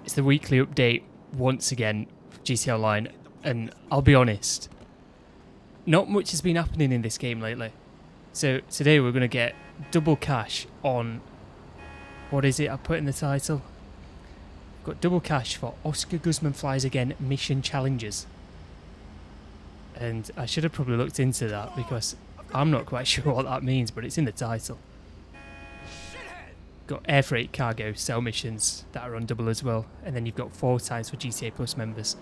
It's the weekly update once again for GTA Online, and I'll be honest, not much has been happening in this game lately. So today we're going to get double cash on, what is it I put in the title? Got double cash for Oscar Guzman Flies Again mission challenges. And I should have probably looked into that because I'm not quite sure what that means, but it's in the title. Got air freight cargo sell missions that are on double as well, and then you've got 4 times for GTA Plus members.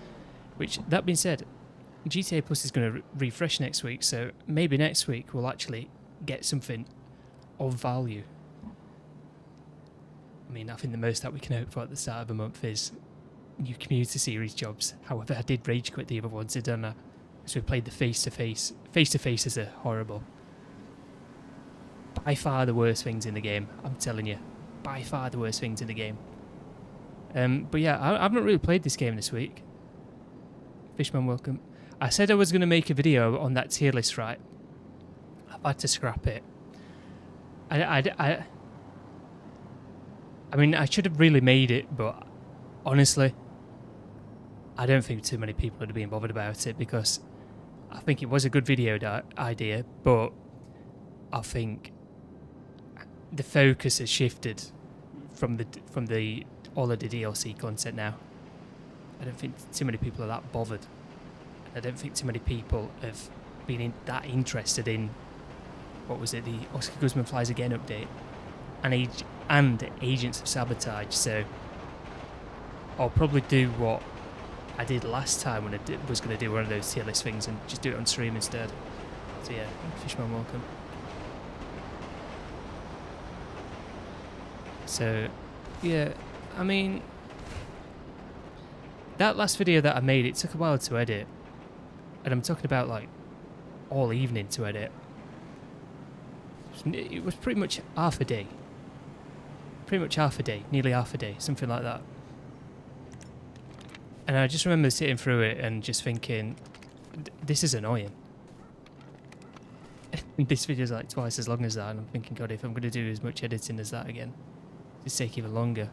Which, that being said, GTA Plus is going to refresh next week, so maybe next week we'll actually get something of value. I mean, I think the most that we can hope for at the start of a month is new community series jobs. However, I did rage quit the other ones, didn't I? So we played the face-to-face. Face-to-faces are horrible. By far the worst things in the game, I'm telling you. By far the worst things in the game. But yeah, I've not really played this game this week. Fishman, welcome. I said I was going to make a video on that tier list, right? I've had to scrap it. I mean, I should have really made it, but honestly, I don't think too many people would have been bothered about it because I think it was a good video idea, but I think the focus has shifted from all of the DLC content now. I don't think too many people are that bothered. I don't think too many people have been that interested in, what was it, the Oscar Guzman Flies Again update and Agents of Sabotage. So I'll probably do what I did last time when I was going to do one of those tier list things and just do it on stream instead. So yeah, Fishman, welcome. So yeah, I mean, that last video that I made, it took a while to edit, and I'm talking about like all evening to edit. It was pretty much half a day. Nearly half a day, something like that. And I just remember sitting through it and just thinking, this is annoying. This video's like twice as long as that, and I'm thinking, God, if I'm going to do as much editing as that again, it's take even longer.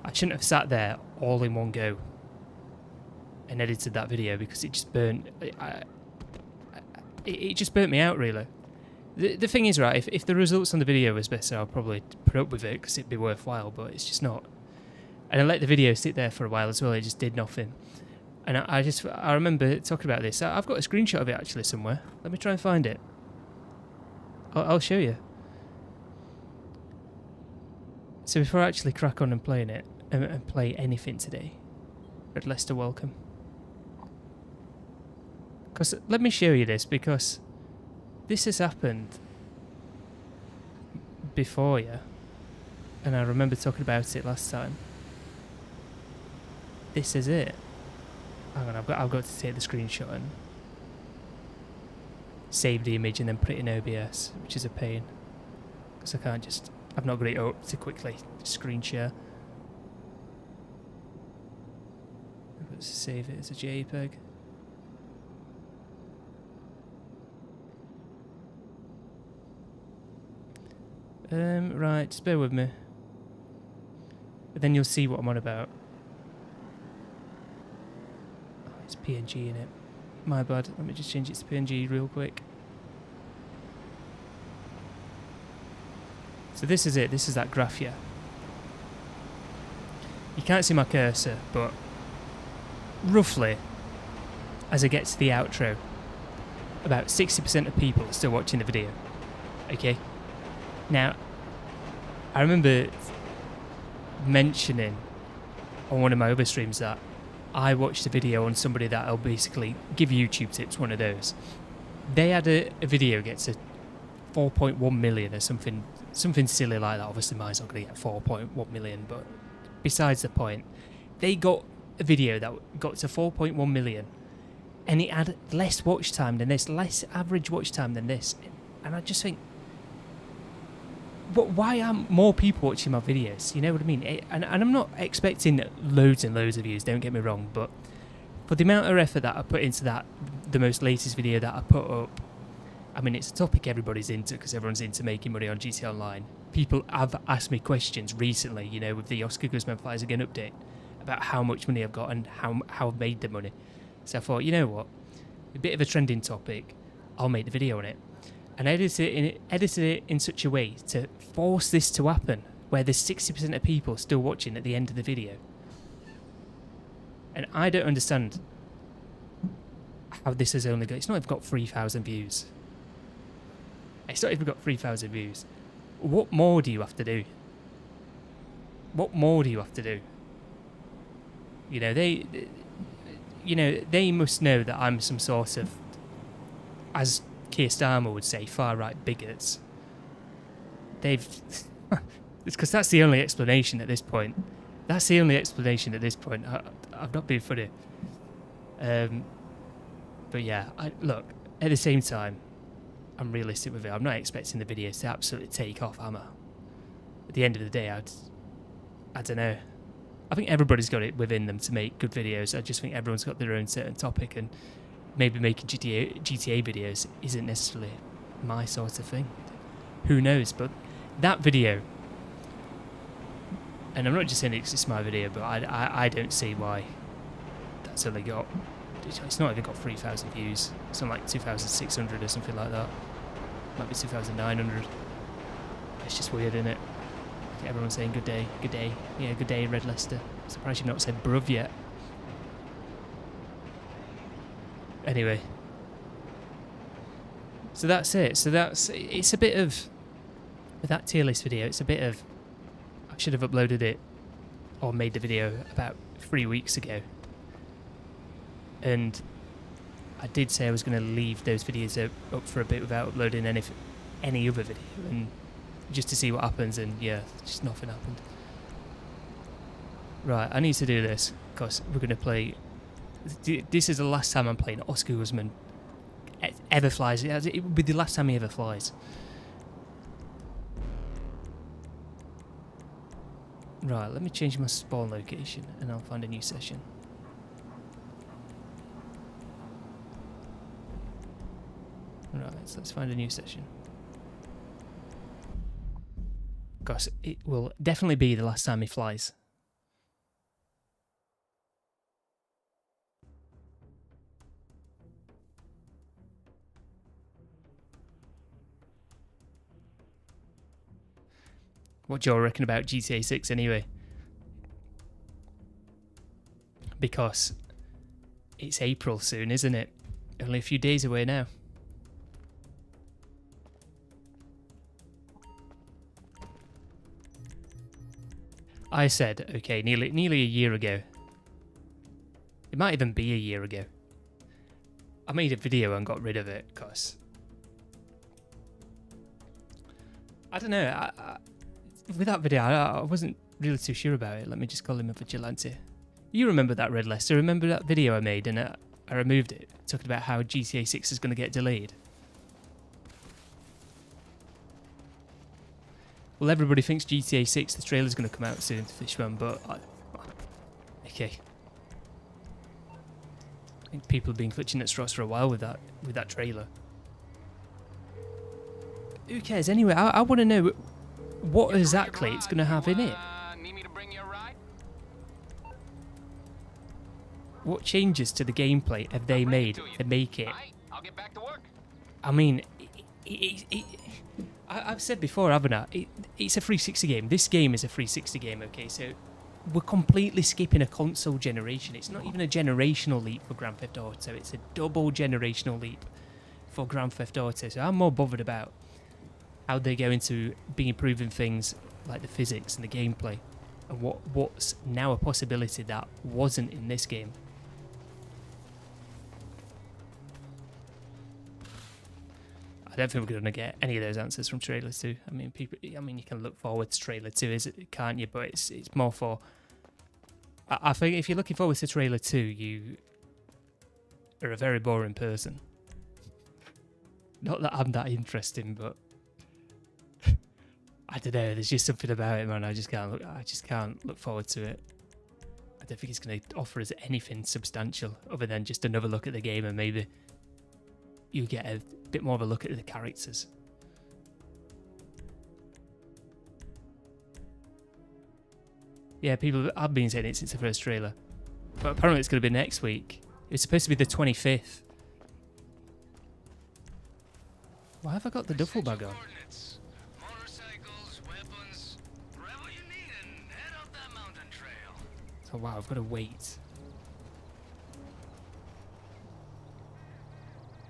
I shouldn't have sat there all in one go and edited that video because it just burnt. It just burnt me out, really. The thing is, right, if the results on the video was better, I'll probably put up with it because it'd be worthwhile, but it's just not. And I let the video sit there for a while as well. It just did nothing. And I remember talking about this. I've got a screenshot of it actually somewhere. Let me try and find it. I'll show you. So before I actually crack on and playing it, and play anything today, RedLester, welcome. Because let me show you this, because this has happened before, yeah. And I remember talking about it last time. This is it. Hang on, I've got to take the screenshot and save the image and then put it in OBS, which is a pain. Because I can't just... I've not got it up to quickly screen share. Let's save it as a JPEG. Right, just bear with me. But then you'll see what I'm on about. Oh, it's PNG in it. My bad. Let me just change it to PNG real quick. So this is it. This is that graph here. You can't see my cursor, but roughly, as I get to the outro, about 60% of people are still watching the video. Okay? Now, I remember mentioning on one of my other streams that I watched a video on somebody that'll basically give YouTube tips, one of those. They had a video get to 4.1 million or something silly like that. Obviously mine's not going to get 4.1 million, but besides the point, they got a video that got to 4.1 million and it had less watch time than this, less average watch time than this, and I just think, but why aren't more people watching my videos? You know what I mean? And I'm not expecting loads and loads of views, don't get me wrong, but for the amount of effort that I put into that, the most latest video that I put up, I mean, it's a topic everybody's into because everyone's into making money on GTA Online. people have asked me questions recently, you know, with the Oscar Guzman Flies Again update, about how much money I've got and how I've made the money. So I thought, you know what, a bit of a trending topic, I'll make the video on it. And I edited it in such a way to force this to happen, where there's 60% of people still watching at the end of the video. And I don't understand how this has only got, it's not even got 3,000 views. It's not even got 3,000 views. What more do you have to do? What more do you have to do? You know, they must know that I'm some sort of, as Keir Starmer would say, far-right bigots. It's because that's the only explanation at this point. That's the only explanation at this point. I've not been funny. But yeah, look, at the same time, I'm realistic with it. I'm not expecting the videos to absolutely take off, am I? At the end of the day, I don't know. I think everybody's got it within them to make good videos. I just think everyone's got their own certain topic, and maybe making GTA videos isn't necessarily my sort of thing. Who knows? But that video, and I'm not just saying it's my video, but I don't see why that's only got, it's not even got 3,000 views. It's on like 2,600 or something like that. Might be 2,900. It's just weird, isn't it? Everyone's saying good day, good day. Yeah, good day, RedLester. Surprised you've not said bruv yet. Anyway. So that's it. It's a bit of, with that tier list video, it's a bit of, I should have uploaded it or made the video about 3 weeks ago. And I did say I was going to leave those videos up for a bit without uploading any other video, and just to see what happens, and yeah, just nothing happened. Right, I need to do this, because we're going to play, this is the last time I'm playing Oscar Guzman ever flies. It would be the last time he ever flies. Right, let me change my spawn location, and I'll find a new session. Right, so let's find a new session. Because it will definitely be the last time he flies. What do you all reckon about GTA 6 anyway? Because it's April soon, isn't it? Only a few days away now. I said, okay, nearly a year ago. It might even be a year ago. I made a video and got rid of it because I don't know. With that video, I wasn't really too sure about it. Let me just call him a vigilante. You remember that, RedLester? Remember that video I made and I removed it, talking about how GTA 6 is going to get delayed? Well, everybody thinks GTA 6, the trailer's going to come out soon to Fishman, but okay. I think people have been clutching at straws for a while with that trailer. Who cares? Anyway, I want to know what exactly it's going to have in it. What changes to the gameplay have they made to make it? I mean, I've said before, haven't I? It's a 360 game. This game is a 360 game, okay? So we're completely skipping a console generation. It's not even a generational leap for Grand Theft Auto. It's a double generational leap for Grand Theft Auto. So I'm more bothered about how they're going to be improving things like the physics and the gameplay, and what's now a possibility that wasn't in this game. I don't think we're going to get any of those answers from trailer 2. I mean, you can look forward to trailer 2, can't you? But it's more for. I think if you're looking forward to trailer 2, you are a very boring person. Not that I'm that interesting, but I don't know. There's just something about it, man. I just can't look forward to it. I don't think it's going to offer us anything substantial other than just another look at the game, and maybe you get a bit more of a look at the characters. Yeah, people have been saying it since the first trailer. But apparently it's going to be next week. It's supposed to be the 25th. Why have I got the duffel bag on? Oh wow, I've got to wait.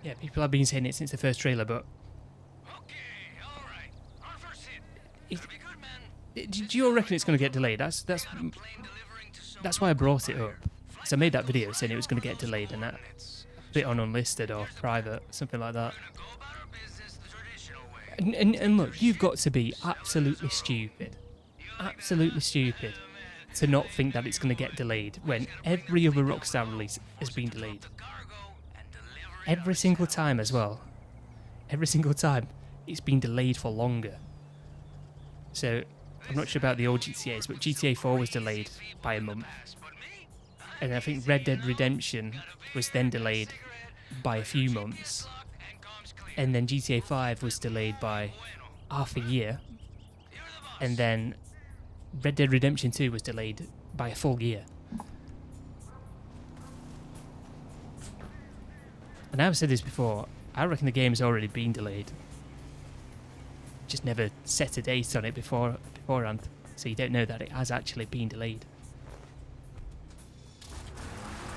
Yeah, people have been saying it since the first trailer, but... Do you all reckon it's going to get delayed? That's why I brought it up. So I made that video saying it was going to get delayed, and that bit on unlisted or private, something like that. And look, you've got to be absolutely stupid to not think that it's going to get delayed when every other Rockstar release has been delayed. Every single time as well. Every single time it's been delayed for longer. So I'm not sure about the old GTAs, but GTA 4 was delayed by a month. And I think Red Dead Redemption was then delayed by a few months. And then GTA 5 was delayed by half a year. And then Red Dead Redemption 2 was delayed by a full year. And I've said this before, I reckon the game's already been delayed. Just never set a date on it beforehand, so you don't know that it has actually been delayed.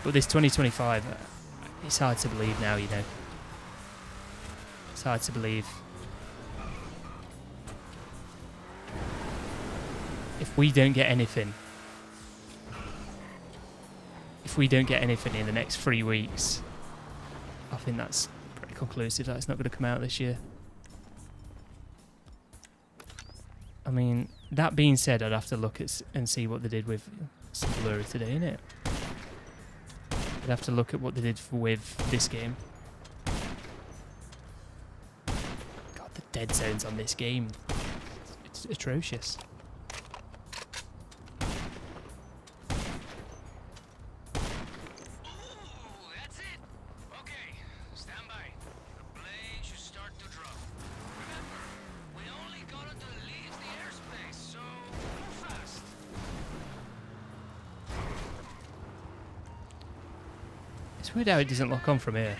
But this 2025, it's hard to believe now, you know. It's hard to believe. If we don't get anything in the next 3 weeks, I think that's pretty conclusive that it's not going to come out this year. I mean, that being said, I'd have to look at and see what they did with some blurry today, innit? I'd have to look at what they did with this game. God, the dead zones on this game, it's atrocious. It's weird how it doesn't lock on from here.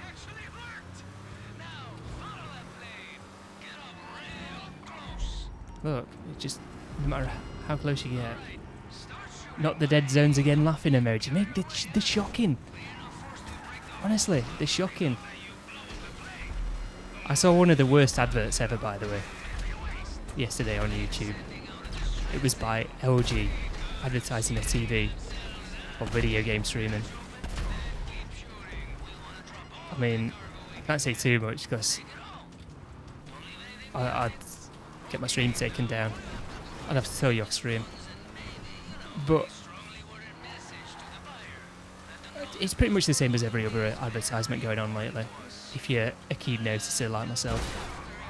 Look, it just, no matter how close you get. Not the dead zones again laughing emoji. Mate, they're shocking. Honestly, they're shocking. I saw one of the worst adverts ever, by the way, yesterday on YouTube. It was by LG advertising a TV or video game streaming. I mean, I can't say too much because I'd get my stream taken down. I'd have to tell you off stream. But it's pretty much the same as every other advertisement going on lately, if you're a keen noticer like myself.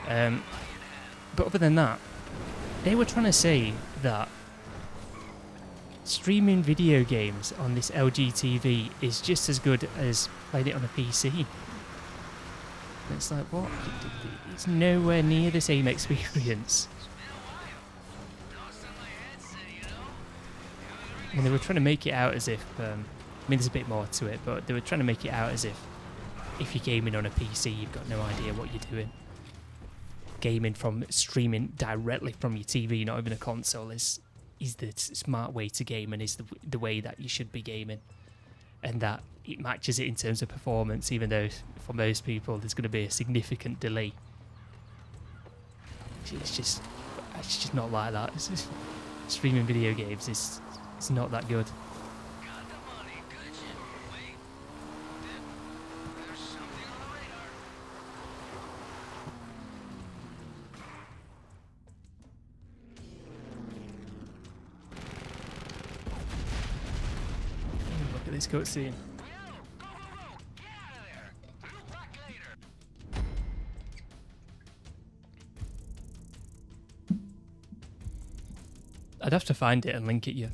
But other than that, they were trying to say that streaming video games on this LG TV is just as good as playing it on a PC. And it's like, what? It's nowhere near the same experience. I mean, they were trying to make it out as if, I mean, there's a bit more to it, but they were trying to make it out as if you're gaming on a PC, you've got no idea what you're doing. Gaming from streaming directly from your TV, not even a console, is the smart way to game and is the way that you should be gaming. And that it matches it in terms of performance, even though for most people there's going to be a significant delay. It's just not like that. Streaming video games it's not that good. Look at this cutscene. I'd have to find it and link it you,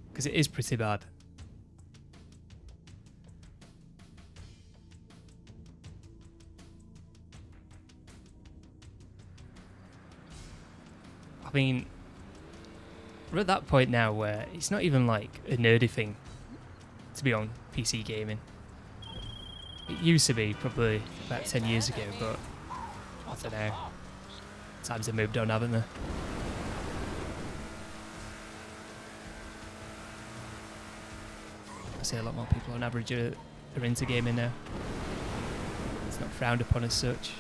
because it is pretty bad. I mean, we're at that point now where it's not even like a nerdy thing to be on PC gaming. It used to be probably about 10 years ago, but I don't know. Times have moved on, haven't they? I see a lot more people on average are into gaming now. It's not frowned upon as such.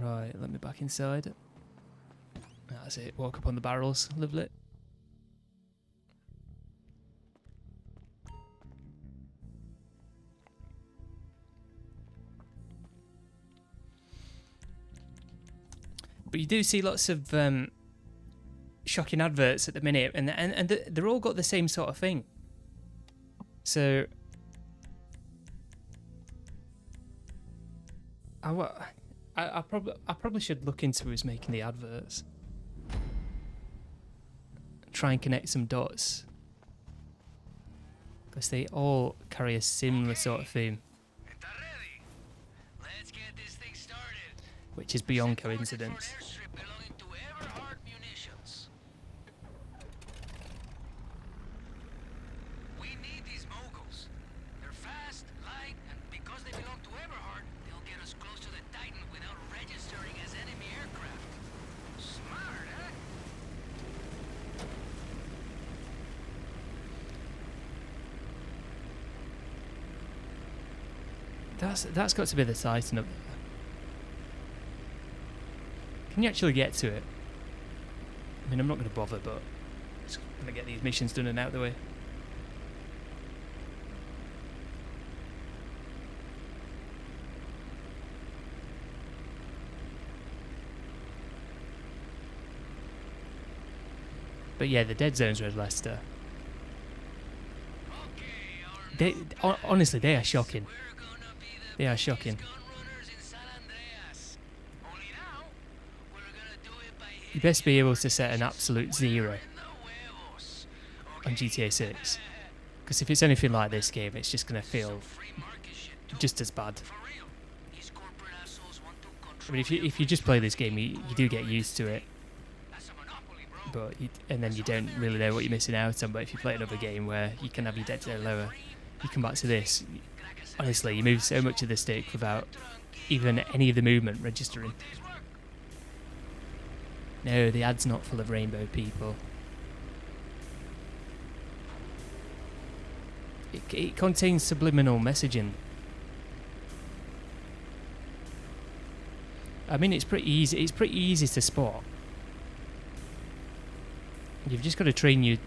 Right, let me back inside. That's it, walk up on the barrels, lovely. But you do see lots of shocking adverts at the minute, and they're all got the same sort of thing. So I probably should look into who's making the adverts. Try and connect some dots, because they all carry a similar sort of theme, which is beyond coincidence. That's got to be the Titan up there. Can you actually get to it? I mean, I'm not going to bother, but I'm just going to get these missions done and out of the way. But yeah, the dead zones, RedLester. Honestly, they are shocking. They are shocking. You best be able to set an absolute 0 on GTA 6. Because if it's anything like this game, it's just going to feel just as bad. I mean, if you just play this game, you do get used to it. But and then you don't really know what you're missing out on. But if you play another game where you can have your dead zone lower, you come back to this. Honestly, you move so much of the stick without even any of the movement registering. No, the ad's not full of rainbow people. It contains subliminal messaging. I mean, it's pretty easy. It's pretty easy to spot. You've just got to train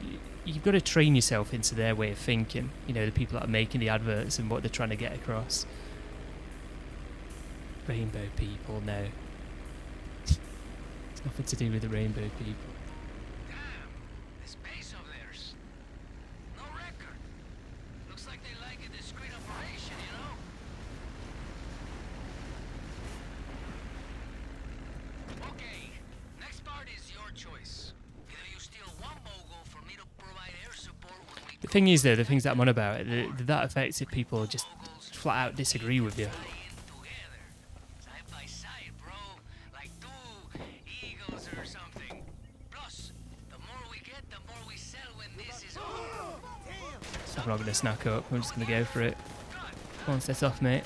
you've got to train yourself into their way of thinking. You know, the people that are making the adverts and what they're trying to get across. Rainbow people, no. It's nothing to do with the rainbow people. Damn, this base of theirs. No record. Looks like they like a discreet operation, you know? Okay, next part is your choice. Either you steal one mogul for me to provide air support when we... The thing is, though, the things that I'm on about, that affects if people just flat out disagree with you. Side by side, bro. Like two eagles or something. Plus, the more we get, the more we sell when this is over. I'm not going to snack up, I'm just going to go for it. Come on, set off, mate.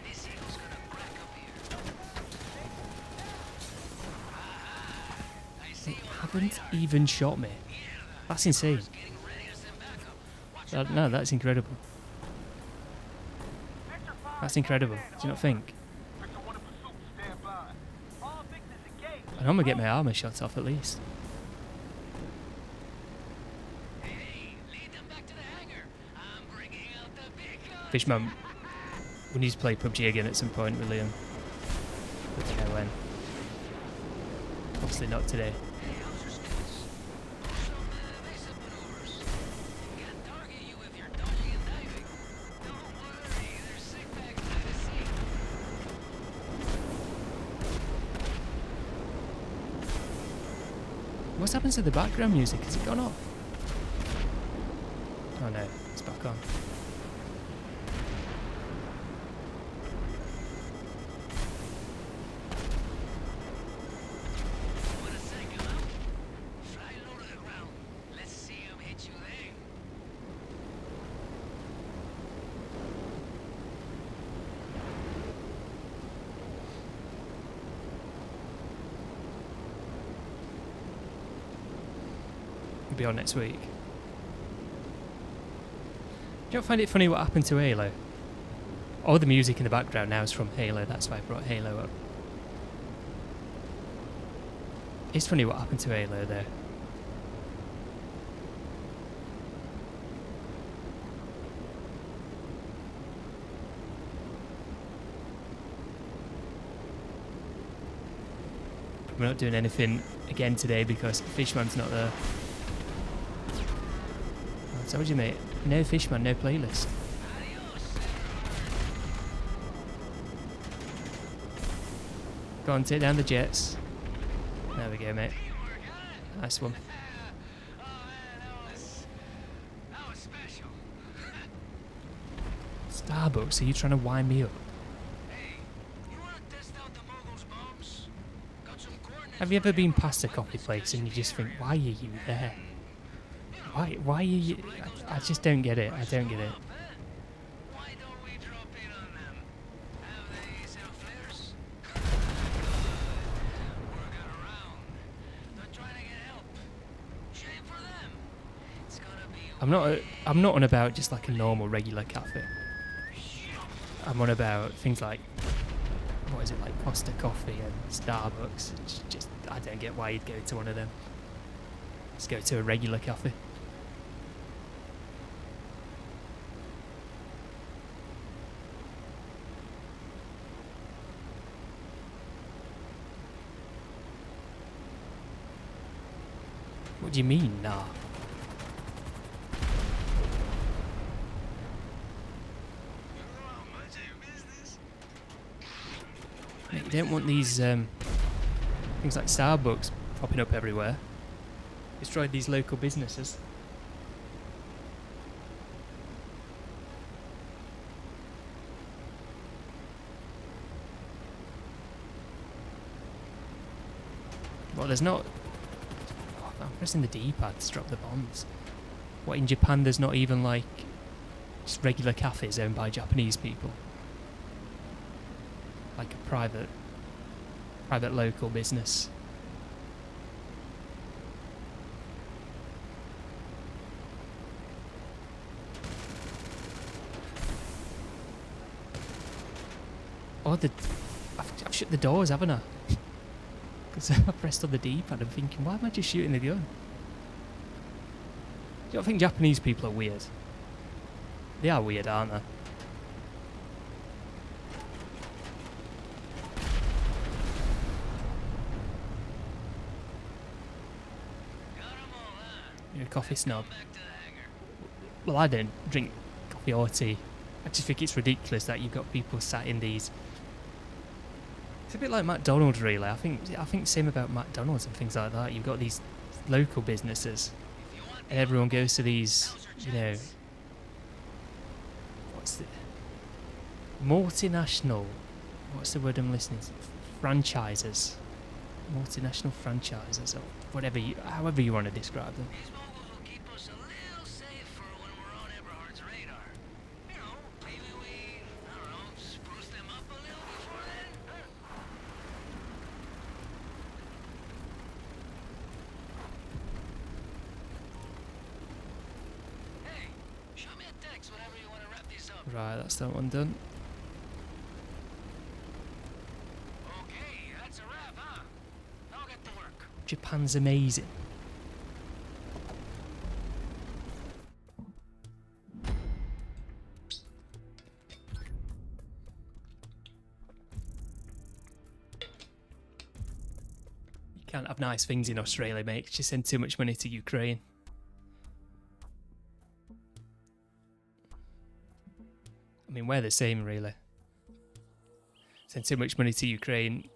This eagle's gonna crack up here. I see They haven't even shot me. That's insane. getting ready to send backup. No, that's incredible. That's incredible. Do you not think? And I'm going to get my armor shot off at least. Hey, lead them back to the hangar. I'm bringing out the big gun. Fishman, we need to play PUBG again at some point with Liam. But you know when. Obviously not today. Hey, how's your skills? Some evasive maneuvers. Can't target you if you're dodging and diving. Don't worry, there's sick bags by the sea. Why What's happened to the background music? Has it gone off? Oh no, it's back on. Be on next week. You don't find it funny what happened to Halo? All the music in the background now is from Halo, that's why I brought Halo up. It's funny what happened to Halo there. We're not doing anything again today because Fishman's not there. I told you, mate. No Fishman, no playlist. Go on, take down the jets. There we go, mate. Nice one. Starbucks, are you trying to wind me up? Have you ever been past a coffee place and you just think, why are you there? Why are you... I just don't get it. I don't get it. Why don't we drop in on them? Have they sell flares? Working around. They're trying to get help. Shame for them. It's gonna be... I'm not on about just like a normal regular cafe. I'm on about things like, what is it, like Costa Coffee and Starbucks. It's just, I don't get why you'd go to one of them. Let's go to a regular cafe. What do you mean, nah? Mate, you don't want these things like Starbucks popping up everywhere. Destroyed these local businesses. Well, there's not... I'm pressing the D-pad to drop the bombs. What, in Japan there's not even like just regular cafes owned by Japanese people? Like a private local business. Oh, I've shut the doors, haven't I? Because I pressed on the D-pad and thinking, why am I just shooting the gun? You don't think Japanese people are weird? They are weird, aren't they? You're a coffee snob. Well, I don't drink coffee or tea. I just think it's ridiculous that you've got people sat in these... It's a bit like McDonald's, really. I think same about McDonald's and things like that. You've got these local businesses, and everyone goes to these, you know, what's the multinational? What's the word I'm listening to? Franchises, multinational franchises, or whatever you, however you want to describe them. These moguls will keep us a little safer when we're on Eberhard's radar. You know, maybe we, I don't know, spruce them up a little before then? Huh? Hey, show me a text whenever you want to wrap this up. Right, that's that one done. Okay, that's a wrap, huh? I'll get to work. Japan's amazing. You can't have nice things in Australia, mate, 'cause you send too much money to Ukraine. I mean, we're the same, really. Send too much money to Ukraine.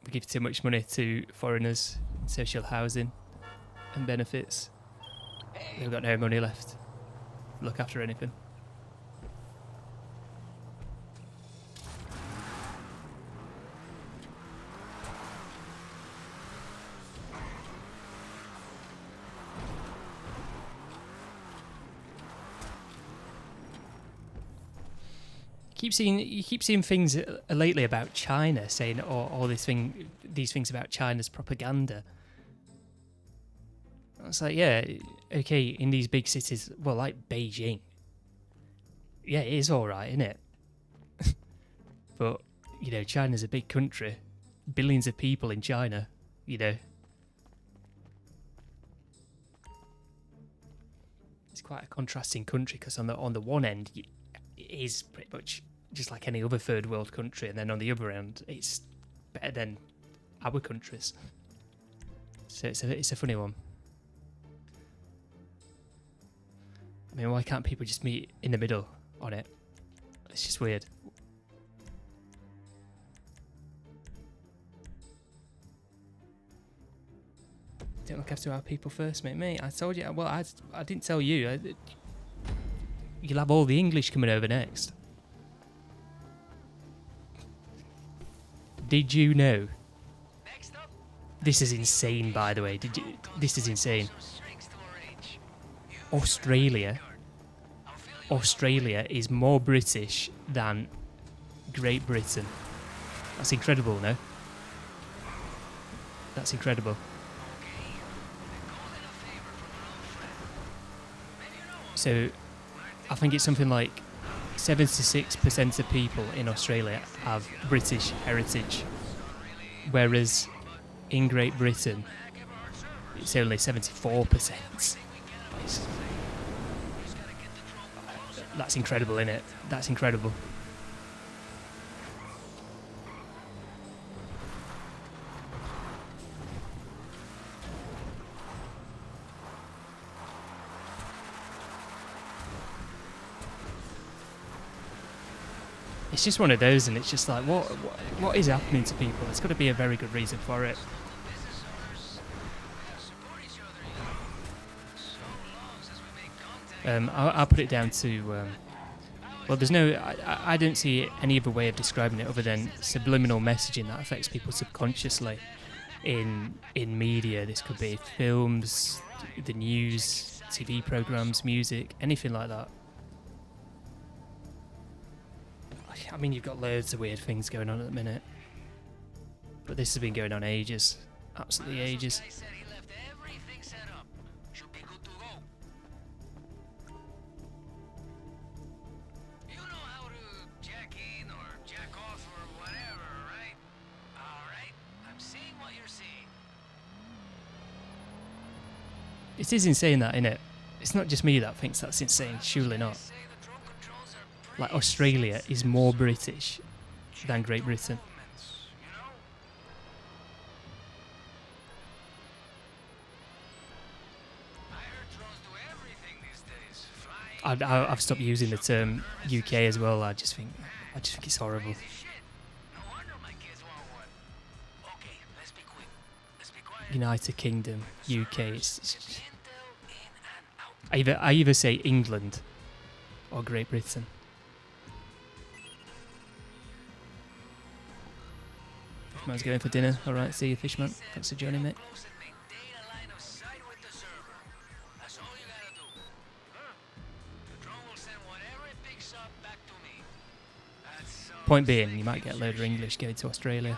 We give too much money to foreigners. social housing and benefits. They've got no money left to look after anything. You keep seeing things lately about China, saying these things about China's propaganda. It's like, yeah, okay, in these big cities, well, like Beijing, yeah, it is all right, isn't it? But you know, China's a big country, billions of people in China, you know. It's quite a contrasting country because on the one end, it is pretty much just like any other third world country, and then on the other end, it's better than our countries. So it's a funny one. I mean, why can't people just meet in the middle on it? It's just weird. Don't look after our people first, mate. I told you. Well, I didn't tell you. You'll have all the English coming over next. Did you know? This is insane, by the way. This is insane. Australia is more British than Great Britain. That's incredible, no? That's incredible. So, I think it's something like 76% of people in Australia have British heritage, whereas in Great Britain, it's only 74%. That's incredible, innit? That's incredible. It's just one of those, and it's just like, what is happening to people? There's got to be a very good reason for it. I'll put it down to, well, there's no, I don't see any other way of describing it other than subliminal messaging that affects people subconsciously in media. This could be films, the news, TV programs, music, anything like that. I mean, you've got loads of weird things going on at the minute, but this has been going on ages, absolutely ages. It is insane, that, innit? It's not just me that thinks that's insane, surely not. Like, Australia is more British than Great Britain. I've stopped using the term UK as well. I just think it's horrible. United Kingdom, UK. I either say England or Great Britain. Fishman's going for dinner. All right, see you, Fishman. Thanks for joining, mate. Point being, you might get a load of English going to Australia.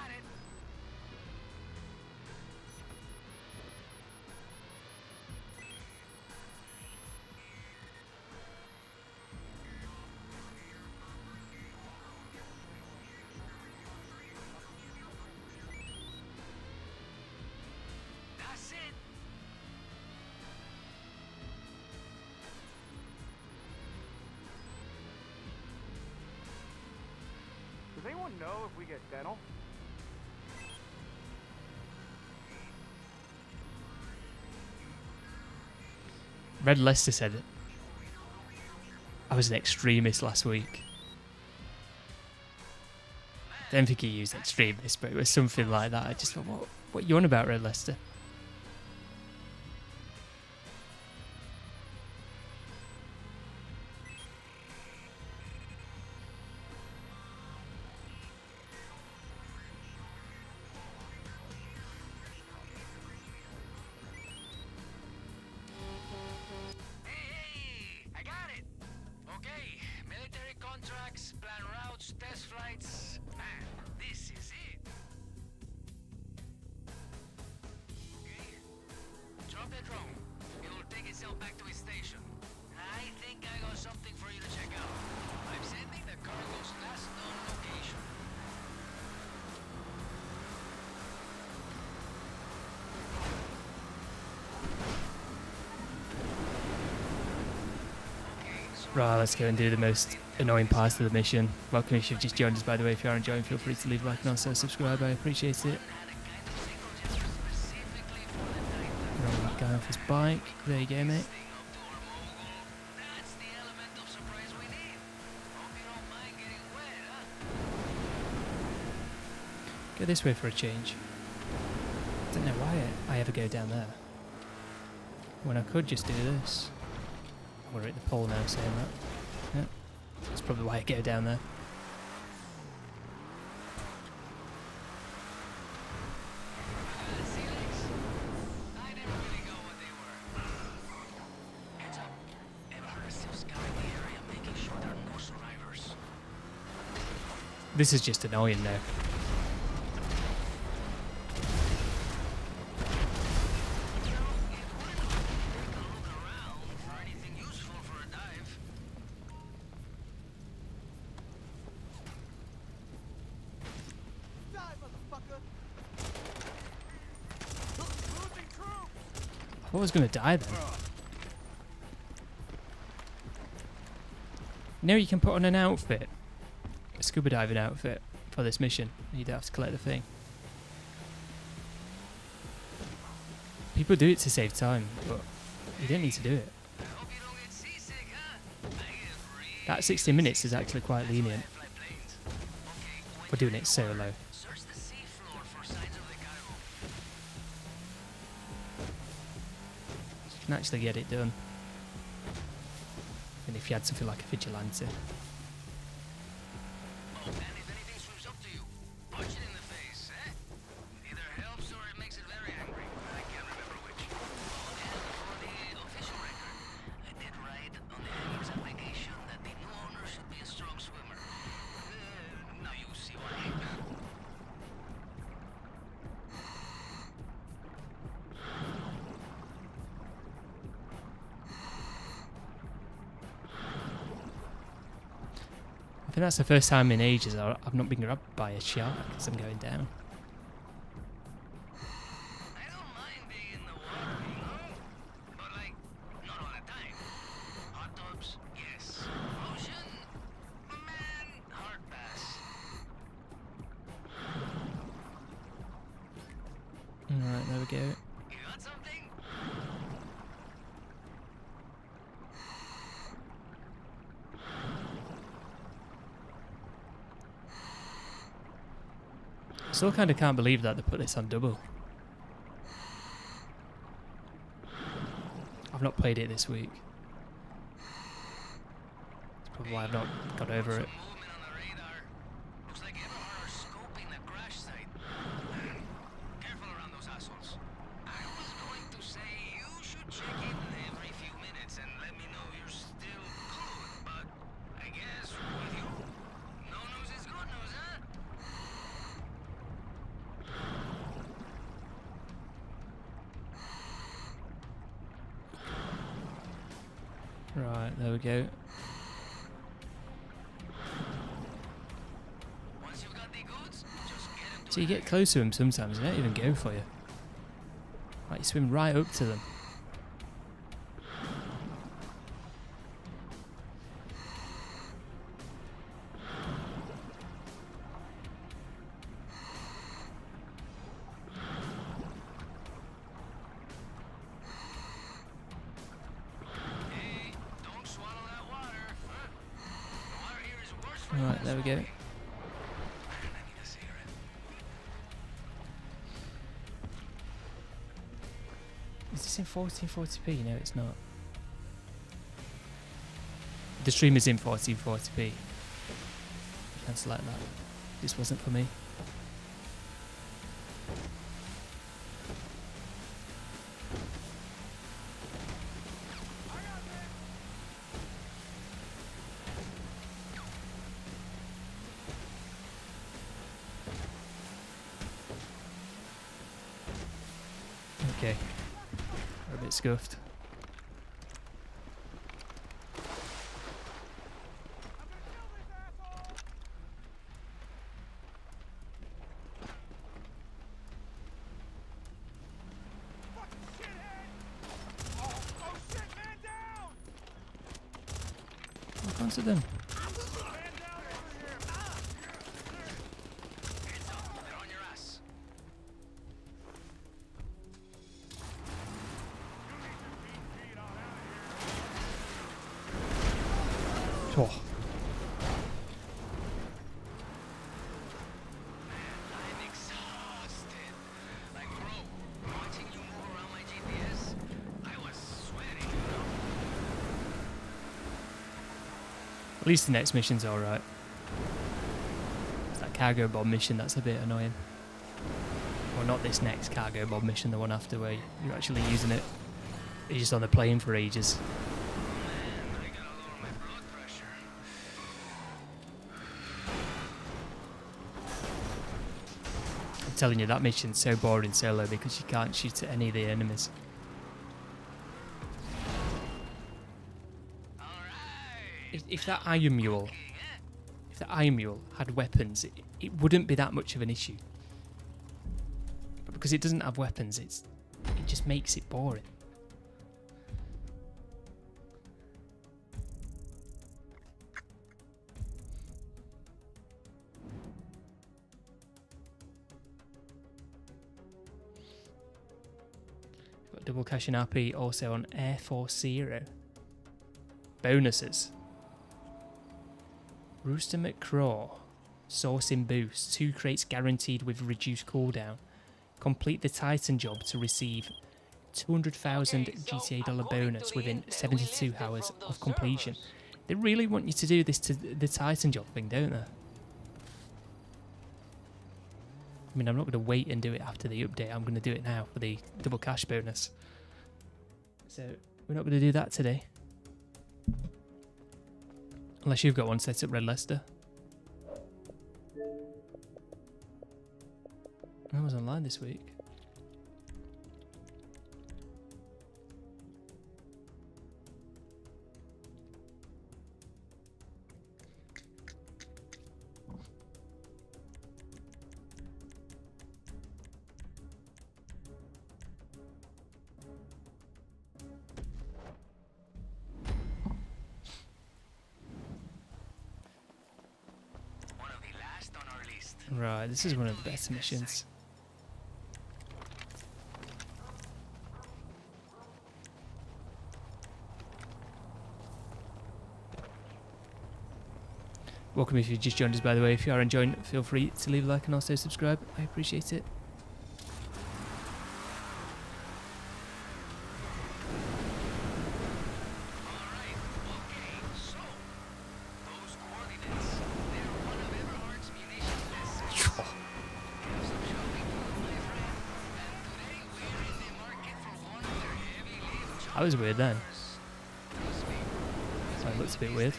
Does anyone know if we get dental? RedLester said it. I was an extremist last week. I don't think he used extremist, but it was something like that. I just thought, what are you on about, RedLester? Right, let's go and do the most annoying part of the mission. Welcome if you've just joined us, by the way. If you are enjoying, feel free to leave a like and also subscribe. I appreciate it. Guy off his bike. There you go, mate. Go this way for a change. Don't know why I ever go down there, when I could just do this. We're at the pole now saying that. Yeah, that's probably why I go down there. This is just annoying now. I thought I was going to die then. You know you can put on an outfit, a scuba diving outfit for this mission, and you don't have to collect the thing. People do it to save time, but you don't need to do it. That 60 minutes is actually quite lenient for doing it solo. You can actually get it done. And if you had something like a vigilante. I think that's the first time in ages I've not been grabbed by a shark as I'm going down. I don't mind being in the water, you know? But like, not all the time. Hot tubs, yes. Ocean, man, hard pass. Alright, there we go. You got something? Still kind of can't believe that they put this on double. I've not played it this week. That's probably why I've not got over it. Movement on the radar. Looks like everyone are scoping the crash site. Careful around those assholes. I was going to say you should check in every few minutes and let me know you're still good, but I guess with you, no news is good news, huh? Right, there we go. Once you've got the goods, just get into So you get close to them sometimes, they don't even go for you. Like you swim right up to them. Hey, don't swallow that water. Huh? The water here is worse for you Right, than there we go. smoking. I need a cigarette. Is this in 1440p? No, it's not. The stream is in 1440p. You can select that. This wasn't for me. Okay. We're a bit scuffed. Answer them. Oh. At least the next mission's alright. It's that cargo bomb mission that's a bit annoying. Well, not this next cargo bomb mission, the one after where you're actually using it. You're just on the plane for ages. I'm telling you, that mission's so boring solo because you can't shoot at any of the enemies. If that Iron Mule had weapons, it wouldn't be that much of an issue. But because it doesn't have weapons, it just makes it boring. Got double cash and RP also on Air Force Zero. Bonuses. Rooster McCraw, sourcing boost, 2 crates guaranteed with reduced cooldown. Complete the Titan job to receive 200,000 GTA dollar bonus within 72 hours of completion. They really want you to do this to the Titan job thing, don't they? I mean, I'm not going to wait and do it after the update. I'm going to do it now for the double cash bonus. So we're not going to do that today. Unless you've got one set up, RedLester. I was online this week. Right, this is one of the better missions. Welcome if you just joined us, by the way. If you are enjoying it, feel free to leave a like and also subscribe. I appreciate it. That was weird then. That looks a bit weird.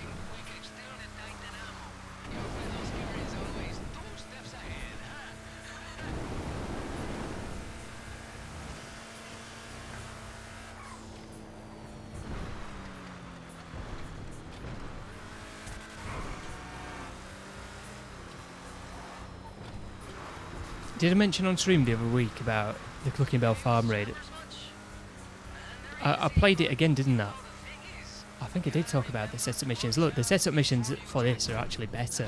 Did I mention on stream the other week about the Clucking Bell farm raid? I played it again, didn't I? I think I did talk about the setup missions. Look, the setup missions for this are actually better.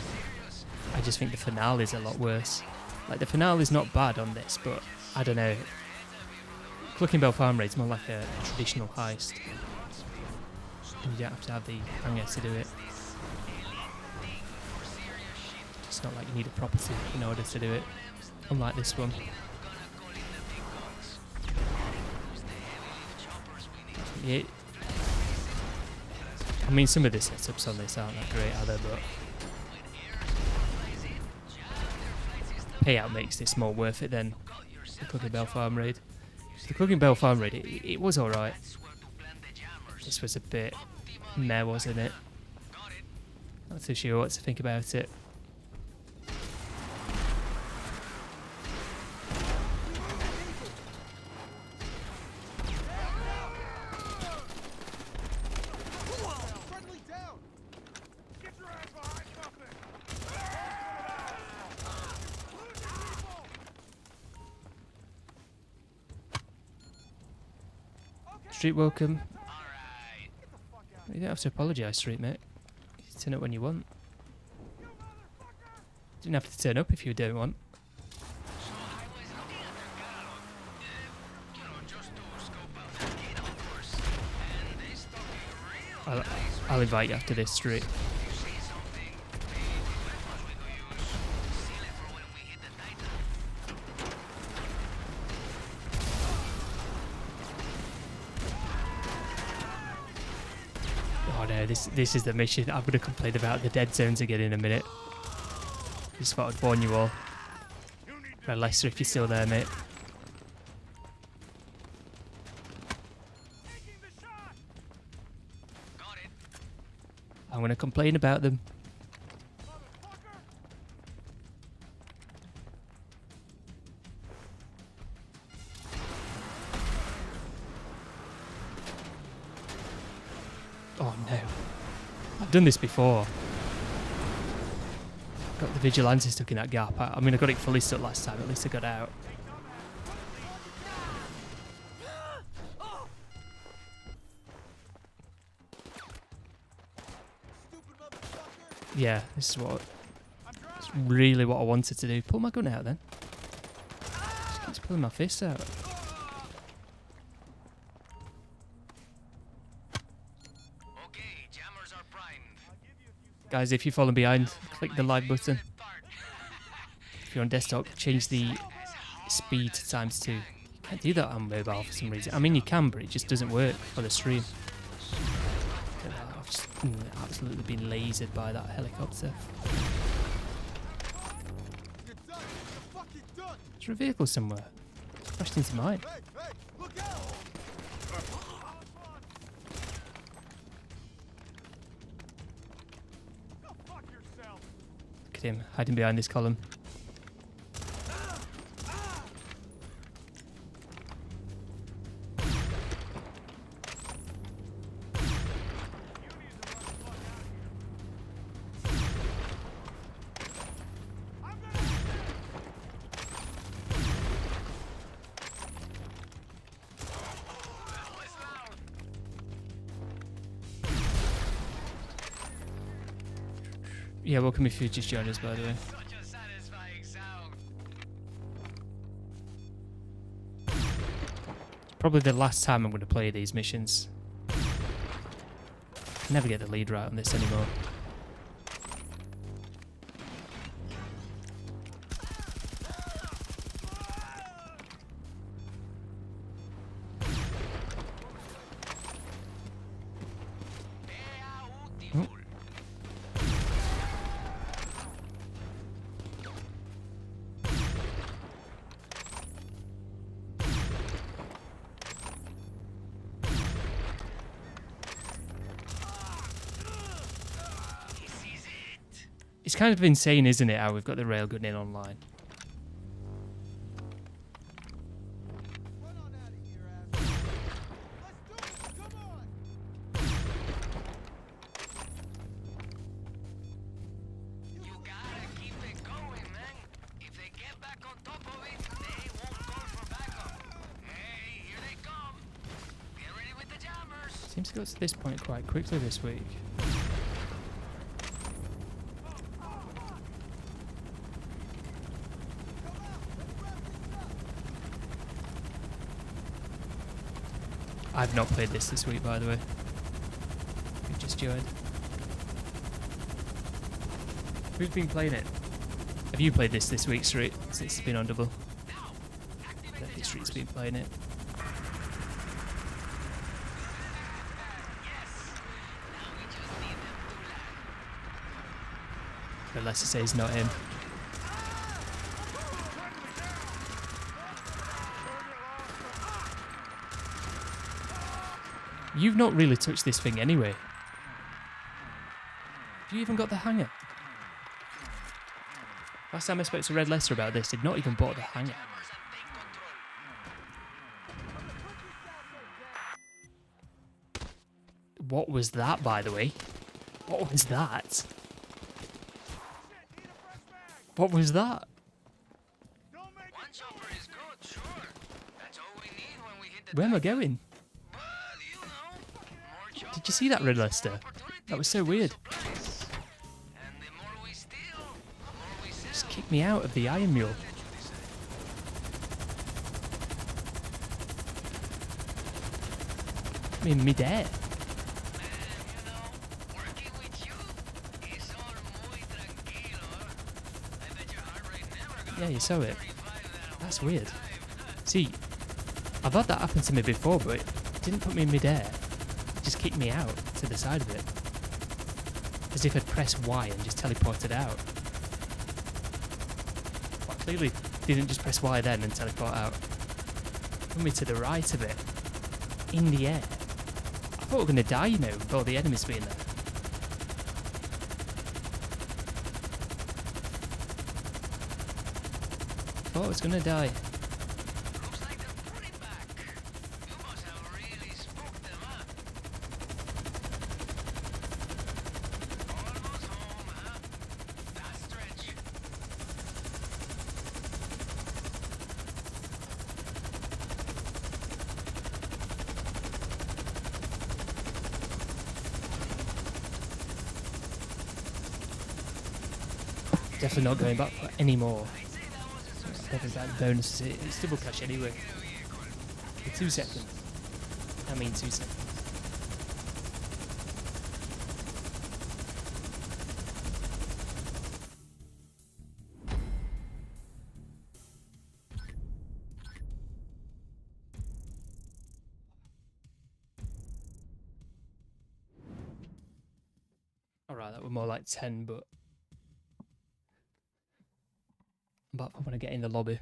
I just think the finale is a lot worse. Like, the finale is not bad on this, but I don't know. Clucking Bell farm raid's more like a traditional heist. And you don't have to have the hanger to do it. It's not like you need a property in order to do it. Unlike this one. Yeah. I mean, some of the setups on this aren't that great either, but payout makes this more worth it than the Clucking Bell farm raid. The Clucking Bell farm raid, it was alright. This was a bit meh, wasn't it? Not too sure what to think about it. Street, welcome. You don't have to apologise, Street, mate. Turn up when you want. Didn't have to turn up if you don't want. So I was looking at their catalog, you know, just to scope out their kit, of course. And they stock a real nice I'll invite you after this straight. If you see something, maybe weapons we could use. Seal it for when we hit the title. Oh no, this is the mission. I'm going to complain about the dead zones again in a minute. Just thought I'd warn you all. RedLester, if you're still there, mate. Got it. I'm going to complain about them. Oh no. I've done this before. Got the vigilante stuck in that gap. I mean, I got it fully stuck last time. At least I got out. Yeah, this is really what I wanted to do. Pull my gun out then. Just keeps pulling my fists out. Okay, jammers are primed. Guys, if you're falling behind, click the like button. If you're on desktop, change the speed to ×2. You can't do that on mobile for some reason. I mean, you can, but it just doesn't work for the stream. I've just absolutely been lasered by that helicopter. Is there a vehicle somewhere? It's crashed into mine. Look at him, hiding behind this column. Yeah, welcome if you just joined us, by the way. Such a satisfying sound. Probably the last time I'm going to play these missions. Never get the lead right on this anymore. Oh. It's kind of insane, isn't it, how we've got the railgun in online? You gotta keep it going, man. If they get back on top of it, they won't call for backup. Hey, here they come. Get ready with the jammers. Seems to go to this point quite quickly this week. I've not played this week, by the way. We've just joined. Who's been playing it? Have you played this week, Street? Since it's been on double. I think Street's been playing it. Unless it says not him. You've not really touched this thing anyway. Have you even got the hanger? Last time I spoke to RedLester about this, he'd not even bought the hanger. What was that, by the way? What was that? What was that? Where am I going? Did you see that, RedLester? That was so weird. kicked me out of the Iron Mule. I'm in midair. Yeah, you saw it. That's weird. See, I've had that happen to me before, but it didn't put me in midair. It just kicked me out to the side of it. As if I'd pressed Y and just teleported out. But clearly didn't just press Y then and teleport out. Put me to the right of it. In the air. I thought we were going to die, you know, with all the enemies being there. Thought I was going to die. Looks like they're putting back. You must have really spooked them up. Almost home, huh? Last stretch. Definitely not going back for any more. Probably that bonus. It's double cash anyway. For 2 seconds. I mean 2 seconds. Alright, that was more like 10, but I'm back for when I get in the lobby.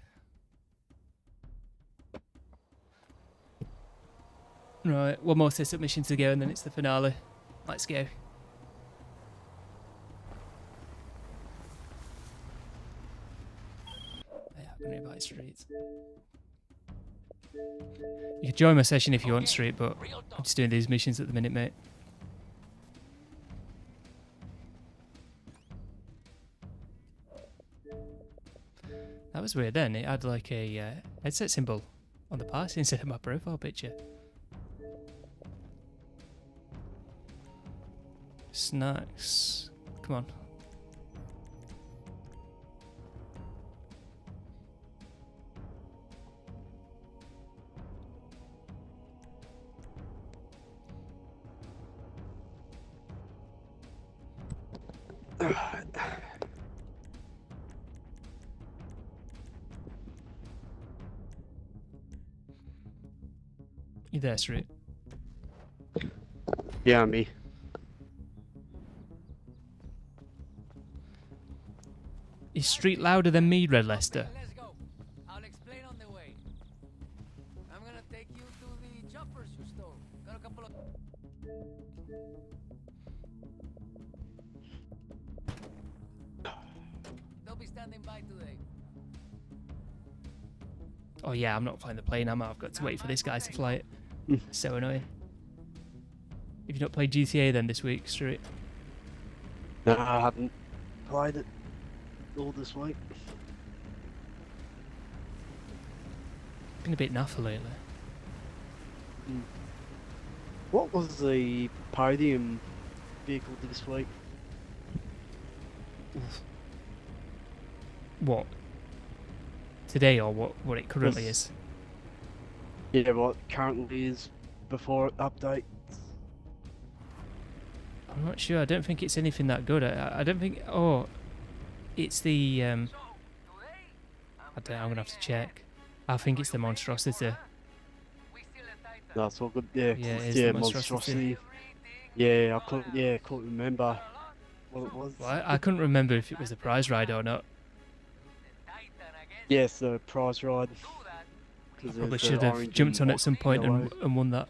Right, one more set-up mission to go and then it's the finale. Let's go. Yeah, I'm going to invite Street. You can join my session if you want, Street, but I'm just doing these missions at the minute, mate. That was weird then. It had like a headset symbol on the pass instead of my profile picture. Snacks. Come on. You there, Street? Yeah, me. Is Street louder than me, RedLester? Let's go. I'll explain on the way. I'm gonna take you to the choppers you stole. Got a couple of... They'll be standing by today. Oh yeah, I'm not flying the plane, am I? I've got to wait for this guy to fly it. So annoying. Have you not played GTA then this week, Street? No, I haven't played it all this week. Been a bit naff lately. What was the podium vehicle this week? What? Today or what it currently is? Yeah, what currently is before update. I'm not sure. I don't think it's anything that good. I don't think... Oh, it's the... I don't know, I'm going to have to check. I think it's the monstrosity. That's all good. Yeah, Yeah, it is yeah, the monstrosity. Yeah, couldn't remember what it was. Well, I couldn't remember if it was the prize ride or not. Yes, the prize ride. Probably should have jumped on at some point and won that.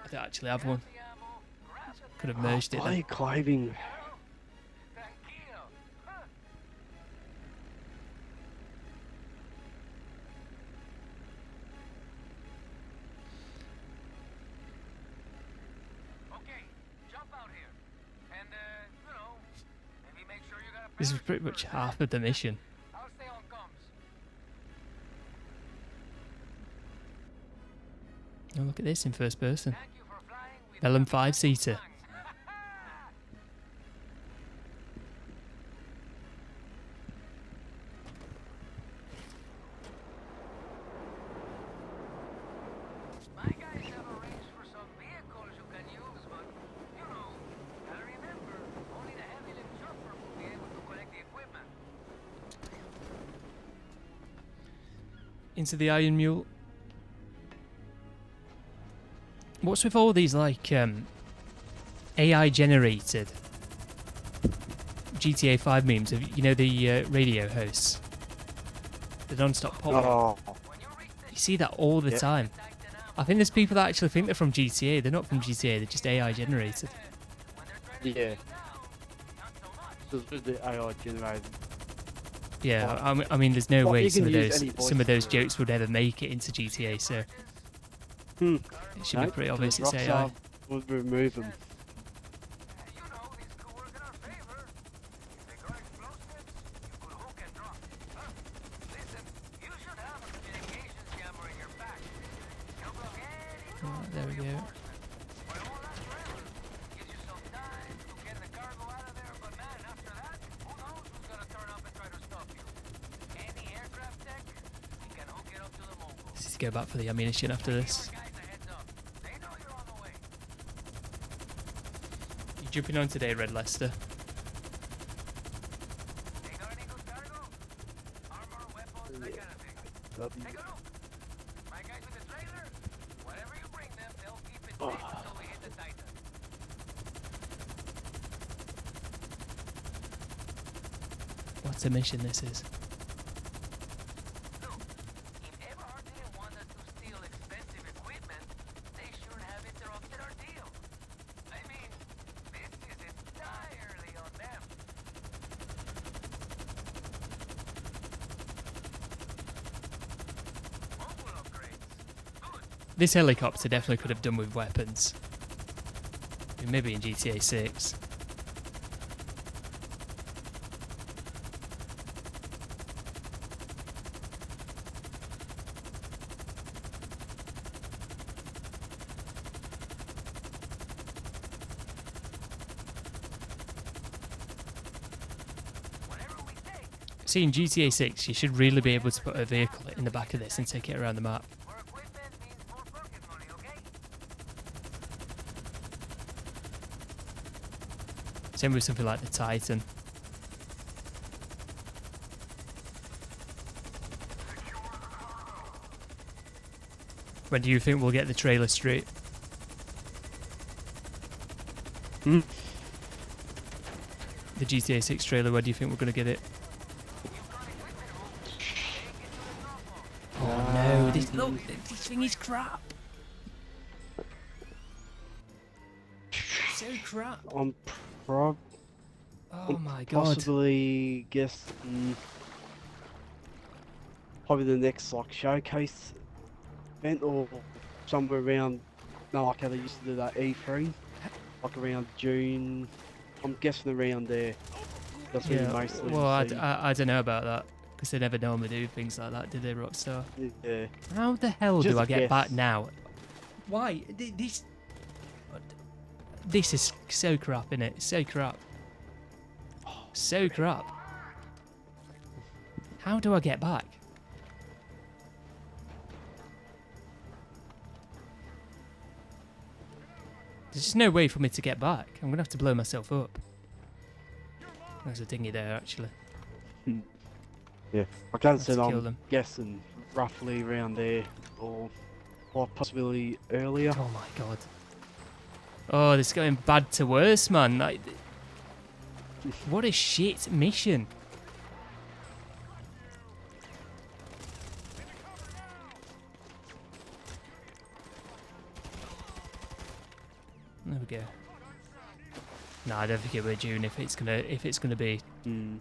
I don't actually have one. Could have merged it then. Climbing. This is pretty much half of the mission. Oh, look at this in first person. LM5 seater. into the Iron Mule. What's with all these like AI generated GTA 5 memes of, you know, the radio hosts, the non-stop pop? Oh, You see that all the time. I think there's people that actually think they're from GTA. They're not from GTA, they're just AI generated. yeah. Just with the AI generated. Yeah, I mean, there's no Well, way you some can of use those any jokes would ever make it into GTA, so it should be pretty obvious it's AI. Rockstar would remove them. Right, there we go. Let's go back for the ammunition after this. You jumping on today, RedLester? What a mission this is. This helicopter definitely could have done with weapons. I mean, maybe in GTA 6. See, in GTA 6, you should really be able to put a vehicle in the back of this and take it around the map. Same with something like the Titan. When do you think we'll get the trailer straight? The GTA 6 trailer, when do you think we're going to get it? Oh no, this thing is crap. So crap. Oh my god. Possibly guess probably the next like showcase event or somewhere around, like how they used to do that E3, like around June. I'm guessing around there. That's when you mostly well, I see. don't know about that because they never normally do things like that, do they, Rockstar? Yeah. How the hell Just do I a get guess. back now? Why? This is so crap, innit? So crap. So crap. How do I get back? There's just no way for me to get back. I'm gonna have to blow myself up. There's a dinghy there, actually. Yeah, I can't Have say to kill I'm them. guessing roughly around there, or possibly earlier. Oh my god. Oh, this is going bad to worse, man. Like, what a shit mission. There we go. No, I don't think it'll be June if it's gonna be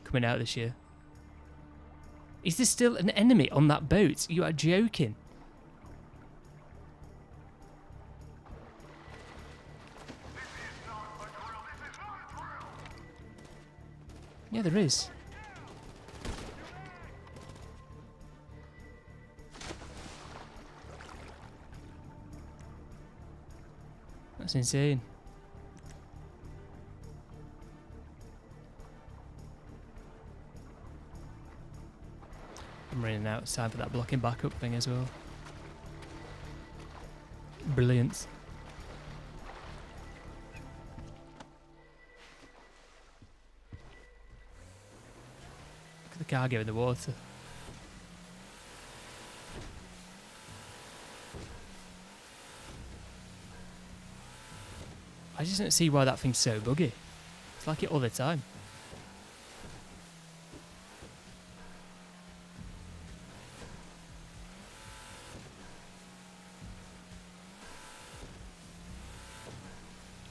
coming out this year. Is there still an enemy on that boat? You are joking. Yeah, there is. That's insane. I'm running out of time for that blocking backup thing as well. Brilliant. Look at the cargo in the water. I just don't see why that thing's so buggy. It's like it all the time.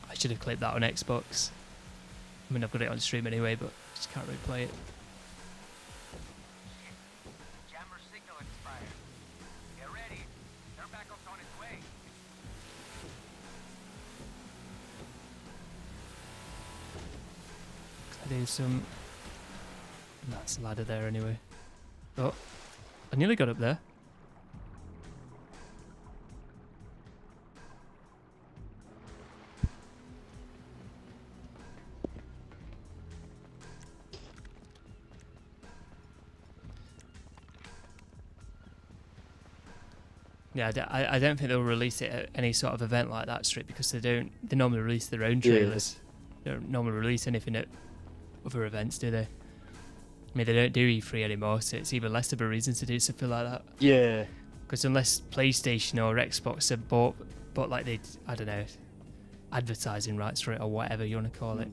I should have clipped that on Xbox. I mean, I've got it on stream anyway, but just can't really play it. Jammer signal expired. Get ready. Their backup's on its way. I do some... That's a ladder there anyway. Oh, I nearly got up there. Yeah, I don't think they'll release it at any sort of event like that, Strip, because they normally release their own trailers. They don't normally release anything at other events, do they? I mean, they don't do E3 anymore, so it's even less of a reason to do something like that. Yeah. Because unless PlayStation or Xbox have bought like they, I don't know, advertising rights for it or whatever you want to call it,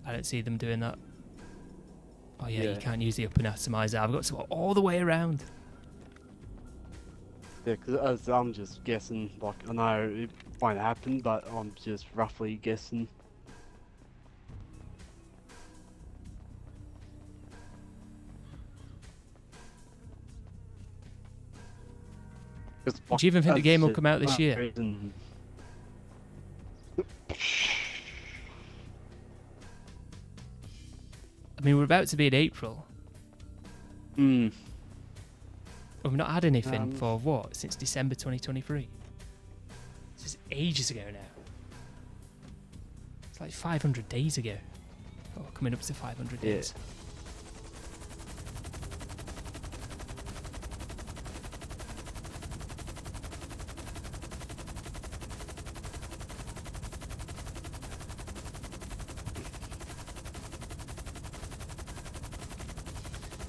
I don't see them doing that. Oh yeah, you can't use the up and atomizer. I've got to go all the way around. Yeah, because I'm just guessing, like, I know it won't happen, but I'm just roughly guessing. Do you even think the game will come out this year? I mean, we're about to be in April. Hmm. We've not had anything for what? Since December 2023. This is ages ago now. It's like 500 days ago. Oh, coming up to 500 days.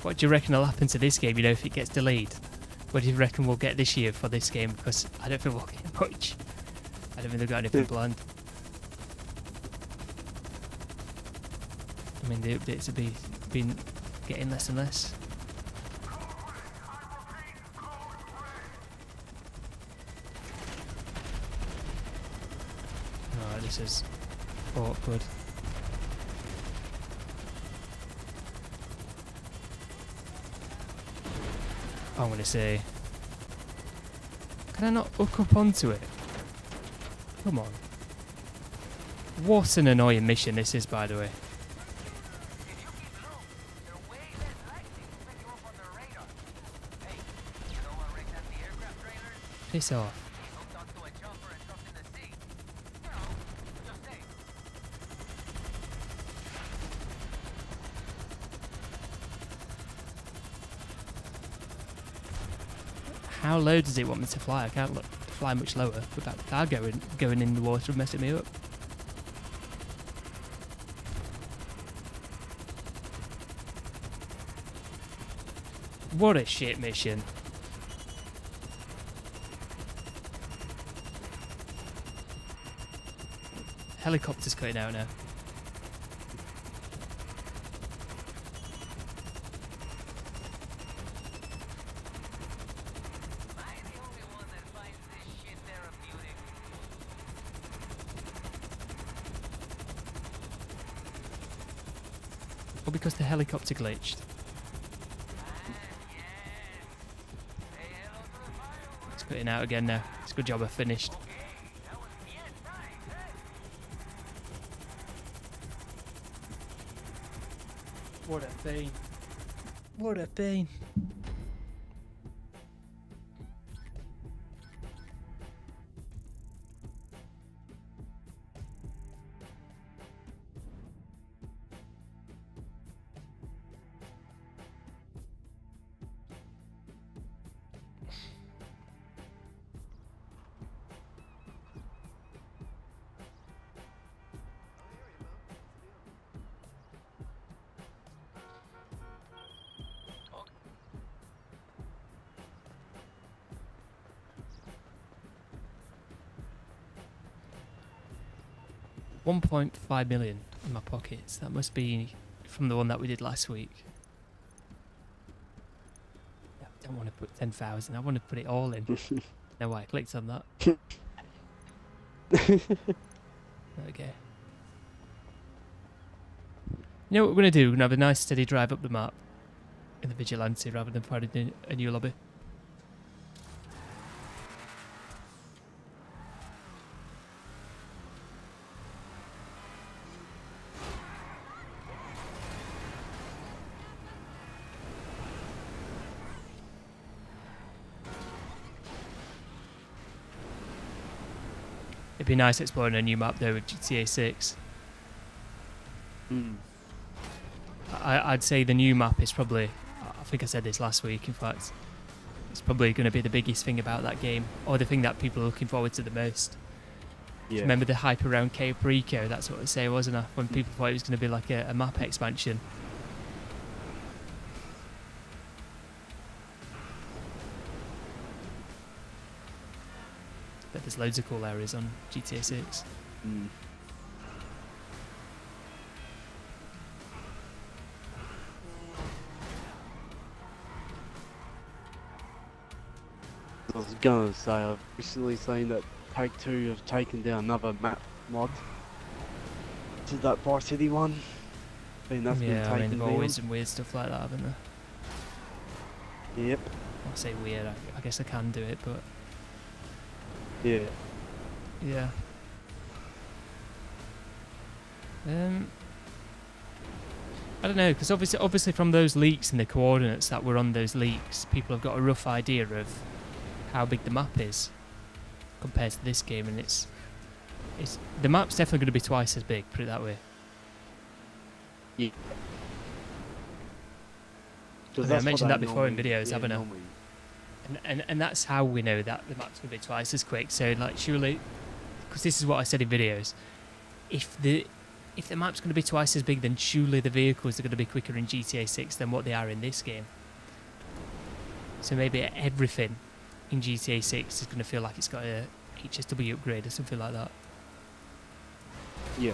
What do you reckon will happen to this game, you know, if it gets delayed? What do you reckon we'll get this year for this game? Because I don't think we'll get much. I don't think they've got anything planned. I mean, the updates have been getting less and less. Oh, this is awkward. I'm going to say, can I not hook up onto it? Come on. What an annoying mission this is, by the way. Piss off. How low does it want me to fly? I can't fly much lower without the car going in the water and messing me up. What a shit mission. Helicopter's cutting out now. Or because the helicopter glitched. It's cutting out again now. It's a good job I finished. What a pain. What a pain. 1.5 million in my pockets. That must be from the one that we did last week. I don't want to put 10,000. I want to put it all in. No way, I clicked on that. Okay. You know what we're going to do? We're going to have a nice steady drive up the map in the Vigilante rather than finding a new lobby. It'd be nice exploring a new map though with GTA 6. I'd say the new map is probably, I think I said this last week in fact, it's probably going to be the biggest thing about that game, or the thing that people are looking forward to the most. Yeah. Remember the hype around Cape Rico? That's what I say, wasn't it? When people thought it was going to be like a map expansion. But there's loads of cool areas on GTA 6. I was gonna say, I've recently seen that Take-Two have taken down another map mod to that Vice City one. I think that's been Yeah, I mean, taken they've always down. done weird stuff like that, haven't they? Yep. I say weird, I guess I can do it, but Yeah. yeah. I don't know, because obviously from those leaks and the coordinates that were on those leaks, people have got a rough idea of how big the map is compared to this game, and it's the map's definitely going to be twice as big, put it that way. Yeah. I mean, I mentioned that before in videos, haven't I? And that's how we know that the map's going to be twice as quick. So like, surely, because this is what I said in videos, if the map's going to be twice as big, then surely the vehicles are going to be quicker in GTA 6 than what they are in this game. So maybe everything in GTA 6 is going to feel like it's got a HSW upgrade or something like that. Yeah.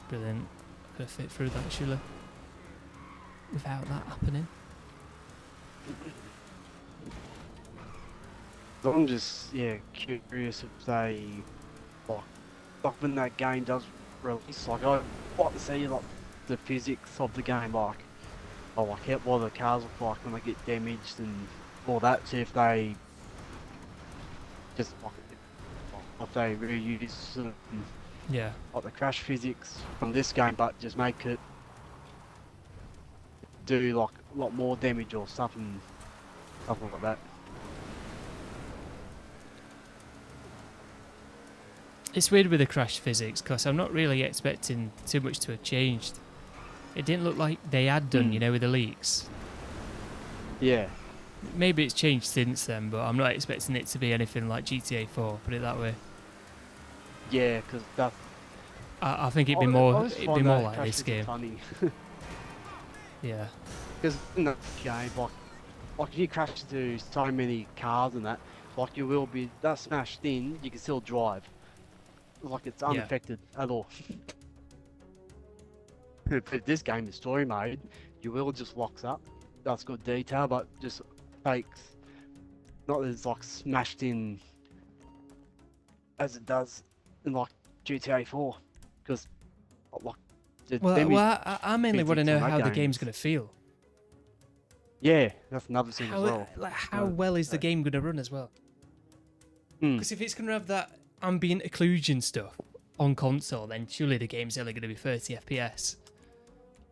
Brilliant. Could fit through that surely without that happening. I'm just curious if they like when that game does release, like I like to see like the physics of the game, like what the cars look like when they get damaged and all that. See if they just if they reuse Yeah. like the crash physics from this game, but just make it do like a lot more damage or something like that. It's weird with the crash physics because I'm not really expecting too much to have changed. It didn't look like they had done, you know, with the leaks. Yeah. Maybe it's changed since then, but I'm not expecting it to be anything like GTA 4, put it that way. Yeah, because that. I think it'd be more like this game. Funny. Yeah. Because in that game, like if you crash into so many cars and that, like you will be that smashed in, you can still drive. Like it's unaffected at all. But this game is story mode, your wheel just locks up. That's good detail, but just takes not as like smashed in as it does in like GTA 4. Because like I mainly want to know how the game's going to feel. Yeah, that's another thing as well. Like how well is the game going to run as well? Because if it's going to have that ambient occlusion stuff on console, then surely the game's only going to be 30 FPS,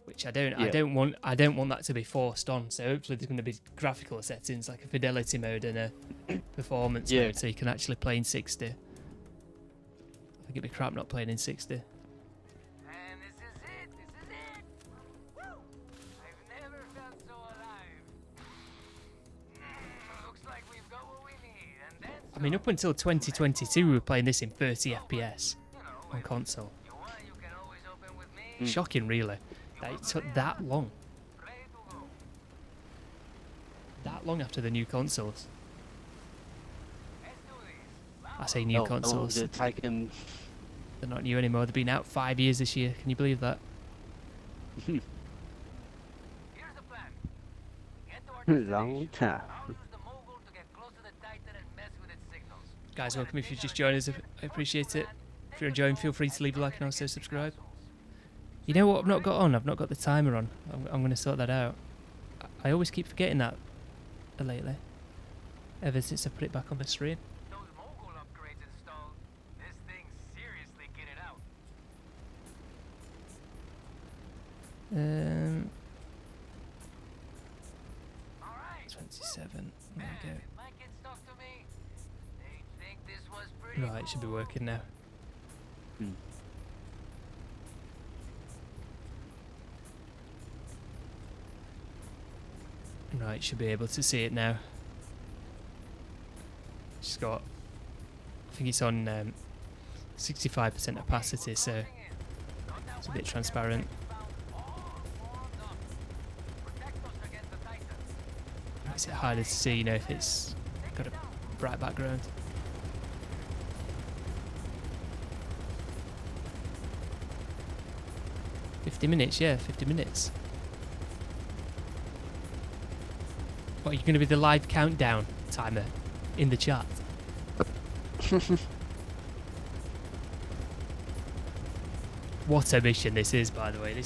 which I don't want that to be forced on. So hopefully there's going to be graphical settings like a fidelity mode and a performance mode, so you can actually play in 60. I think it'd be crap not playing in 60. And this is it. Woo! I've never felt so alive. Looks like we've got what we need, and then I mean, up until 2022, we were playing this in 30 FPS on console. you can always open with me. Shocking, really. That it took that long. Ready to go. That long after the new consoles. Let's do this. I say new consoles. Taken They're not new anymore. They've been out 5 years this year. Can you believe that? Here's the plan. Get to our Long destination. time. I'll use the mogul to get close to the Titan and mess with its signals. Guys, welcome if you've just joined us. I appreciate it. If you're enjoying, feel free to leave a like and also subscribe. You know what I've not got on? I've not got the timer on. I'm going to sort that out. I always keep forgetting that lately. Ever since I put it back on the screen. Those mogul upgrades installed. This thing's seriously kitted out. 27. There we go. My kids talk to me. They think this was pretty Right, it should be working now. Hmm. Right, should be able to see it now. Just got, I think it's on 65% opacity, so it's a bit transparent. Makes it harder to see, you know, if it's got a bright background. $50 minutes, yeah, 50 minutes. What, are you going to be the live countdown timer in the chat? What a mission this is, by the way.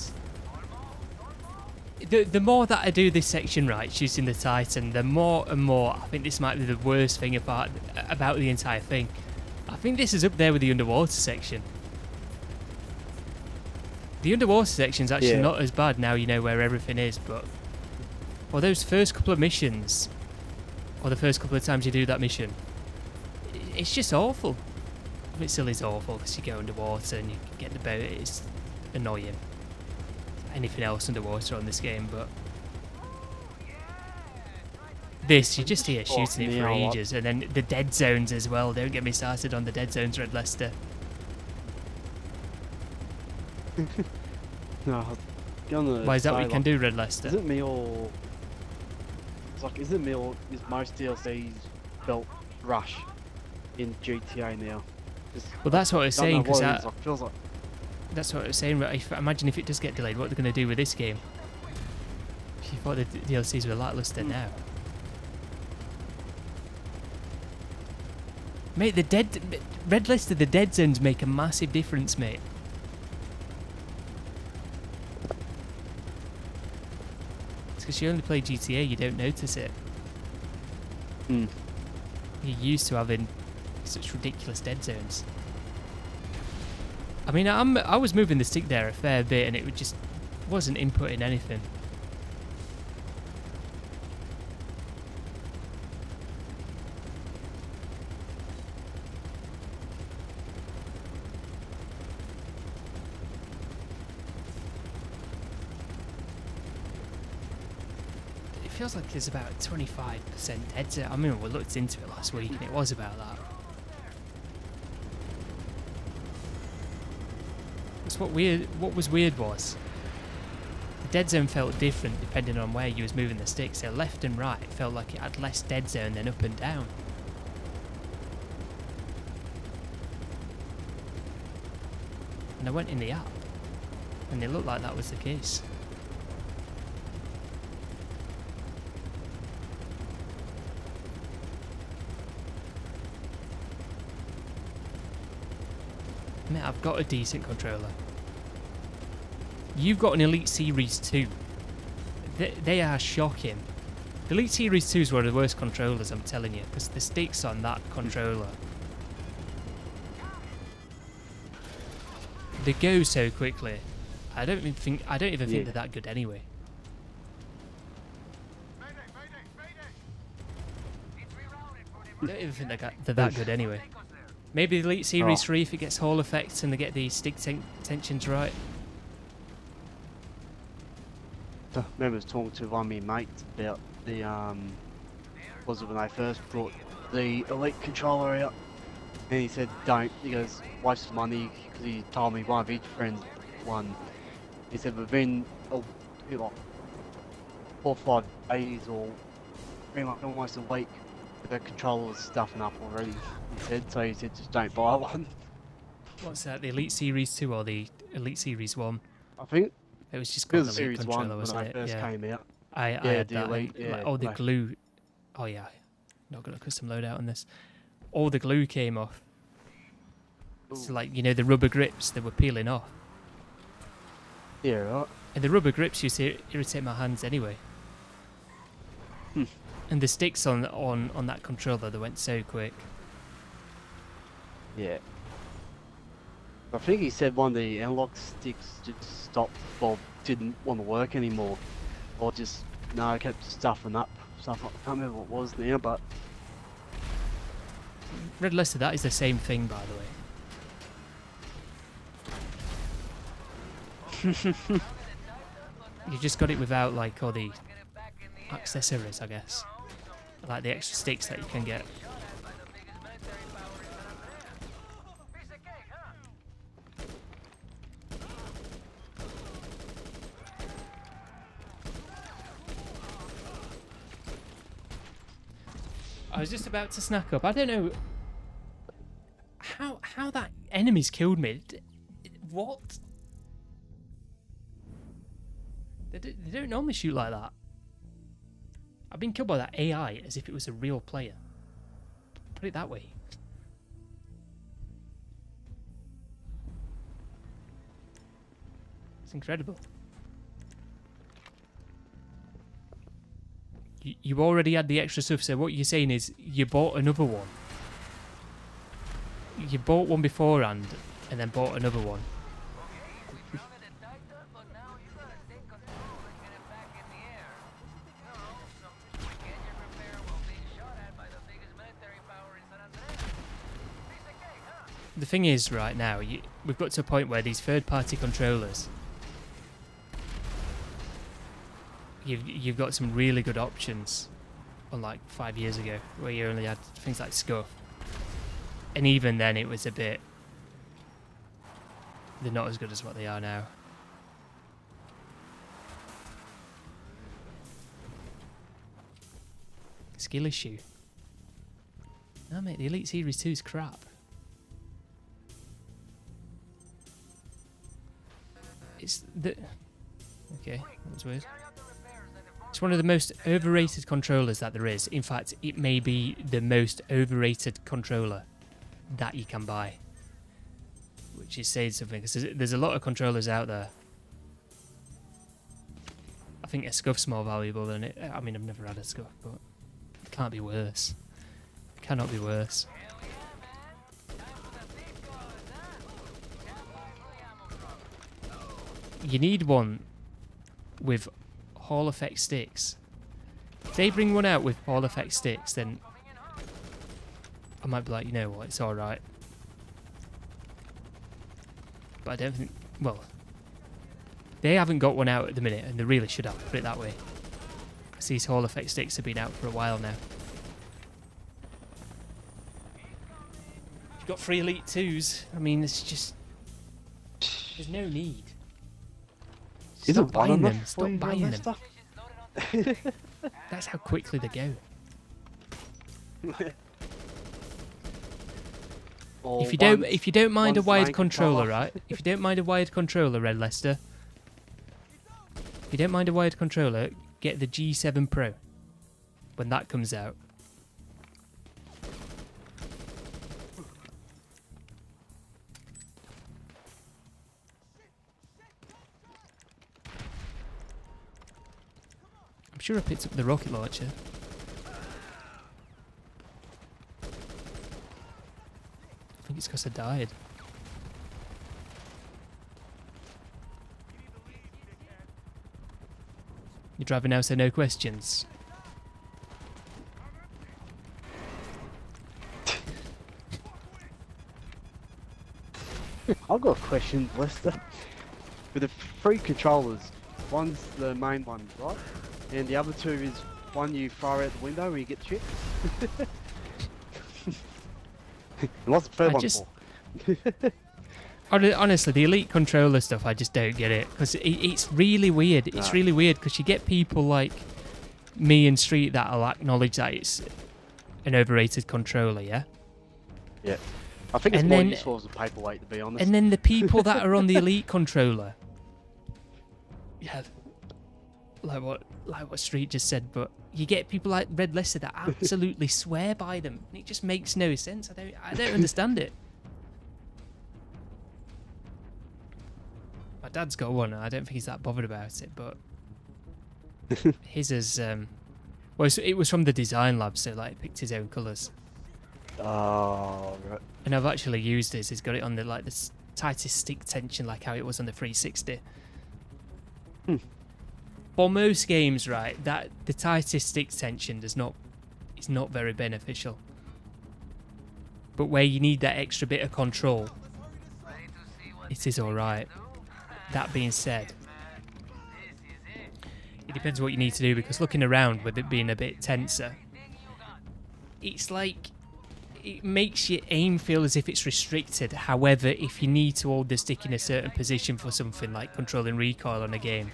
The more that I do this section right, shooting the Titan, the more and more I think this might be the worst thing about the entire thing. I think this is up there with the underwater section. The underwater section's actually not as bad now you know where everything is, but or those first couple of missions, or the first couple of times you do that mission, it's just awful. I mean, it still is awful because you go underwater and you get the boat. It's annoying. Anything else underwater on this game, but this, you just hear shooting it for ages, and then the dead zones as well. Don't get me started on the dead zones, RedLester. No, Why is that what you can do, RedLester? Is it me or... It's like, is it me or is most DLCs built rush in GTA now? Well, that's what I was saying, because feels like... That's what I was saying. Imagine if it does get delayed, what they're going to do with this game. If you thought the DLCs were lackluster now. Mate, RedLester, the dead zones make a massive difference, mate. It's because you only play GTA, you don't notice it. Hmm. You're used to having such ridiculous dead zones. I mean, I was moving the stick there a fair bit, and it just wasn't inputting anything. It feels like there's about 25% dead zone. I mean, we looked into it last week, and it was about that. What was weird was the dead zone felt different depending on where you was moving the stick. So left and right felt like it had less dead zone than up and down. And I went in the app, and it looked like that was the case. Mate, I've got a decent controller. You've got an Elite Series 2. They are shocking. The Elite Series 2 is one of the worst controllers, I'm telling you, because the sticks on that controller, they go so quickly. I don't even think they're that good anyway. I don't even think they're that good anyway. Maybe the Elite Series 3 if it gets Hall effects and they get the stick tensions right. I remember talking to one of my mates about the was it when they first brought the Elite controller out, and he said don't, he goes waste money, because he told me one of his friends won. He said within like 4 or 5 days or pretty much almost a week, the controller was stuffing up already. He said, so he said just don't buy one. What's that? The Elite Series 2 or the Elite Series 1? I think It was just it called was the Elite Series controller, 1 when wasn't I it? first Yeah. came out. I Yeah, had the that. Elite, and, yeah, all the like- glue. Oh yeah. Not got a custom loadout on this. All the glue came off. So Ooh. like, you know, the rubber grips, they were peeling off. Yeah, right. And the rubber grips used to irritate my hands anyway. Hmm. And the sticks on that controller, they went so quick. Yeah. I think he said one of the analog sticks just stopped or didn't want to work anymore. Or just, no, it kept stuffing up. Stuff, I can't remember what it was now, but RedLester, that is the same thing, by the way. You just got it without like all the accessories, I guess. Like the extra sticks that you can get. I was just about to snack up. I don't know how that enemy's killed me. What? They don't normally shoot like that. I've been killed by that AI as if it was a real player. Put it that way. It's incredible. You already had the extra stuff, so what you're saying is you bought another one. You bought one beforehand and then bought another one. The thing is, right now, we've got to a point where these third-party controllers, you've got some really good options, unlike 5 years ago, where you only had things like Scuff. And even then, it was a bit... They're not as good as what they are now. Skill issue. No, mate, the Elite Series 2 is crap. It's the... Okay, that was weird. It's one of the most overrated controllers that there is. In fact, it may be the most overrated controller that you can buy. Which is saying something, because there's a lot of controllers out there. I think a Scuff's more valuable than it. I mean, I've never had a Scuff, but it can't be worse. It cannot be worse. You need one with Hall effect sticks. If they bring one out with Hall effect sticks, then I might be like, you know what, it's alright. But I don't think... Well, they haven't got one out at the minute, and they really should have, put it that way. Because these Hall effect sticks have been out for a while now. You've got 3 Elite 2s. I mean, it's just... There's no need. Stop buying them. Stop buying them. That's how quickly they go. If you don't mind a wired controller, right? If you don't mind a wired controller, RedLester. If you don't mind a wired controller, get the G7 Pro when that comes out. I'm sure I picked up the rocket launcher. I think it's because I died. You're driving now, so no questions. I've got a question, Lester. With the 3 controllers, one's the main one, right? And the other 2 is one you fire out the window where you get chipped. And what's the third one for? Honestly, the Elite controller stuff, I just don't get it. Because it's really weird. It's really weird because you get people like me and Street that'll acknowledge that it's an overrated controller, yeah? Yeah. I think it's And more then- useful as a paperweight, to be honest. And then the people that are on the Elite controller, yeah, like what Street just said, but you get people like RedLester that absolutely swear by them. And it just makes no sense. I don't understand it. My dad's got one. I don't think he's that bothered about it, but his is well, it was from the design lab, so like picked his own colours. Oh, right. And I've actually used his. He's got it on the tightest stick tension, like how it was on the 360. For most games, right, that the tightest stick tension is not very beneficial. But where you need that extra bit of control, it is alright. That being said, it depends what you need to do, because looking around with it being a bit tenser, it's like it makes your aim feel as if it's restricted. However, if you need to hold the stick in a certain position for something like controlling recoil on a game,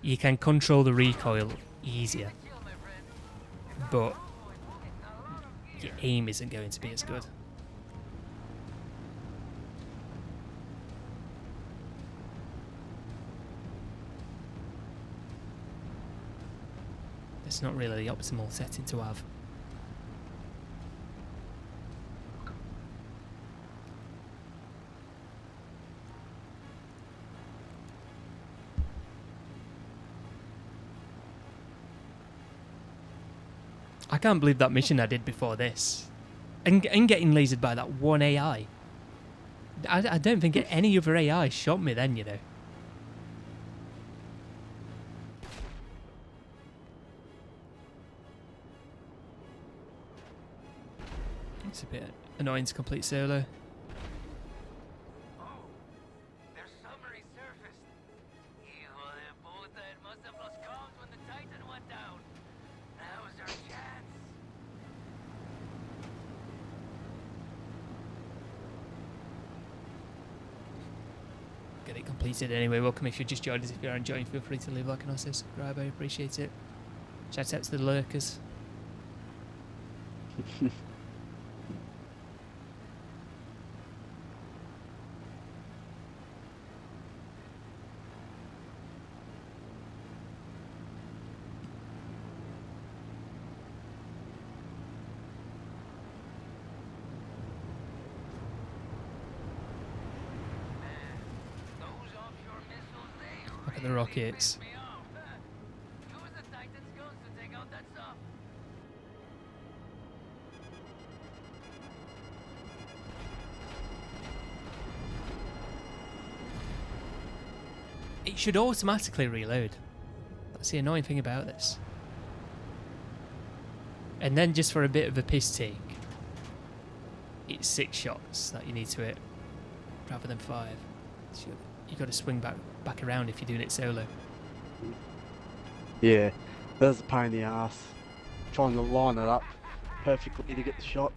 you can control the recoil easier, but your aim isn't going to be as good. It's not really the optimal setting to have. I can't believe that mission I did before this. And getting lasered by that one AI. I don't think any other AI shot me then, you know. It's a bit annoying to complete solo. Oh, their submarine surfaced. Evil, their boat that must have lost comms when the Titan went down. That was our chance. Get it completed anyway. Welcome if you're just joined us. If you're enjoying, feel free to leave a like and also subscribe. I appreciate it. Shout out to the lurkers. Those offshore missiles, they Look at the really rockets. pissed me off. Use the Titan's guns to take out that stuff. It should automatically reload. That's the annoying thing about this. And then just for a bit of a piss take, it's 6 shots that you need to hit rather than 5. So you got to swing back around if you're doing it solo. Yeah, that's a pain in the ass. Trying to line it up perfectly to get the shot.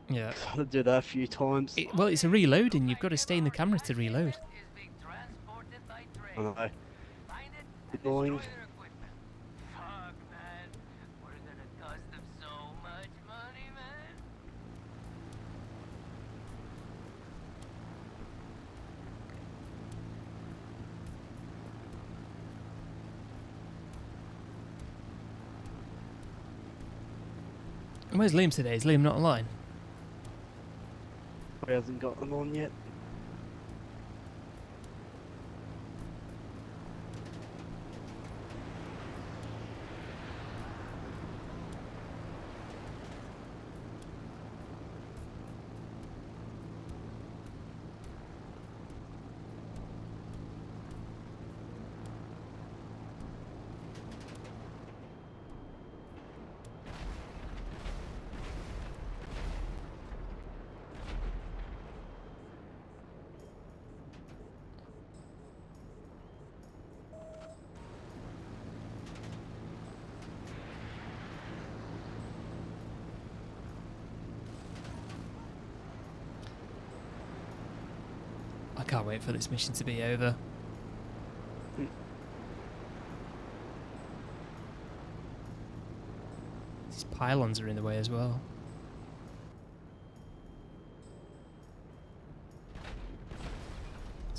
Yeah. I did that a few times. Well, it's a reloading. You've got to stay in the camera to reload. Is being transported by train. I know. Find it and Annoying. destroy their equipment. Fuck, man. We're gonna cost them so much money, man. Where's Liam today? Is Liam not online? He hasn't got them on yet. I can't wait for this mission to be over. These pylons are in the way as well.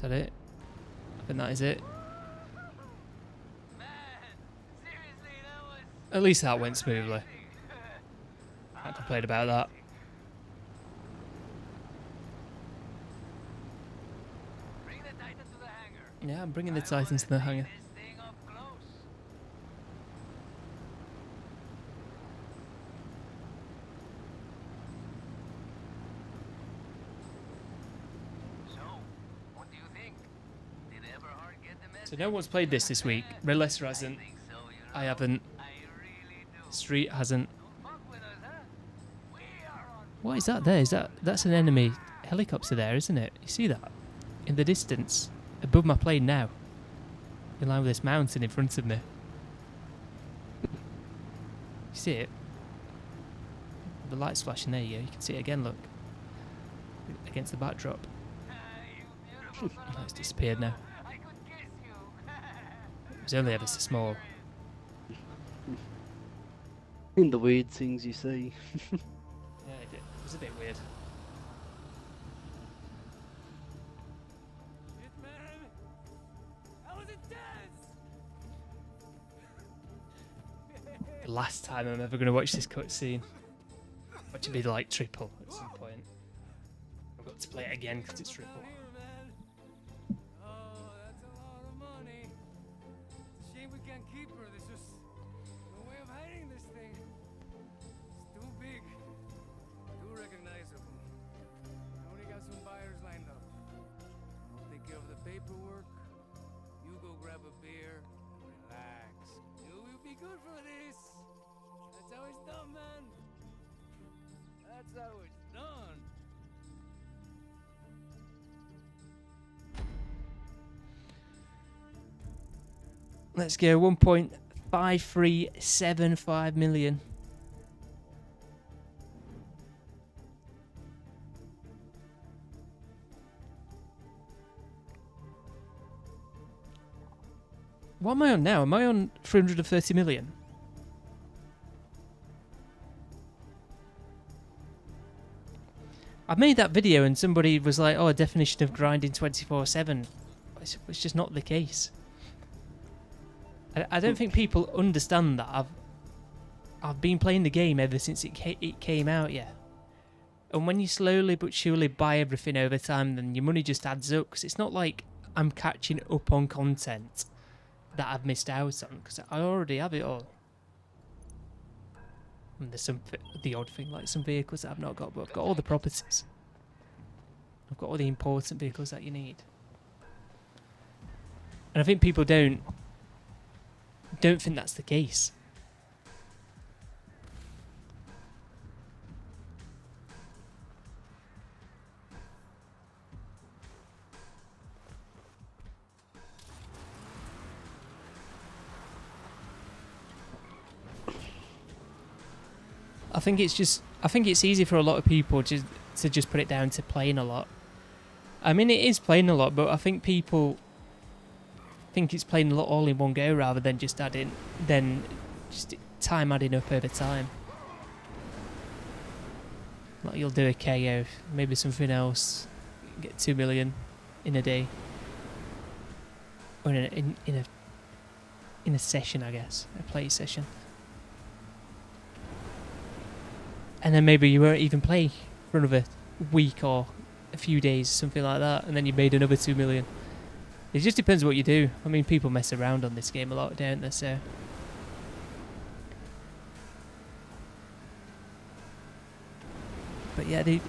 that it? I think that is it. Man, seriously, that was At least that went smoothly. Can't complain about that. bring the Titan to the hangar. Yeah, I'm bringing the Titans to the hangar. This thing up close. So, what do you think? Did Everhard get the message? So no one's played this week. RedLester hasn't. Think so, you know? I haven't. I really do. Street hasn't. Don't fuck with us, huh? We are on What is that there? That's an enemy helicopter there, isn't it? You see that? In the distance. Above my plane now. In line with this mountain in front of me. You see it? The light's flashing, there you go. You can see it again, look. Against the backdrop. you beautiful son Oh, of it's a disappeared now. I could kiss you. It was only ever so small. In the weird things you see. Yeah, it was a bit weird. Shit, man. That was intense. The last time I'm ever going to watch this cutscene. Watch it be like triple at some point. I've got to play it again because it's triple. Oh, that's a lot of money. It's a shame we can't keep her. There's just no way of hiding this thing. It's too big, too recognizable. I already got some buyers lined up. I'll take care of the paperwork. You go grab a beer and relax. You will be good for this. That's how it's done, man. That's how it's done. Let's go 1.5375 million. What am I on now? Am I on 330 million? I made that video and somebody was like, oh, a definition of grinding 24/7. It's just not the case. I don't think people understand that. I've been playing the game ever since it came out, yeah. And when you slowly but surely buy everything over time, then your money just adds up. Because it's not like I'm catching up on content that I've missed out on, because I already have it all. And there's the odd thing, like some vehicles that I've not got, but I've got all the properties. I've got all the important vehicles that you need. And I think people don't think that's the case. I think it's easy for a lot of people to just put it down to playing a lot. I mean, it is playing a lot, but I think people think it's playing a lot all in one go rather than just time adding up over time. Like you'll do a KO, maybe something else, get 2 million in a day, or in a session, I guess, a play session. And then maybe you won't even play for another week or a few days, something like that, and then you made another 2 million. It just depends what you do. I mean, people mess around on this game a lot, don't they? So, but yeah, the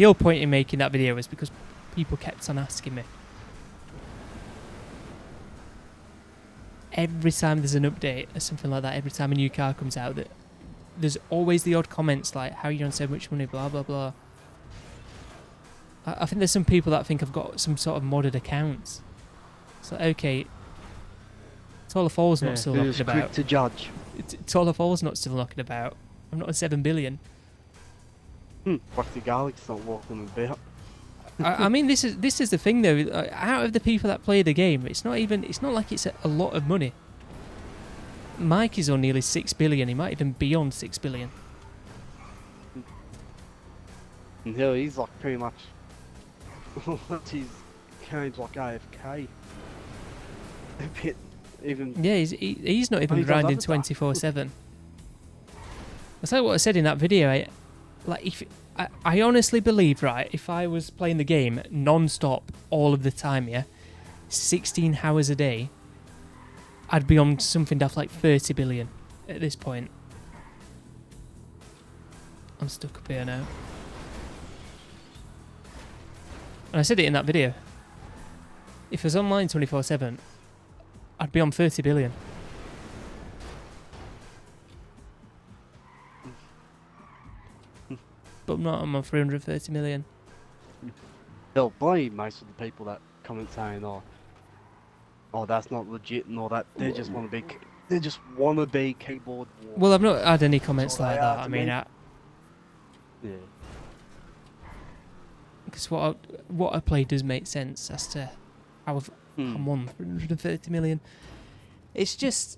whole point in making that video was because people kept on asking me. Every time there's an update or something like that, every time a new car comes out, that there's always the odd comments like, how are you on so much money, blah, blah, blah. I think there's some people that think I've got some sort of modded accounts. So, okay, Taller Fall's not still knocking about. Quick to judge. Taller Fall's not still knocking about. I'm not on 7 billion. Like the garlic's not walking about. I mean, this is the thing though. Out of the people that play the game, it's not like it's a lot of money. Mike is on nearly 6 billion. He might even be on 6 billion. And he's like pretty much. Once his games like AFK. A bit even. Yeah, he's not even he does grinding other stuff. 24/7. That's like what I said in that video. I honestly believe, right, if I was playing the game non-stop all of the time, yeah, 16 hours a day, I'd be on something daft like 30 billion at this point. I'm stuck up here now. And I said it in that video. If I was online 24/7, I'd be on 30 billion. But I'm not, I'm on 330 million. They'll blame most of the people that comment saying, "Oh, that's not legit," and all that. They just want to be. They just want to be keyboard warriors. Well, I've not had any comments all like they that. are I to mean, me. Yeah. because what I play does make sense as to how I'm on 330 million. It's just,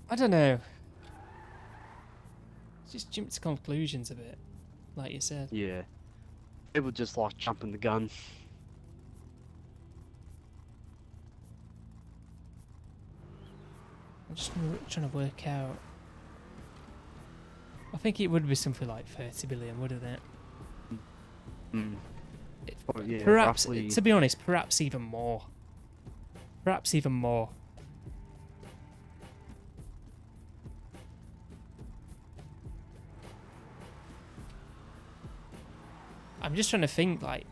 I don't know. Just jump to conclusions a bit, like you said. Yeah. People just like jumping the gun. I'm just trying to work out. I think it would be something like 30 billion, wouldn't it? Mm. Well, yeah, Perhaps, roughly. to be honest, perhaps even more. Perhaps even more. I'm just trying to think, like,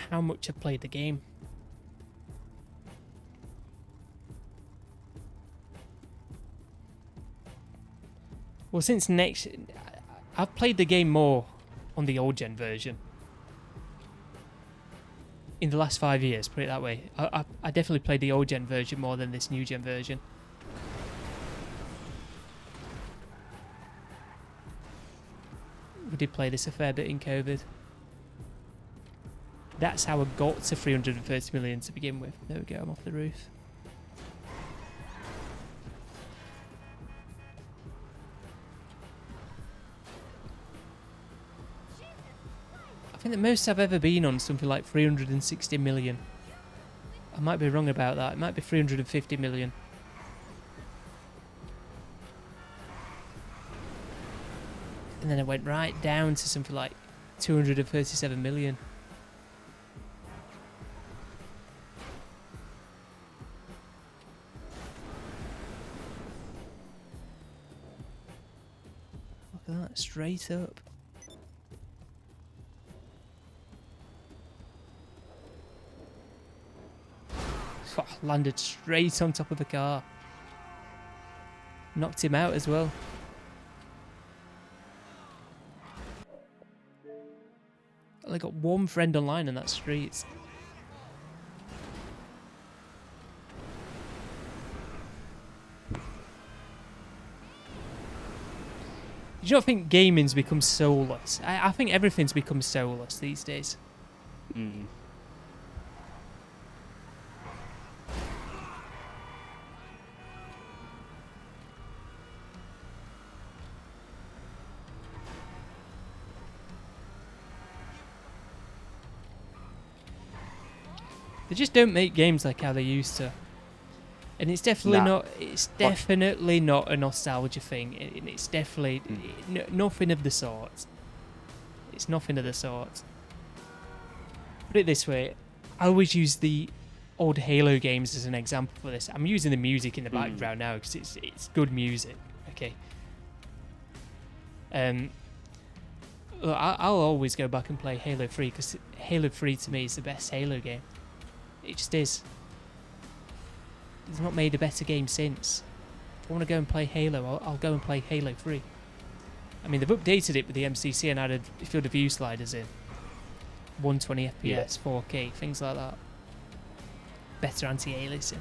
how much I've played the game. Well, since next... I've played the game more on the old gen version. In the last 5 years, put it that way. I definitely played the old gen version more than this new gen version. We did play this a fair bit in COVID. That's how I got to 330 million to begin with. There we go, I'm off the roof. I think the most I've ever been on something like 360 million. I might be wrong about that. It might be 350 million. And then I went right down to something like 237 million. Look at that, straight up. Oh, landed straight on top of the car. Knocked him out as well. I only got one friend online in that street. Do you not think gaming's become soulless? I think everything's become soulless these days. Mm. They just don't make games like how they used to. And it's definitely not. It's definitely not a nostalgia thing. It's definitely nothing of the sort. It's nothing of the sort. Put it this way: I always use the old Halo games as an example for this. I'm using the music in the background now because it's good music. Okay. Look, I'll always go back and play Halo 3 because Halo 3 to me is the best Halo game. It just is. It's not made a better game since. If I want to go and play Halo, I'll go and play Halo 3. I mean, they've updated it with the MCC and added field of view sliders in. 120 FPS, 4K, things like that. Better anti-aliasing.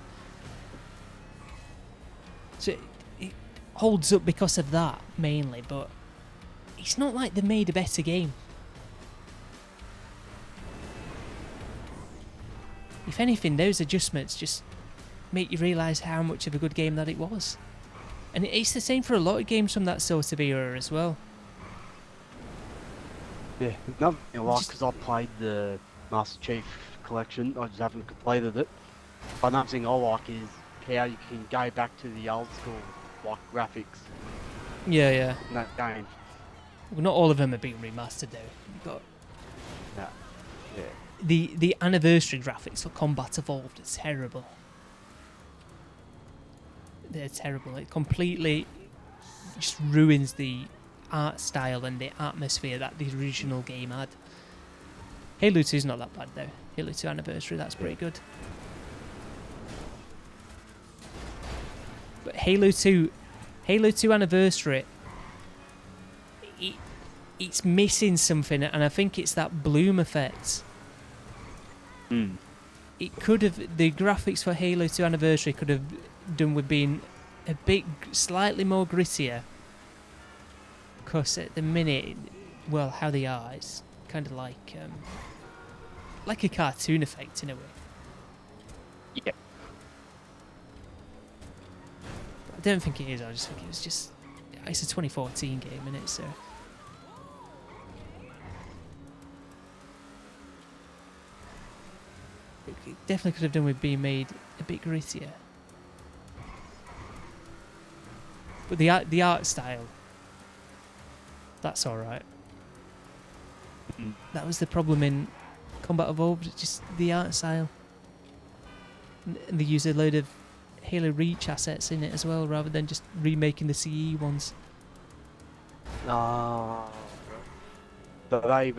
So it holds up because of that, mainly, but it's not like they made a better game. If anything, those adjustments just make you realise how much of a good game that it was. And it's the same for a lot of games from that sort of era as well. Yeah, another thing I like Just- because I played the Master Chief Collection. I just haven't completed it. But another thing I like is how you can go back to the old school like graphics Yeah, yeah. in that game. Well, not all of them are being remastered though. You've got Yeah. Yeah. the anniversary graphics for Combat Evolved are terrible. They're terrible. It completely just ruins the art style and the atmosphere that the original game had. Halo 2's not that bad though. Halo 2 Anniversary, that's pretty good. But Halo 2 Anniversary, it's missing something, and I think it's that bloom effect. It could have, the graphics for Halo 2 Anniversary could have done with being a bit slightly more grittier, because at the minute, well, how they are, it's kind of like a cartoon effect in a way. Yeah. But I don't think it is. I just think it was just, it's a 2014 game, isn't it? So it definitely could have done with being made a bit grittier. But the art style, that's all right. That was the problem in Combat Evolved, just the art style. And they use a load of Halo Reach assets in it as well, rather than just remaking the CE ones. But they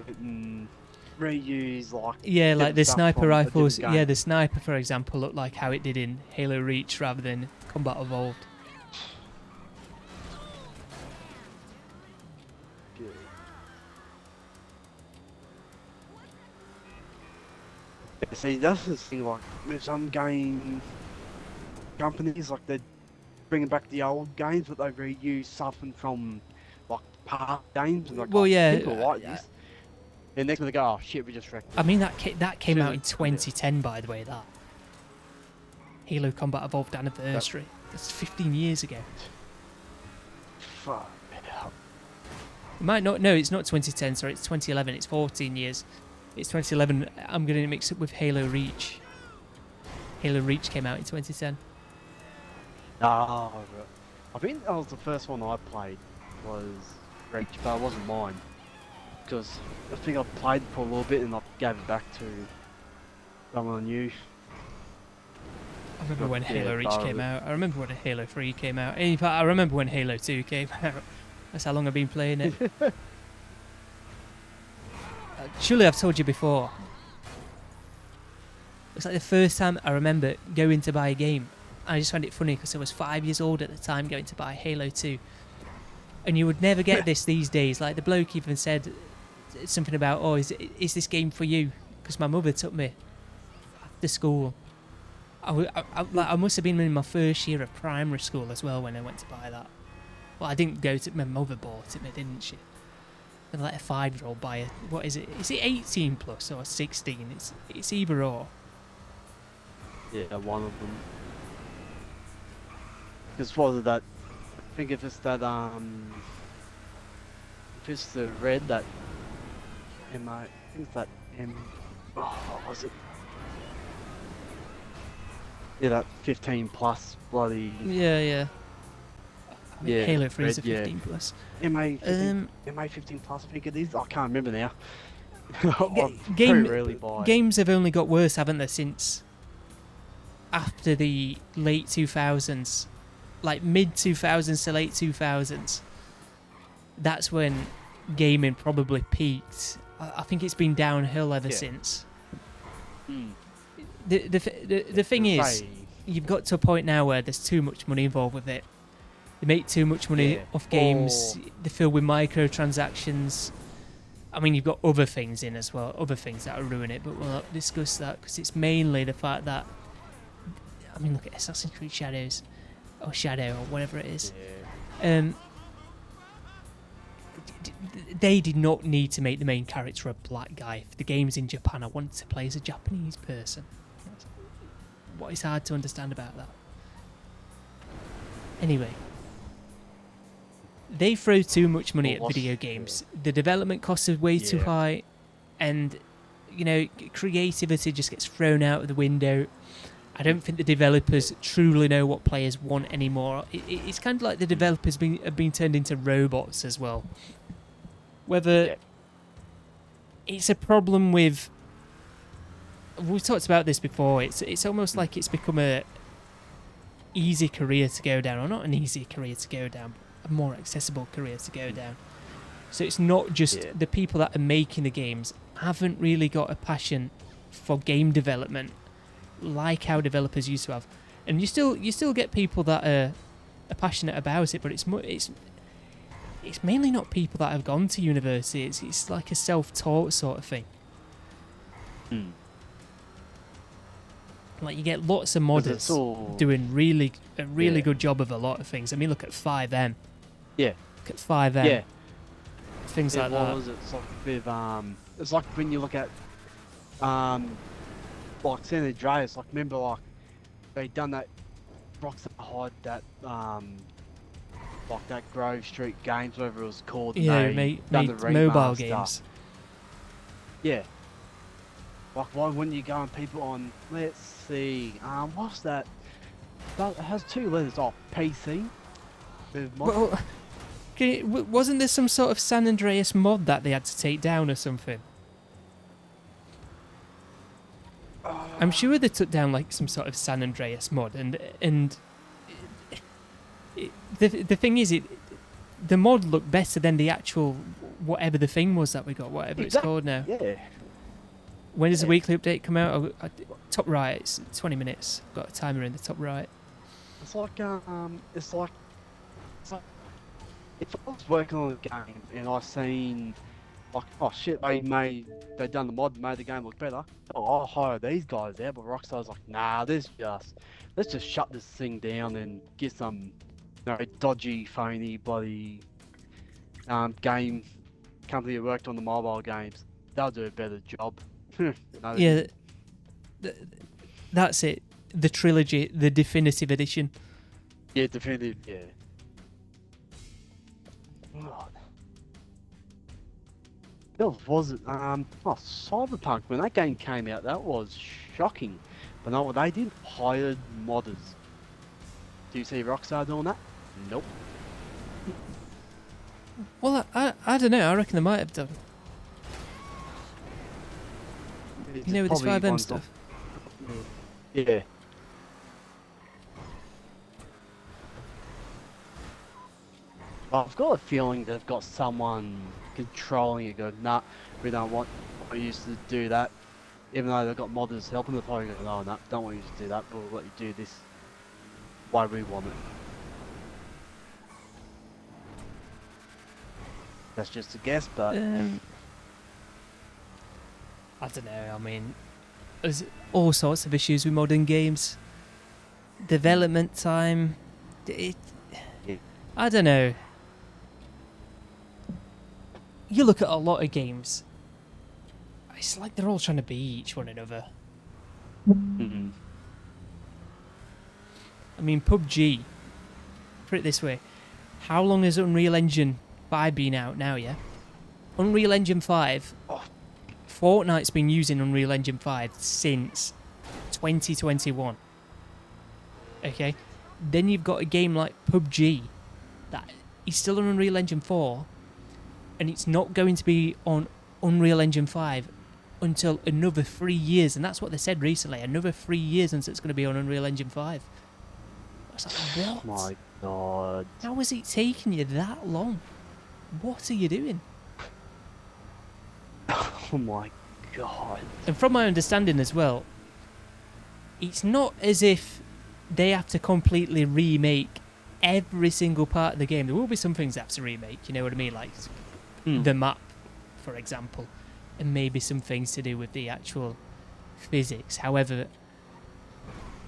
reuse like Yeah, like different the stuff sniper from a rifles. different Yeah, game. the sniper, for example, looked like how it did in Halo Reach rather than Combat Evolved. See, that's the thing. Like with some game companies, like they're bringing back the old games, but they reuse something from like past games, and like, Well, yeah, people like this. And next thing they go, oh shit, we just wrecked it. I mean, that came out in Yeah. 2010, by the way. That Halo Combat Evolved Anniversary. That's 15 years ago. Fuck. It might not. No, it's not 2010. Sorry, it's 2011. It's 14 years. It's 2011. I'm going to mix it with Halo Reach. Halo Reach came out in 2010. Oh, right. I think that was the first one I played. Was Reach, but it wasn't mine. Because I think I played for a little bit and I gave it back to someone new. I remember when Yeah, Halo Reach came thoroughly. out. I remember when Halo 3 came out. In fact, I remember when Halo 2 came out. That's how long I've been playing it. Surely I've told you before. It's like the first time I remember going to buy a game. I just found it funny because I was 5 years old at the time going to buy Halo 2. And you would never get this these days. Like the bloke even said something about, oh, is this game for you? Because my mother took me after school. I must have been in my first year of primary school as well when I went to buy that. Well, I didn't go to, my mother bought it, didn't she? And let a 5-year-old buy it. What is it? Is it 18 plus or 16? It's either or. Yeah, one of them. Because what was that? I think if it's that if it's the red that I think it's that what was it? Yeah, that 15 plus bloody Yeah. I mean, Yeah, Halo 3 is a red, yeah. 15 plus. MA 15 plus. I think it is. I can't remember now. I Game, very rarely buy. games have only got worse, haven't they, since after the late 2000s, like mid 2000s to late 2000s. That's when gaming probably peaked. I think it's been downhill ever Yeah. since. Mm. The thing is, Say, you've got to a point now where there's too much money involved with it. They make too much money Yeah. off games. They fill with microtransactions. I mean, you've got other things in as well, other things that will ruin it, but we'll not discuss that because it's mainly the fact that, I mean, look at Assassin's Creed Shadows, or Shadow, or whatever it is. yeah. They did not need to make the main character a black guy. If the game's in Japan, I wanted to play as a Japanese person. What is hard to understand about that? Anyway, they throw too much money Well, at video games. The development costs are way too Yeah. high, and you know, creativity just gets thrown out of the window. I don't think the developers truly know what players want anymore. It's kind of like the developers have been turned into robots as well. Whether Yeah. it's a problem with, we've talked about this before. It's almost like it's become a easy career to go down, or not an easy career to go down, but a more accessible career to go down. So it's not just the people that are making the games haven't really got a passion for game development like how developers used to have, and you still get people that are passionate about it, but it's mainly not people that have gone to university. It's like a self-taught sort of thing. Like you get lots of modders doing a really good job of a lot of things. I mean, look at 5M. Yeah. Look at 5M. Yeah. Things like that. It's like with it's like when you look at like San Andreas, like remember like they done that Rockstar had that like that Grove Street Games, whatever it was called. And Yeah, they made done the mobile remaster. games. Yeah. Like why wouldn't you go and people on, let's see, what's that? It has 2 letters off, PC. Well, wasn't there some sort of San Andreas mod that they had to take down or something? I'm sure they took down like some sort of San Andreas mod, and the thing is, the mod looked better than the actual whatever the thing was that we got, whatever it's called now. Yeah. When does the weekly update come out? Top right, it's 20 minutes. Got a timer in the top right. It's like if I was working on a game and I seen like, oh shit, they done the mod, made the game look better. Oh, I'll hire these guys out, but Rockstar's like, nah, let's just shut this thing down and get some, dodgy, phony, bloody game company that worked on the mobile games. They'll do a better job. Yeah, that's it. The trilogy, the definitive edition. Yeah, definitive. Yeah. God. That wasn't Cyberpunk, when that game came out, that was shocking. But no, what they did, hired modders. Do you see Rockstar doing that? Nope. Well, I don't know. I reckon they might have done. It's You know, with this probably 5M one stuff. Yeah. I've got a feeling they've got someone controlling it. Go, nah, we don't want you to do that. Even though they've got modders helping, they're probably going, no, no, don't want you to do that, but we'll let you do this. Why we want it. That's just a guess, but I don't know. I mean, there's all sorts of issues with modern games. Development time. I don't know. You look at a lot of games. It's like they're all trying to be each one another. mm-hmm. I mean, PUBG. Put it this way: how long has Unreal Engine 5 been out now? Yeah, Unreal Engine 5. Fortnite's been using Unreal Engine 5 since 2021. Okay, then you've got a game like PUBG that is still on Unreal Engine 4, and it's not going to be on Unreal Engine 5 until another 3 years, and that's what they said recently. Another 3 years until it's going to be on Unreal Engine 5. I was like, what? My God. How is it taking you that long? What are you doing? Oh my God. And from my understanding as well, it's not as if they have to completely remake every single part of the game. There will be some things they have to remake, you know what I mean? Like the map, for example, and maybe some things to do with the actual physics. However,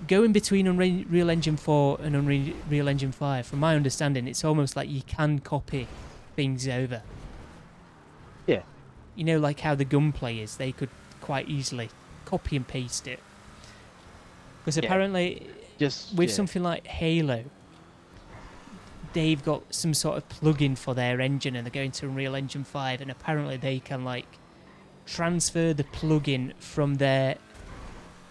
going between Unreal Engine 4 and Unreal Engine 5, from my understanding, it's almost like you can copy things over. Yeah. You know, like how the gunplay is, they could quite easily copy and paste it. Because apparently, with something like Halo, they've got some sort of plugin for their engine and they're going to Unreal Engine 5, and apparently they can like transfer the plugin from their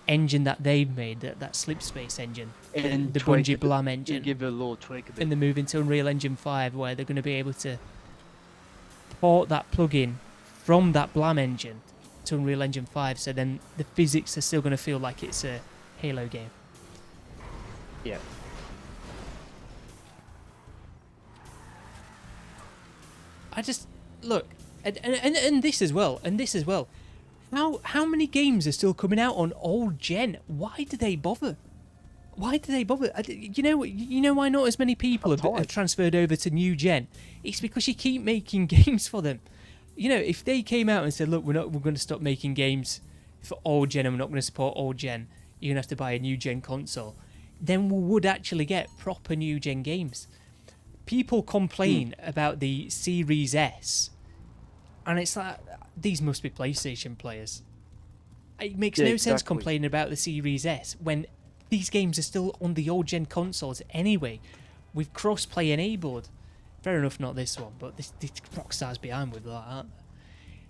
engine that they've made, that Slipspace engine, And the tweak Bungie it, Blam and engine, give it a little tweak a bit. and they're moving to Unreal Engine 5 where they're going to be able to port that plugin from that Blam engine to Unreal Engine 5, so then the physics are still going to feel like it's a Halo game. Yeah. I just look, and this as well, How many games are still coming out on old gen? Why do they bother? Why do they bother? You know why not as many people have transferred over to new gen? It's because you keep making games for them. You know, if they came out and said, look, we're going to stop making games for old gen and we're not going to support old gen, you're going to have to buy a new gen console, then we would actually get proper new gen games. People complain about the Series S, and it's like, these must be PlayStation players. It makes no sense complaining about the Series S when these games are still on the old gen consoles anyway, with cross-play enabled. Fair enough, not this one, but this Rockstar's behind with that, aren't they?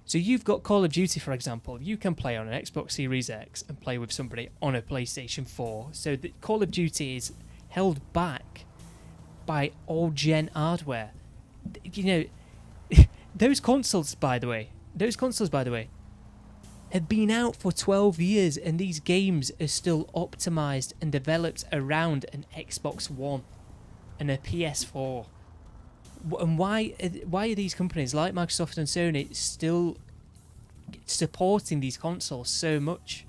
So you've got Call of Duty, for example. You can play on an Xbox Series X and play with somebody on a PlayStation 4. So the Call of Duty is held back by old gen hardware. You know, those consoles, by the way, have been out for 12 years, and these games are still optimized and developed around an Xbox One and a PS4. And why are these companies like Microsoft and Sony still supporting these consoles so much?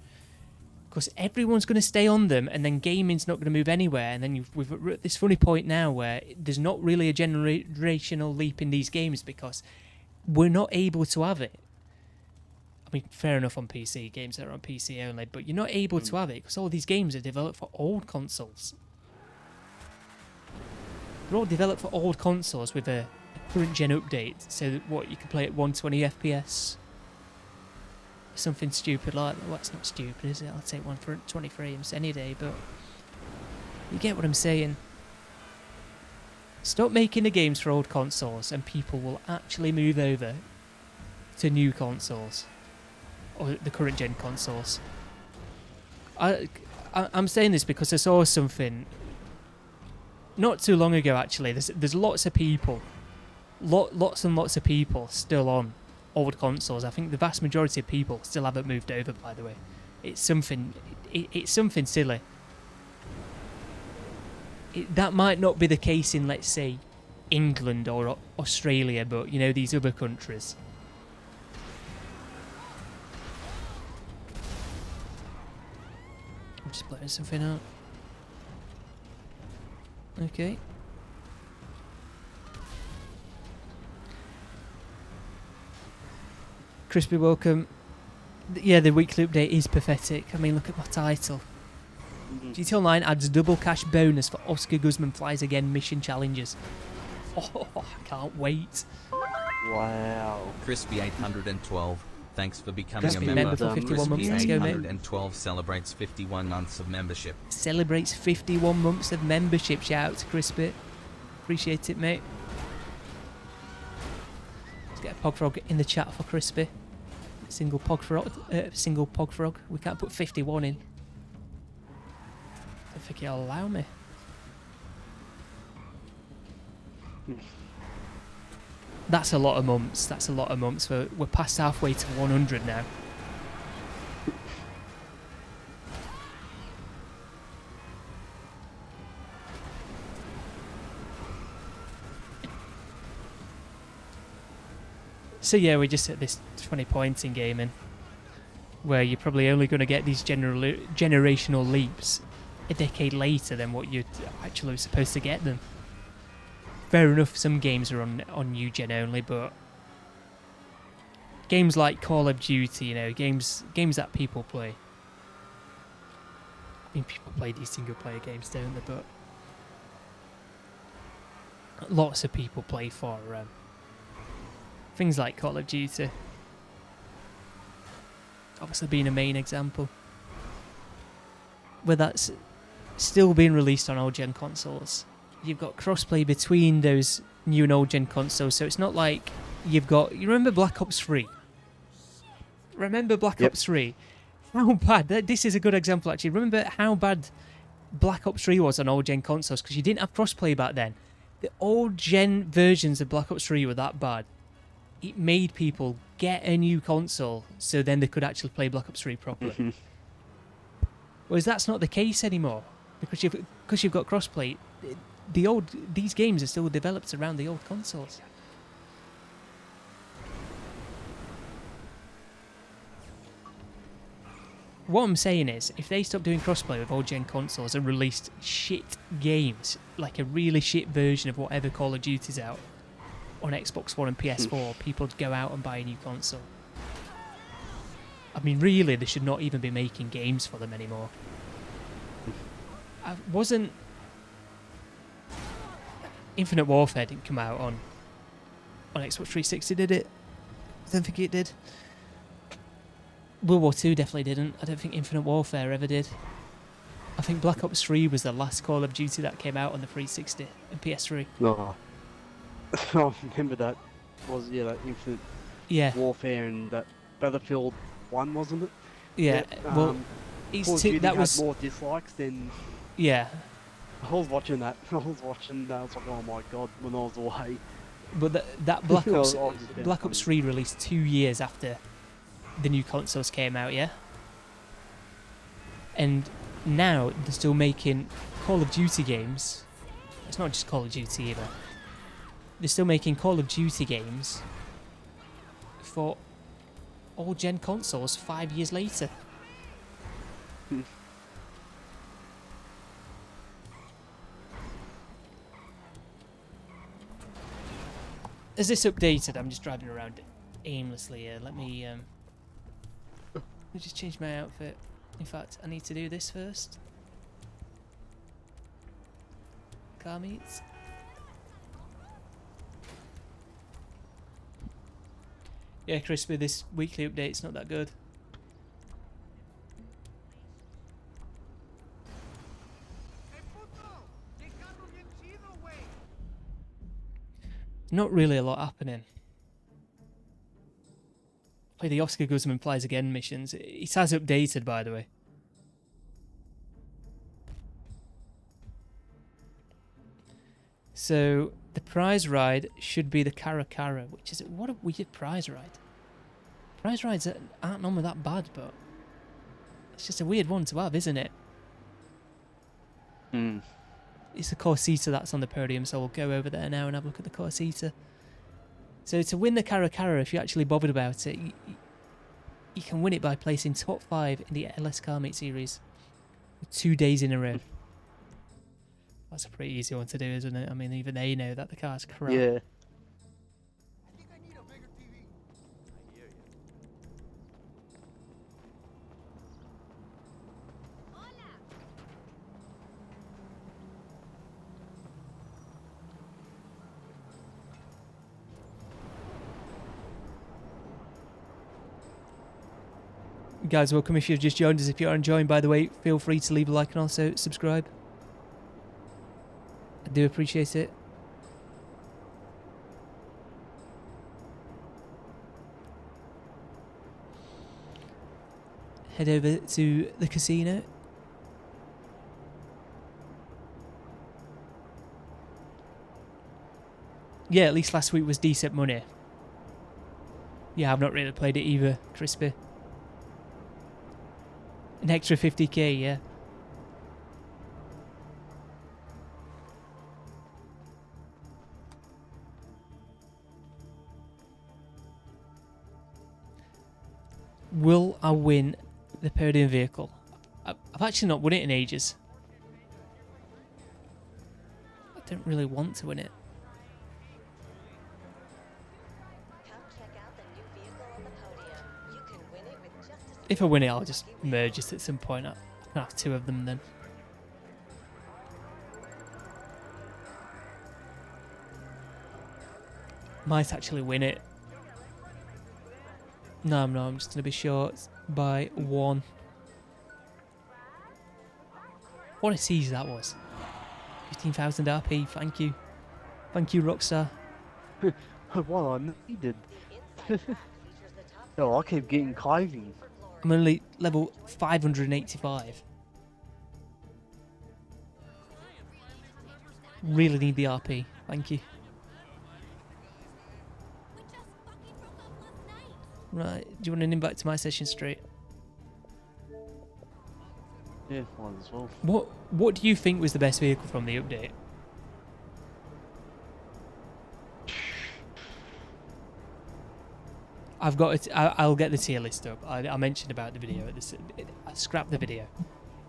Because everyone's going to stay on them, and then gaming's not going to move anywhere. And then we've at this funny point now where there's not really a generational leap in these games because we're not able to have it. I mean, fair enough on PC, games that are on PC only, but you're not able to have it because all these games are developed for old consoles. They're all developed for old consoles with a current gen update, so that you can play at 120 FPS. Something stupid like that. Well, it's not stupid, is it? I'll take 120 frames any day, but you get what I'm saying. Stop making the games for old consoles and people will actually move over to new consoles. Or the current gen consoles. I'm saying this because I saw something not too long ago, actually. There's lots of people, lots and lots of people still on old consoles. I think the vast majority of people still haven't moved over, by the way. It's something silly. That might not be the case in, let's say, England or Australia, but, you know, these other countries. I'm just blowing something out. Okay. Crispy, welcome. Yeah, the weekly update is pathetic. I mean, look at my title. GTA 9 adds double cash bonus for Oscar Guzman flies again mission challenges. Oh, I can't wait. Wow. Crispy 812. Thanks for becoming Crispy a member. for 51 months. Let's go, mate. 812 celebrates 51 months of membership. Celebrates 51 months of membership. Shout out to Crispy. Appreciate it, mate. Let's get a pog frog in the chat for Crispy. Single pog frog. We can't put 51 in. I don't think it'll allow me. That's a lot of months. We're past halfway to 100 now. So yeah, we're just at this 20 points in gaming, where you're probably only going to get these generational leaps a decade later than what you're actually supposed to get them. Fair enough, some games are on new gen only, but games like Call of Duty, you know, games that people play. I mean, people play these single player games, don't they? But lots of people play for things like Call of Duty. Obviously being a main example. Where that's still being released on old gen consoles. you've got crossplay between those new and old gen consoles. So it's not like you've got. You remember Black Ops 3? Remember Black Yep. Ops 3? How bad? This is a good example actually. Remember how bad Black Ops 3 was on old gen consoles because you didn't have crossplay back then. The old gen versions of Black Ops 3 were that bad. It made people get a new console so then they could actually play Black Ops 3 properly. Whereas that's not the case anymore because you've got crossplay. These games are still developed around the old consoles. What I'm saying is, if they stop doing crossplay with old gen consoles and released shit games, like a really shit version of whatever Call of Duty's out on Xbox One and PS4, people would go out and buy a new console. I mean, really, they should not even be making games for them anymore. Infinite Warfare didn't come out on Xbox 360, did it? I don't think it did. World War 2 definitely didn't. I don't think Infinite Warfare ever did. I think Black Ops 3 was the last Call of Duty that came out on the 360 and PS3. No. I remember that. That Infinite Warfare and that Battlefield 1, wasn't it? Yeah. Well, Call of Duty that was had more dislikes than. Yeah. I was watching that. I was like, oh my god, when I was away. But that Black Ops I was Black Ops 3 released 2 years after the new consoles came out, yeah? And now they're still making Call of Duty games. It's not just Call of Duty either. They're still making Call of Duty games for old gen consoles 5 years later. Is this updated? I'm just driving around aimlessly here. Let me just change my outfit. In fact, I need to do this first. Car meets. Yeah, Crispy, this weekly update's not that good. Not really a lot happening. Play the Oscar Guzman Flies Again missions. It has updated, by the way. So the prize ride should be the Cara Cara, which is what a weird prize ride. Prize rides aren't normally that bad, but it's just a weird one to have, isn't it? It's the Corsita that's on the podium, so we'll go over there now and have a look at the Corsita. So to win the Cara Cara, if you're actually bothered about it, you can win it by placing top 5 in the LS Car Meet series 2 days in a row. That's a pretty easy one to do, isn't it? I mean, even they know that the car's crap. Yeah. Guys, welcome if you've just joined us. If you are enjoying, by the way, feel free to leave a like and also subscribe. I do appreciate it. Head over to the casino. Yeah, at least last week was decent money. Yeah, I've not really played it either, Crispy. An extra 50k, yeah. Will I win the podium vehicle? I've actually not won it in ages. I don't really want to win it. If I win it, I'll just merge it at some point. I can have 2 of them then. Might actually win it. No, I'm not. I'm just going to be short by 1. What a siege that was. 16,000 RP. Thank you. Thank you, Rockstar. What I needed. No, I keep getting clothing. I'm only level 585. Really need the RP. Thank you. Right, do you want an invite to my session straight? Yeah, might as well. What do you think was the best vehicle from the update? I've got it. I'll get the tier list up. I mentioned about the video. I scrapped the video.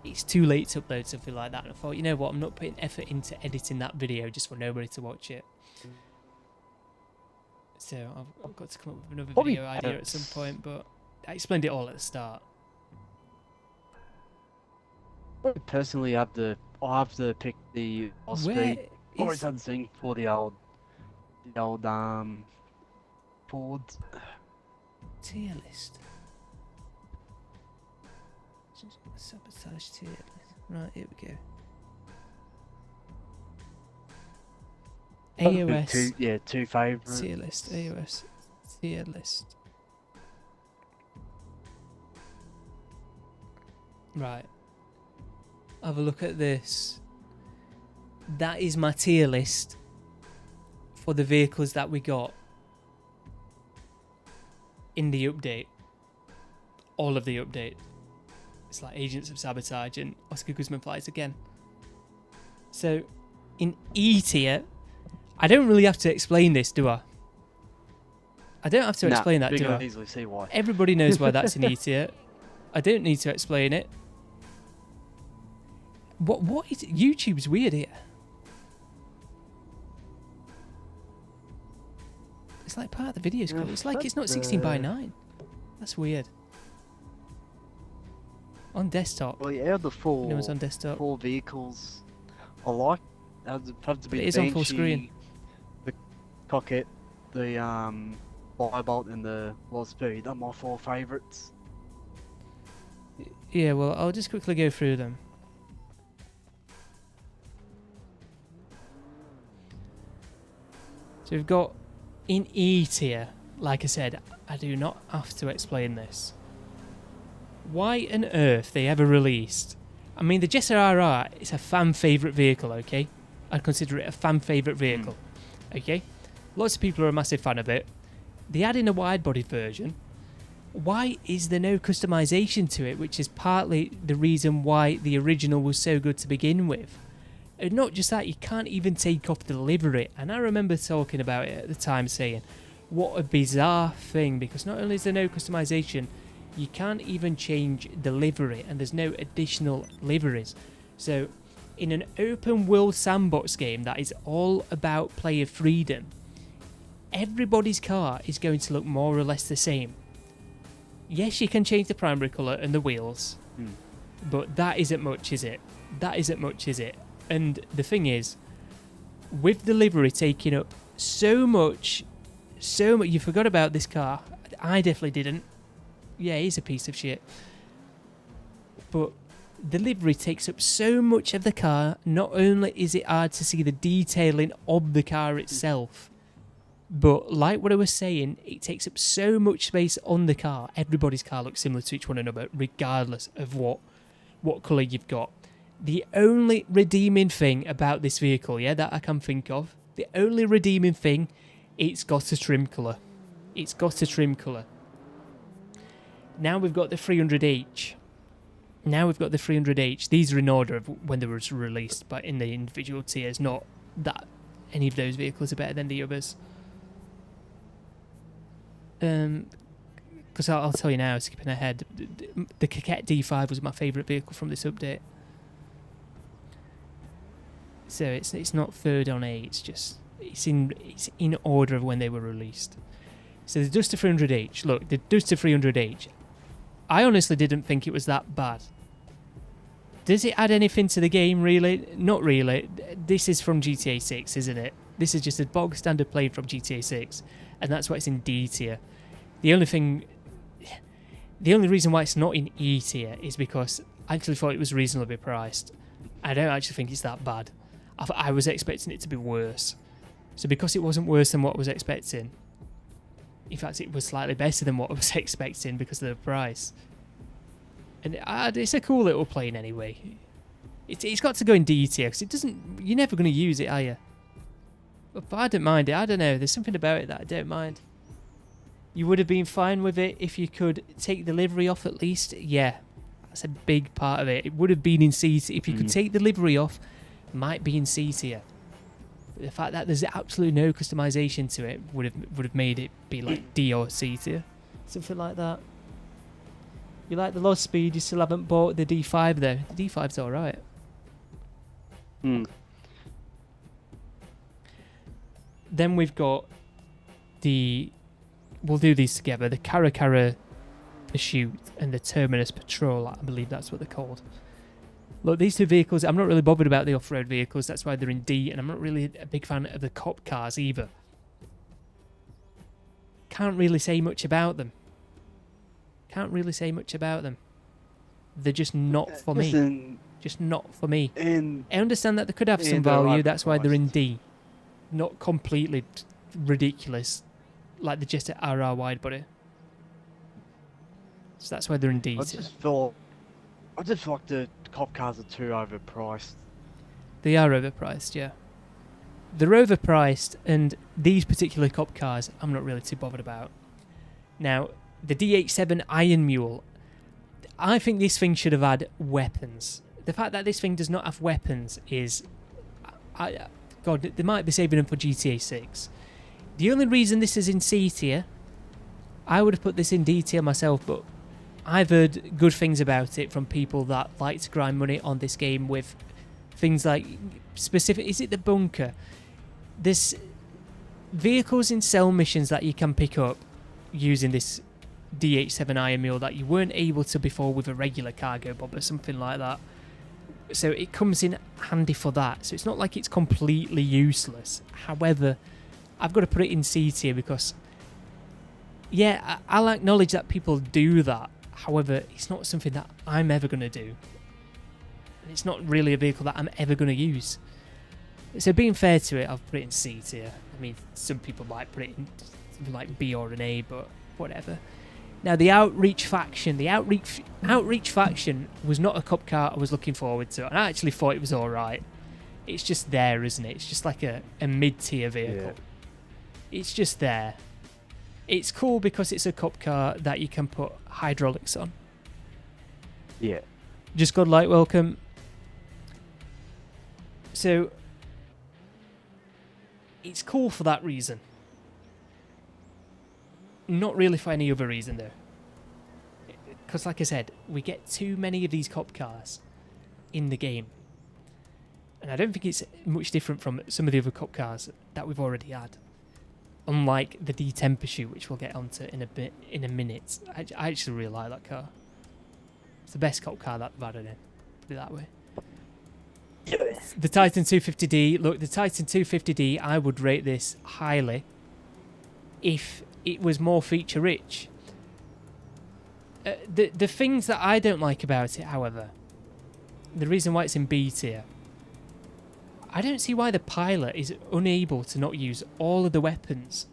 It's too late to upload something like that. And I thought, you know what? I'm not putting effort into editing that video just for nobody to watch it. So I've got to come up with another video idea at some point. But I explained it all at the start. Personally, I have to pick the speed or something for the old Fords. Tier list. Sabotage tier list. Right, here we go. AOS. Two favourites. Tier list. AOS. Tier list. Right. Have a look at this. That is my tier list for the vehicles that we got in the update. All of the update. It's like Agents of Sabotage and Oscar Guzman flies again. So, in E tier, I don't really have to explain this, do I? I don't have to explain that, do I? Easily see why. Everybody knows why that's in E tier. I don't need to explain it. What is it? YouTube's weird here. It's like part of the video scroll. It's like it's not 16:9. That's weird. On desktop. Well, yeah, the four. No one's on desktop. 4 vehicles. I like. Have to be. It is on full screen. The Cocket, the Firebolt, and the Lost Speed. They're my 4 favourites. Yeah, well, I'll just quickly go through them. So we've got in E tier, like I said, I do not have to explain this. Why on earth they ever released? I mean, the Jester RR is a fan favourite vehicle, okay? I'd consider it a fan favourite vehicle, okay? Lots of people are a massive fan of it. They add in a wide-bodied version. Why is there no customization to it, which is partly the reason why the original was so good to begin with? And not just that, you can't even take off the livery. And I remember talking about it at the time, saying, what a bizarre thing, because not only is there no customization, you can't even change the livery, and there's no additional liveries. So, in an open world sandbox game that is all about player freedom, everybody's car is going to look more or less the same. Yes, you can change the primary colour and the wheels, but that isn't much, is it? That isn't much, is it? And the thing is, with the livery taking up so much, you forgot about this car. I definitely didn't. Yeah, he's a piece of shit. But the livery takes up so much of the car. Not only is it hard to see the detailing of the car itself, but like what I was saying, it takes up so much space on the car. Everybody's car looks similar to each one another, regardless of what colour you've got. The only redeeming thing about this vehicle, yeah, that I can think of, the only redeeming thing, it's got a trim colour. It's got a trim colour. Now we've got the 300H. These are in order of when they were released, but in the individual tiers, not that any of those vehicles are better than the others. Because I'll tell you now, skipping ahead, the Coquette D5 was my favourite vehicle from this update. So it's not third on A, it's in order of when they were released. So the Duster 300H, look, the Duster 300H, I honestly didn't think it was that bad. Does it add anything to the game, really? Not really. This is from GTA 6, isn't it? This is just a bog standard plane from GTA 6, and that's why it's in D tier. The only reason why it's not in E tier is because I actually thought it was reasonably priced. I don't actually think it's that bad. I was expecting it to be worse. So because it wasn't worse than what I was expecting, in fact it was slightly better than what I was expecting because of the price. And it's a cool little plane anyway. It's got to go in D tier because it doesn't. You're never going to use it, are you? But I don't mind it. I don't know. There's something about it that I don't mind. You would have been fine with it if you could take the livery off at least. Yeah, that's a big part of it. It would have been in C tier. If you could take the livery off, it might be in C tier. The fact that there's absolutely no customization to it would have made it be like D or C tier. Something like that. You like the low speed, you still haven't bought the D5 though. The D5's alright. Then we've got the... We'll do these together. The Cara Cara Pursuit and the Terminus Patrol, I believe that's what they're called. Look, these two vehicles, I'm not really bothered about the off-road vehicles, that's why they're in D, and I'm not really a big fan of the cop cars either. Can't really say much about them. They're just not for me. Just not for me. I understand that they could have some value, that's why they're in D. Not completely ridiculous, like the just RR wide body. So that's why they're in D. I just feel like the cop cars are too overpriced. They are overpriced, yeah. They're overpriced, and these particular cop cars, I'm not really too bothered about. Now, the DH7 Iron Mule, I think this thing should have had weapons. The fact that this thing does not have weapons is... God, they might be saving them for GTA 6. The only reason this is in C tier, I would have put this in D tier myself, but I've heard good things about it from people that like to grind money on this game with things like specific... Is it the bunker? There's vehicles in cell missions that you can pick up using this DH7 Iron Mule that you weren't able to before with a regular cargo bob or something like that. So it comes in handy for that. So it's not like it's completely useless. However, I've got to put it in C tier because, yeah, I'll acknowledge that people do that. However, it's not something that I'm ever going to do. And it's not really a vehicle that I'm ever going to use. So being fair to it, I've put it in C tier. I mean, some people might put it in something like B or an A, but whatever. Now, the Outreach faction. The Outreach faction was not a cop car I was looking forward to. And I actually thought it was alright. It's just there, isn't it? It's just like a mid-tier vehicle. Yeah. It's just there. It's cool because it's a cop car that you can put hydraulics on. Yeah. Just godlike welcome. So, it's cool for that reason. Not really for any other reason though. Because like I said, we get too many of these cop cars in the game. And I don't think it's much different from some of the other cop cars that we've already had. Unlike the D10 Pursuit, which we'll get onto in a minute. I actually really like that car. It's the best cop car that they've had in it. Put it that way. Yes. The Titan 250D. Look, the Titan 250D, I would rate this highly if it was more feature rich. The things that I don't like about it, however, the reason why it's in B tier, I don't see why the pilot is unable to not use all of the weapons.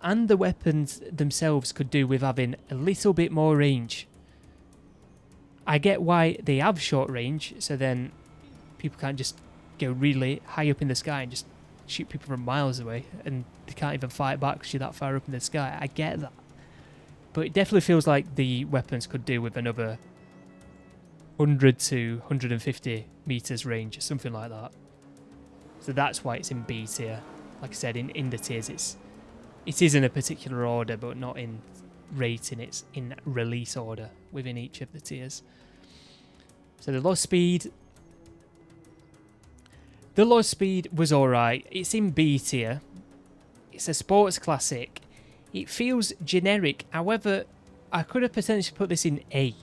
And the weapons themselves could do with having a little bit more range. I get why they have short range, so then people can't just go really high up in the sky and just shoot people from miles away, and they can't even fight back because you're that far up in the sky. I get that. But it definitely feels like the weapons could do with another 100 to 150 meters range, or something like that. So that's why it's in B tier. Like I said, in the tiers, it is in a particular order, but not in rating. It's in release order within each of the tiers. So the low speed was alright. It's in B tier. It's a sports classic. It feels generic. However, I could have potentially put this in A.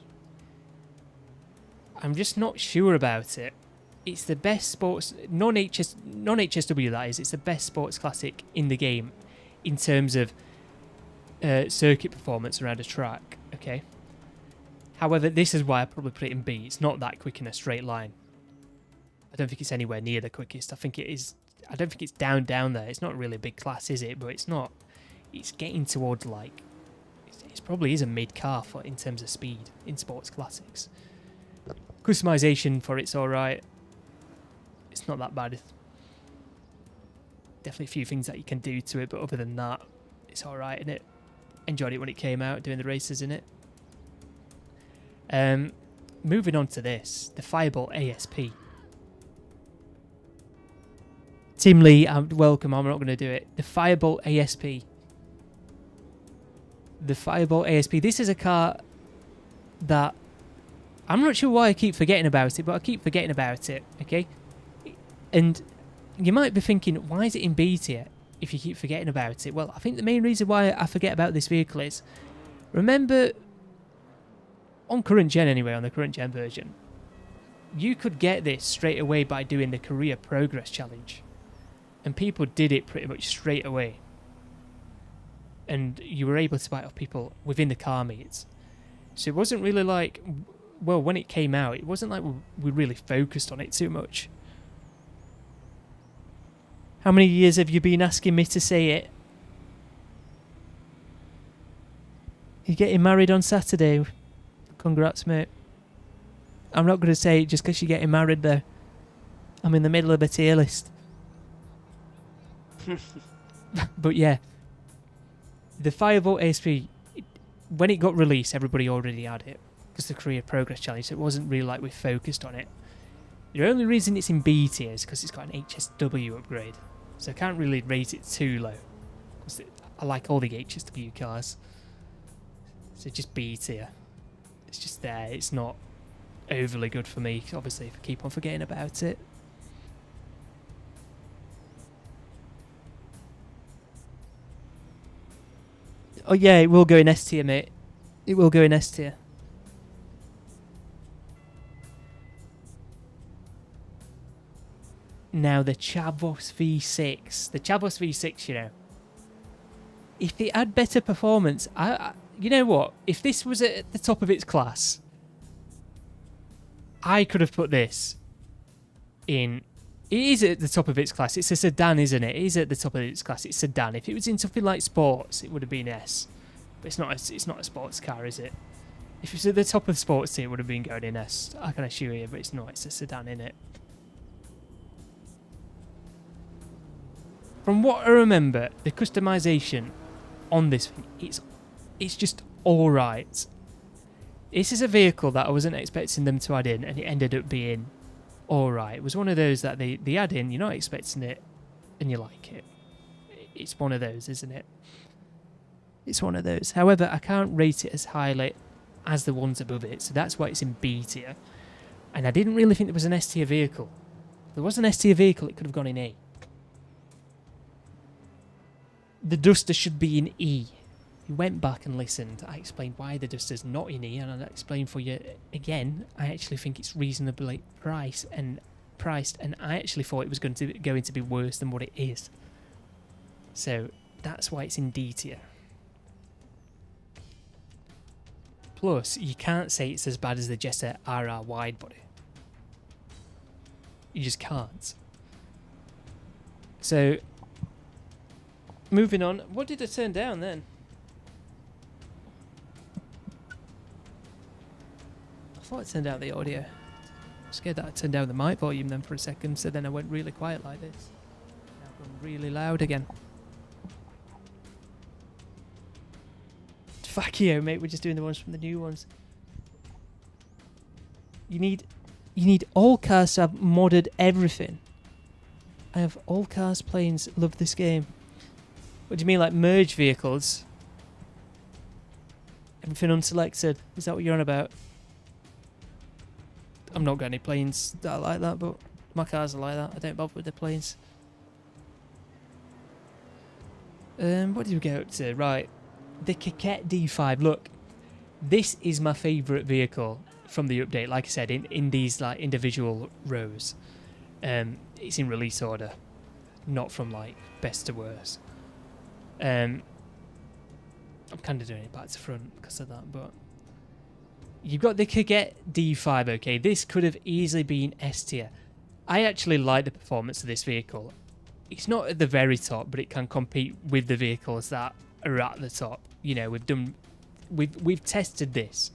I'm just not sure about it. It's the best sports... Non-HSW, that is. It's the best sports classic in the game in terms of circuit performance around a track. Okay. However, this is why I probably put it in B. It's not that quick in a straight line. I don't think it's anywhere near the quickest. I think it is. I don't think it's down there. It's not really a big class, is it? But it's not. It's getting towards like. It probably is a mid car for in terms of speed in sports classics. Customization for it's all right. It's not that bad. Definitely a few things that you can do to it, but other than that, it's all right, innit? Enjoyed it when it came out, doing the races in it. Moving on to this, the Fireball ASP. Tim Lee, welcome. I'm not going to do it. The Fireball ASP. The Fireball ASP. This is a car that I'm not sure why I keep forgetting about it, but I keep forgetting about it. Okay, and you might be thinking, why is it in B tier if you keep forgetting about it? Well, I think the main reason why I forget about this vehicle is, remember, on current gen anyway, on the current gen version, you could get this straight away by doing the Career Progress Challenge. And people did it pretty much straight away. And you were able to buy it off people within the car meets. So it wasn't really like, well, when it came out, it wasn't like we really focused on it too much. How many years have you been asking me to say it? You're getting married on Saturday. Congrats, mate. I'm not going to say it just because you're getting married, though. I'm in the middle of a tier list. But yeah. The Fireball ASP, when it got released, everybody already had it. Because the Career Progress Challenge, so it wasn't really like we focused on it. The only reason it's in B tier is because it's got an HSW upgrade. So I can't really rate it too low. I like all the HSW cars. So just B tier. It's just there. It's not overly good for me, obviously, if I keep on forgetting about it. Oh yeah, it will go in S tier, mate. It will go in S tier. Now the Chavos V6. The Chavos V6, you know. If it had better performance, you know what? If this was at the top of its class, I could have put this in. It is at the top of its class. It's a sedan, isn't it? It is at the top of its class. It's a sedan. If it was in something like sports, it would have been S. But it's not. It's not a sports car, is it? If it was at the top of the sports tier, it would have been going in S. I can assure you, but it's not. It's a sedan, innit? From what I remember, the customization on this thing, it's just alright. This is a vehicle that I wasn't expecting them to add in, and it ended up being alright. It was one of those that they add in, you're not expecting it, and you like it. It's one of those, isn't it? It's one of those. However, I can't rate it as highly as the ones above it, so that's why it's in B tier. And I didn't really think there was an S tier vehicle. If there was an S tier vehicle, it could have gone in A. The Duster should be in E. You went back and listened. I explained why the Duster's not in E, and I'll explain for you again. I actually think it's reasonably priced, and I actually thought it was going to be worse than what it is. So that's why it's in D tier. Plus, you can't say it's as bad as the Jester RR wide body. You just can't. So, moving on. What did I turn down then? I thought I turned down the audio. I'm scared that I turned down the mic volume then for a second, so then I went really quiet like this. Now I've gone really loud again. Fuck you, mate. We're just doing the ones from the new ones. You need all cars to have modded everything. I have all cars, planes. Love this game. What do you mean, like merge vehicles? Everything unselected. Is that what you're on about? I've not got any planes that are like that, but my cars are like that. I don't bother with the planes. What did we get up to? Right. The Coquette D5. Look, this is my favourite vehicle from the update. Like I said, in these like individual rows. It's in release order, not from like best to worst. I'm kind of doing it back to front because of that, but you've got the Coquette D5. Okay, this could have easily been S tier. I actually like the performance of this vehicle. It's not at the very top, but it can compete with the vehicles that are at the top. You know, we've tested this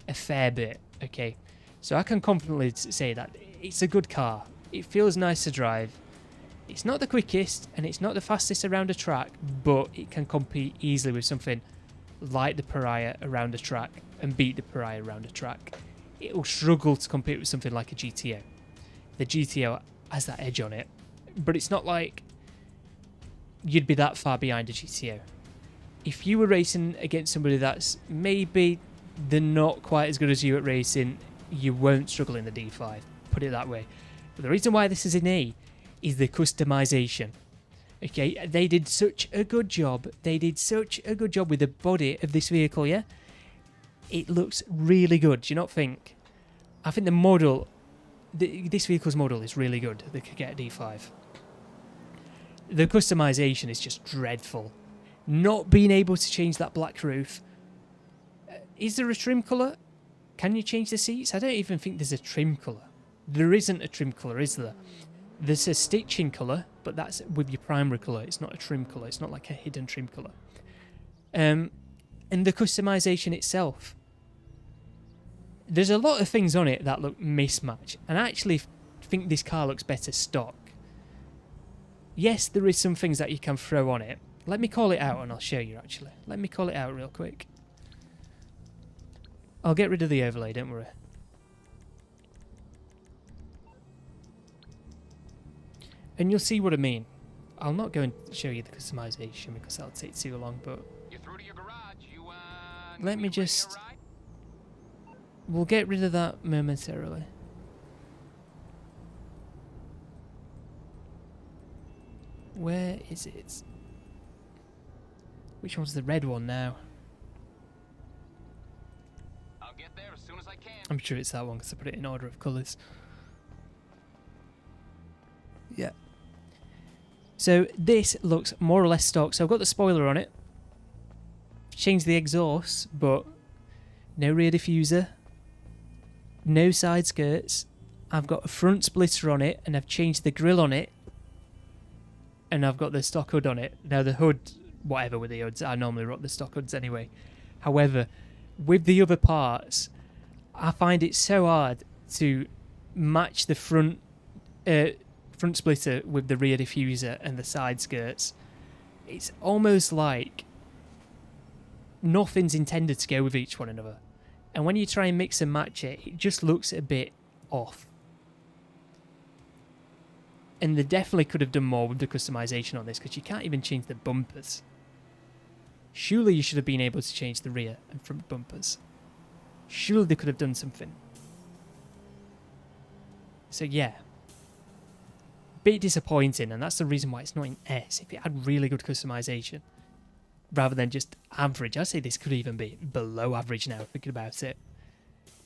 a fair bit, okay? So I can confidently say that it's a good car. It feels nice to drive. It's not the quickest and it's not the fastest around a track, but it can compete easily with something like the Pariah around a track and beat the Pariah around a track. It will struggle to compete with something like a GTO. The GTO has that edge on it, but it's not like you'd be that far behind a GTO. If you were racing against somebody that's maybe they're not quite as good as you at racing, you won't struggle in the D5, put it that way. But the reason why this is an A is the customization. Okay, they did such a good job. They did such a good job with the body of this vehicle, yeah? It looks really good, do you not think? I think the model, this vehicle's model is really good, the Kageta D5. The customization is just dreadful. Not being able to change that black roof. Is there a trim colour? Can you change the seats? I don't even think there's a trim colour. There isn't a trim colour, is there? There's a stitching colour, but that's with your primary colour. It's not a trim colour. It's not like a hidden trim colour. And the customization itself. There's a lot of things on it that look mismatched. And I actually think this car looks better stock. Yes, there is some things that you can throw on it. Let me call it out and I'll show you, actually. Let me call it out real quick. I'll get rid of the overlay, don't worry. And you'll see what I mean. I'll not go and show you the customization because that'll take too long, but let me just... We'll get rid of that momentarily. Where is it? Which one's the red one now? I'll get there as soon as I can. I'm sure it's that one because I put it in order of colours. Yeah. So this looks more or less stock. So I've got the spoiler on it. Changed the exhaust, but no rear diffuser. No side skirts. I've got a front splitter on it and I've changed the grille on it. And I've got the stock hood on it. Now the hood, whatever with the hoods, I normally rock the stock hoods anyway. However, with the other parts, I find it so hard to match the front splitter with the rear diffuser and the side skirts. It's almost like nothing's intended to go with each one another. And when you try and mix and match it, it just looks a bit off. And they definitely could have done more with the customization on this because you can't even change the bumpers. Surely you should have been able to change the rear and front bumpers. Surely they could have done something. So yeah. Bit disappointing, and that's the reason why it's not in S. If it had really good customization, rather than just average, I'd say this could even be below average now, thinking about it.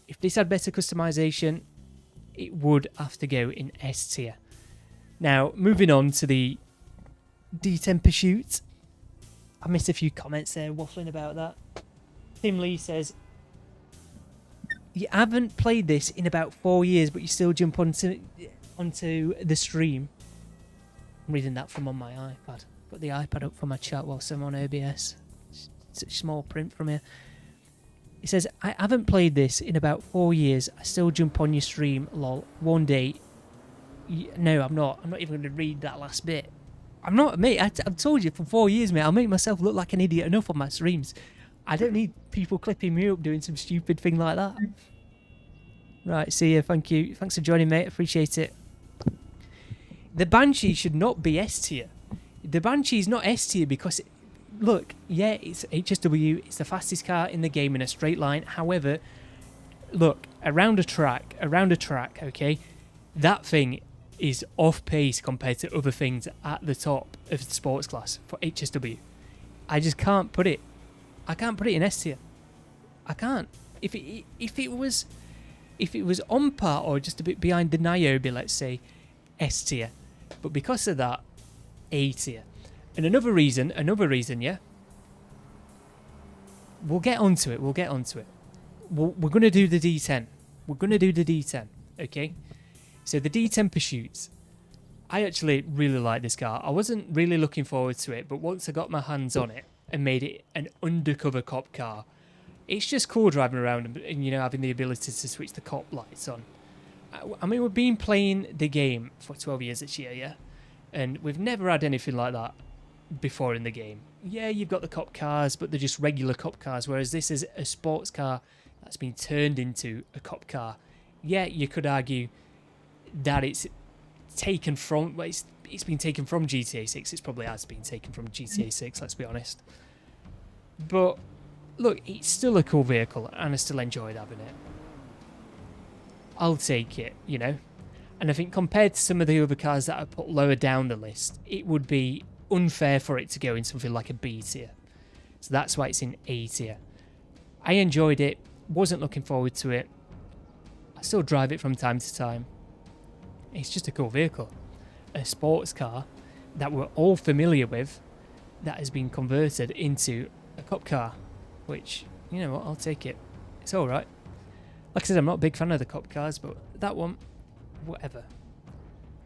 If this had better customization, it would have to go in S tier. Now, moving on to the D10 Pursuit. I missed a few comments there waffling about that. Tim Lee says, you haven't played this in about 4 years, but you still jump onto the stream. I'm reading that from on my iPad. Got the iPad up for my chat whilst I'm on OBS. Such small print from here. He says, I haven't played this in about 4 years. I still jump on your stream, lol. One day. No, I'm not. I'm not even going to read that last bit. I'm not, mate. I've told you for 4 years, mate. I'll make myself look like an idiot enough on my streams. I don't need people clipping me up doing some stupid thing like that. Right, see you. Thank you. Thanks for joining, mate. Appreciate it. The Banshee should not be S tier. The Banshee is not S tier because, look, yeah, it's HSW. It's the fastest car in the game in a straight line. However, look, around a track, okay, that thing is off pace compared to other things at the top of the sports class for HSW. I just can't put it. I can't put it in S tier. I can't. If it was on par or just a bit behind the Niobe, let's say, S tier. But because of that, A tier. And another reason, yeah. We'll get onto it. We're going to do the D10. Okay? So the D10 Pursuit, I actually really like this car. I wasn't really looking forward to it, but once I got my hands on it and made it an undercover cop car, it's just cool driving around and you know, having the ability to switch the cop lights on. I mean, we've been playing the game for 12 years this year, yeah? And we've never had anything like that before in the game. Yeah, you've got the cop cars, but they're just regular cop cars, whereas this is a sports car that's been turned into a cop car. Yeah, you could argue that it's taken from, well, it's been taken from GTA 6. It probably has been taken from GTA 6, let's be honest. But look, it's still a cool vehicle, and I still enjoyed having it. I'll take it, you know. And I think compared to some of the other cars that I put lower down the list, it would be unfair for it to go in something like a B tier. So that's why it's in A tier. I enjoyed it, wasn't looking forward to it. I still drive it from time to time. It's just a cool vehicle. A sports car that we're all familiar with that has been converted into a cop car, which, you know what, I'll take it. It's alright. Like I said, I'm not a big fan of the cop cars, but that one, whatever.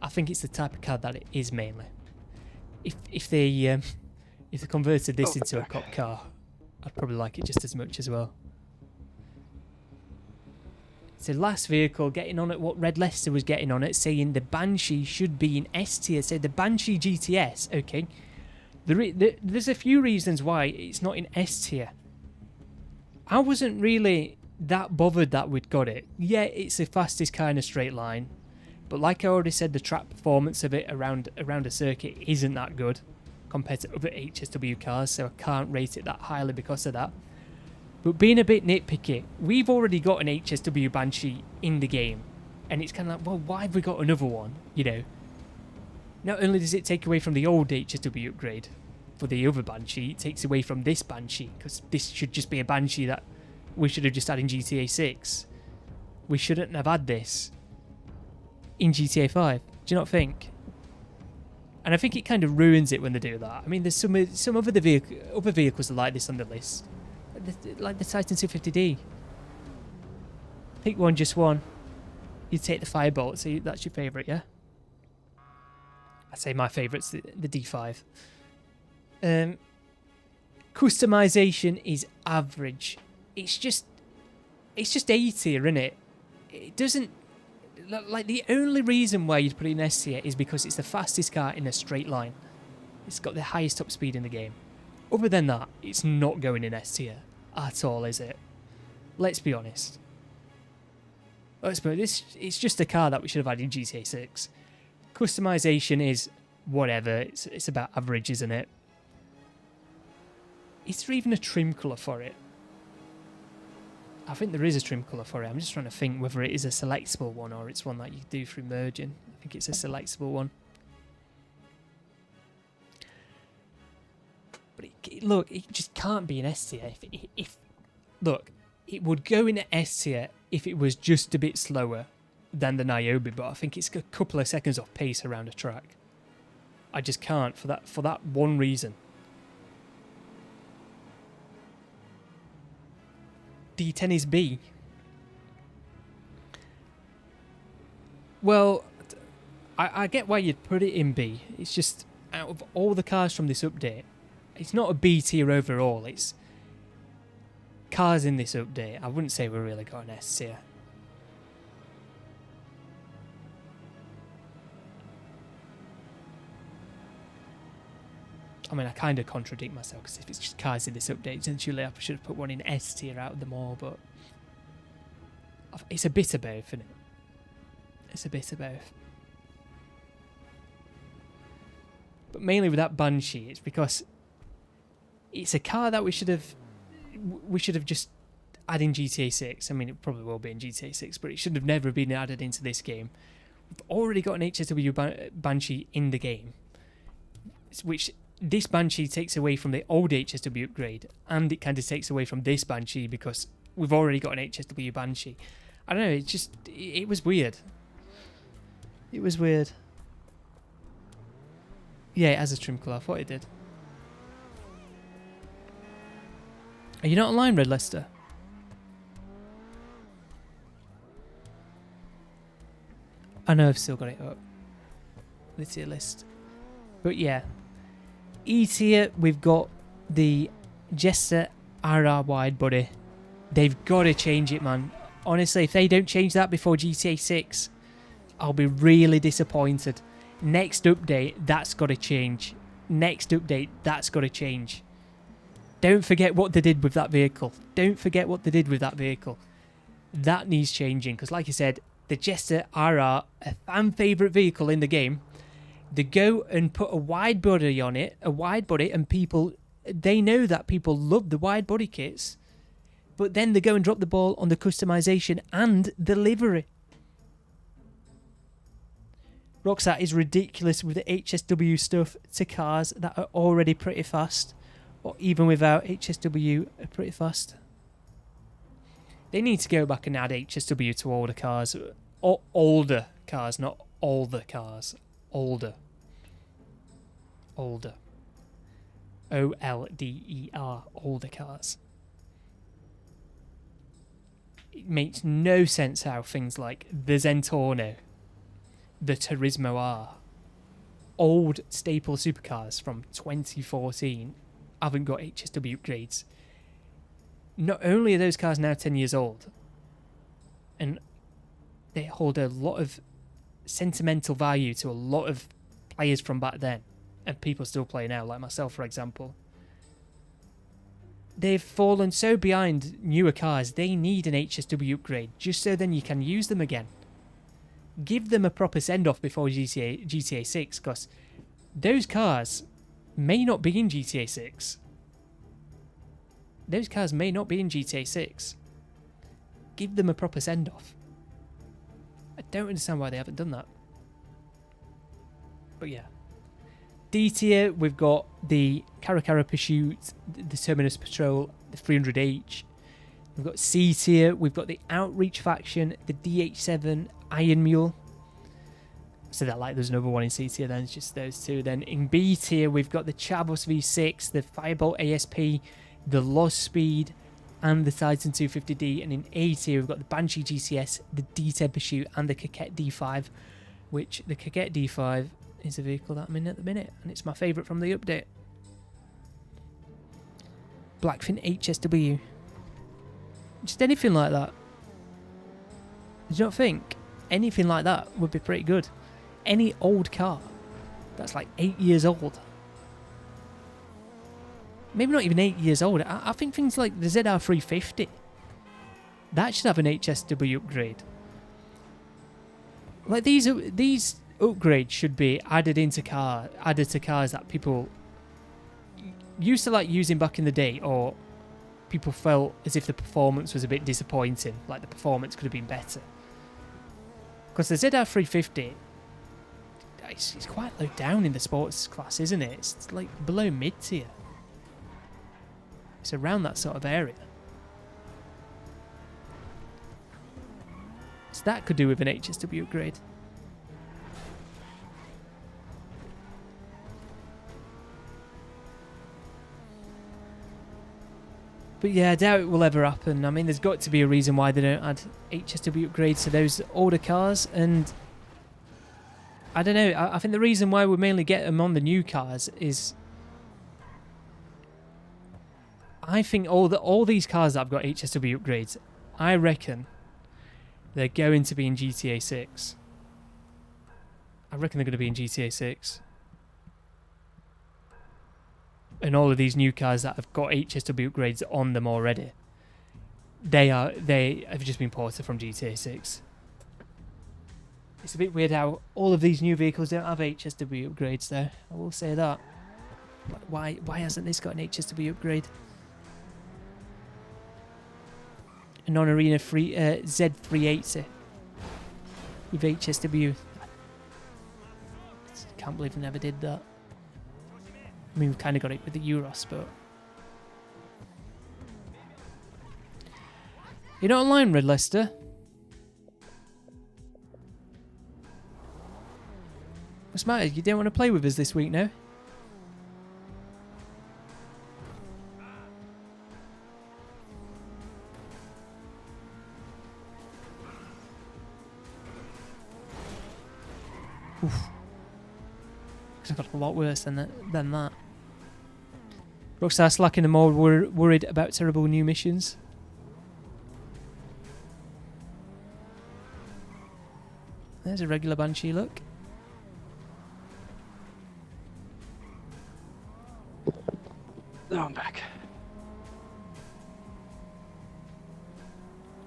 I think it's the type of car that it is mainly. If they converted this into a cop car, I'd probably like it just as much as well. So last vehicle, getting on at what RedLester was getting on it, saying the Banshee should be in S tier. So the Banshee GTS, okay. There's a few reasons why it's not in S tier. I wasn't really that bothered that we'd got it. Yeah, it's the fastest car in a straight line, but like I already said, the track performance of it around a circuit isn't that good compared to other HSW cars, so I can't rate it that highly because of that. But being a bit nitpicky, we've already got an HSW Banshee in the game, and it's kind of like, well, why have we got another one, you know? Not only does it take away from the old HSW upgrade for the other Banshee, it takes away from this Banshee, because this should just be a Banshee that we should have just had in GTA 6. We shouldn't have had this in GTA 5. Do you not think? And I think it kind of ruins it when they do that. I mean, there's some other vehicles like this on the list, like the Titan 250D. Pick one, just one. You take the Firebolt, so that's your favourite, yeah? I'd say my favourite's the D5. Customization is average. It's just A tier, isn't it? It doesn't, like, the only reason why you'd put it in S tier is because it's the fastest car in a straight line. It's got the highest top speed in the game. Other than that, it's not going in S tier at all, is it? Let's be honest. It's just a car that we should have had in GTA 6. Customization is whatever. It's about average, isn't it? Is there even a trim colour for it? I think there is a trim colour for it. I'm just trying to think whether it is a selectable one or it's one that you do through merging. I think it's a selectable one. But look, it just can't be an S tier. Look, it would go in S tier if it was just a bit slower than the Niobe, but I think it's a couple of seconds off pace around a track. I just can't for that one reason. D10 is B. Well, I get why you'd put it in B. It's just, out of all the cars from this update, it's not a B tier overall. It's cars in this update. I wouldn't say we really got an S tier. I mean, I kind of contradict myself, because if it's just cars in this update, then surely I should have put one in S tier out of them all, but it's a bit of both, isn't it? It's a bit of both. But mainly with that Banshee, it's because it's a car that we should have just added in GTA 6. I mean, it probably will be in GTA 6, but it should have never been added into this game. We've already got an HSW Banshee in the game, which this Banshee takes away from the old HSW upgrade, and it kind of takes away from this Banshee because we've already got an HSW Banshee. I don't know, it was weird. It was weird. Yeah, it has a trim colour. I thought it did. Are you not online, RedLester? I know I've still got it up. The tier list. But yeah. E tier, we've got the Jester RR wide body. They've got to change it, man. Honestly, if they don't change that before GTA 6, I'll be really disappointed. Next update, that's got to change. Next update, that's got to change. Don't forget what they did with that vehicle. Don't forget what they did with that vehicle. That needs changing, because like I said, the Jester RR, a fan favourite vehicle in the game, they go and put a wide body on it, and people, they know that people love the wide body kits, but then they go and drop the ball on the customization and the livery. Rockstar is ridiculous with the HSW stuff to cars that are already pretty fast, or even without HSW are pretty fast. They need to go back and add HSW to older cars, or older cars, not all the cars. Older. Older. OLDER. Older cars. It makes no sense how things like the Zentorno, the Turismo R, old staple supercars from 2014 haven't got HSW upgrades. Not only are those cars now 10 years old, and they hold a lot of sentimental value to a lot of players from back then, and people still play now, like myself, for example. They've fallen so behind newer cars, they need an HSW upgrade, just so then you can use them again. Give them a proper send-off before GTA 6, because those cars may not be in GTA 6. Those cars may not be in GTA 6. Give them a proper send-off. I don't understand why they haven't done that. But yeah. D tier, we've got the Caracara Pursuit, the Terminus Patrol, the 300H. We've got C tier, we've got the Outreach Faction, the DH7 Iron Mule. So that like there's another one in C tier, then it's just those two. Then in B tier, we've got the Chavos V6, the Firebolt ASP, the Lost Speed, and the Titan 250D. And in A tier, we've got the Banshee GCS, the D10 Pursuit, and the Coquette D5, which the Coquette D5 is a vehicle that I'm in at the minute, and it's my favourite from the update. Blackfin HSW. Just anything like that. Do you not think anything like that would be pretty good? Any old car that's like 8 years old. Maybe not even 8 years old. I think things like the ZR350, that should have an HSW upgrade. Like these upgrades should be added to cars that people used to like using back in the day, or people felt as if the performance was a bit disappointing, like the performance could have been better. Because the ZR350, it's quite low down in the sports class, isn't it? It's like below mid tier. It's around that sort of area. So that could do with an HSW upgrade. But yeah, I doubt it will ever happen. I mean, there's got to be a reason why they don't add HSW upgrades to those older cars, and I don't know. I think the reason why we mainly get them on the new cars is, I think all these cars that have got HSW upgrades, I reckon they're going to be in GTA 6. I reckon they're going to be in GTA 6. And all of these new cars that have got HSW upgrades on them already, they have just been ported from GTA 6. It's a bit weird how all of these new vehicles don't have HSW upgrades though. I will say that. Why hasn't this got an HSW upgrade? A non-arena Z380 with HSW. Can't believe they never did that. I mean, we've kind of got it with the Euros, but... You're not online, RedLester? What's the matter? You don't want to play with us this week now? Because I got a lot worse than that. Rockstar slacking and more worried about terrible new missions. There's a regular Banshee look. Now I'm back.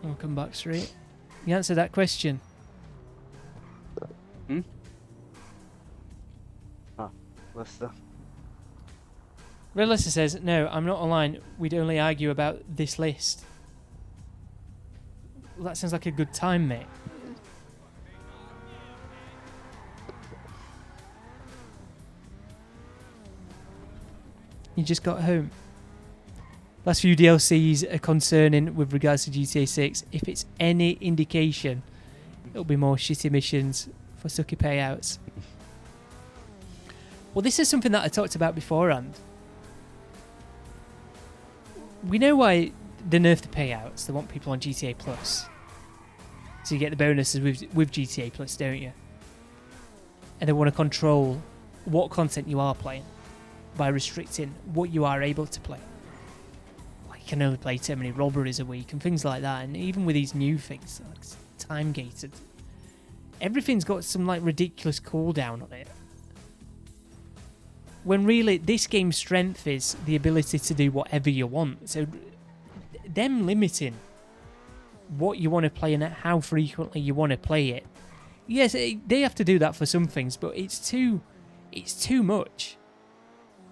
I'll come back straight. You answered that question. Lester. RedLester says, no, I'm not online. We'd only argue about this list. Well, that sounds like a good time, mate. You just got home. Last few DLCs are concerning with regards to GTA 6. If it's any indication, it'll be more shitty missions for sucky payouts. Well, this is something that I talked about beforehand. We know why they nerfed the payouts. They want people on GTA Plus. So you get the bonuses with GTA Plus, don't you? And they want to control what content you are playing by restricting what you are able to play. Like you can only play so many robberies a week and things like that. And even with these new things, like time gated, everything's got some like ridiculous cooldown on it. When really this game's strength is the ability to do whatever you want. So them limiting what you want to play and how frequently you want to play it. Yes, they have to do that for some things, but it's too much.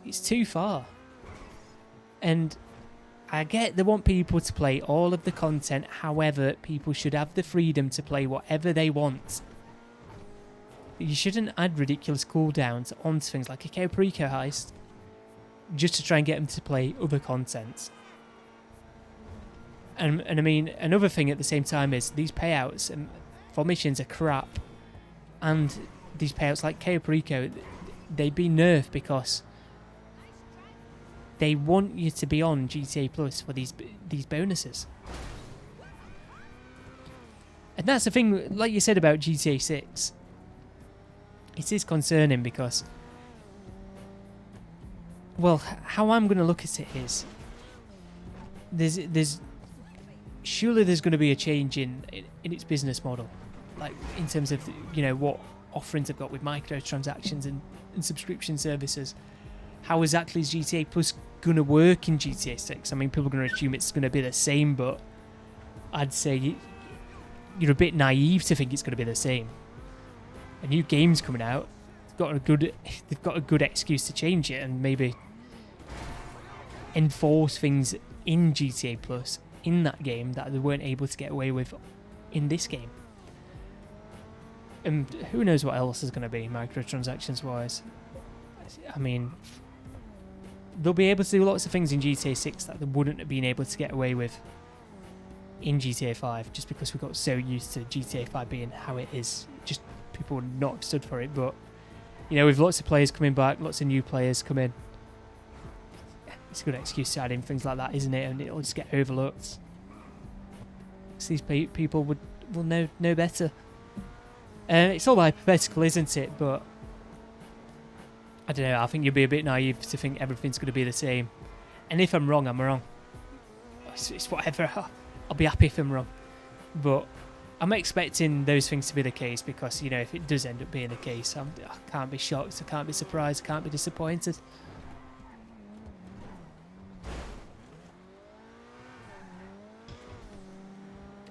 It's too far. And I get they want people to play all of the content, however, people should have the freedom to play whatever they want. You shouldn't add ridiculous cooldowns onto things like a Ceeday heist just to try and get them to play other content. And I mean, another thing at the same time is these payouts for missions are crap. And these payouts like Ceeday, they've been nerfed because they want you to be on GTA Plus for these bonuses. And that's the thing, like you said about GTA 6. It is concerning because, well, how I'm going to look at it is, surely there's going to be a change in its business model, like in terms of, you know, what offerings they've got with microtransactions and subscription services. How exactly is GTA Plus going to work in GTA 6? I mean, people are going to assume it's going to be the same, but I'd say you're a bit naive to think it's going to be the same. A new game's coming out. They've got a good excuse to change it and maybe enforce things in GTA Plus in that game that they weren't able to get away with in this game. And who knows what else is going to be microtransactions wise. I mean, they'll be able to do lots of things in GTA 6 that they wouldn't have been able to get away with in GTA 5 just because we got so used to GTA 5 being how it is. Just people would not have stood for it, but you know, with lots of players coming back, lots of new players come in, it's a good excuse to add in things like that, isn't it? And it'll just get overlooked. So these people will know better. It's all hypothetical, isn't it? But I don't know. I think you'd be a bit naive to think everything's going to be the same. And if I'm wrong, I'm wrong. It's whatever. I'll be happy if I'm wrong. But I'm expecting those things to be the case because, you know, if it does end up being the case, I can't be shocked, I can't be surprised, I can't be disappointed.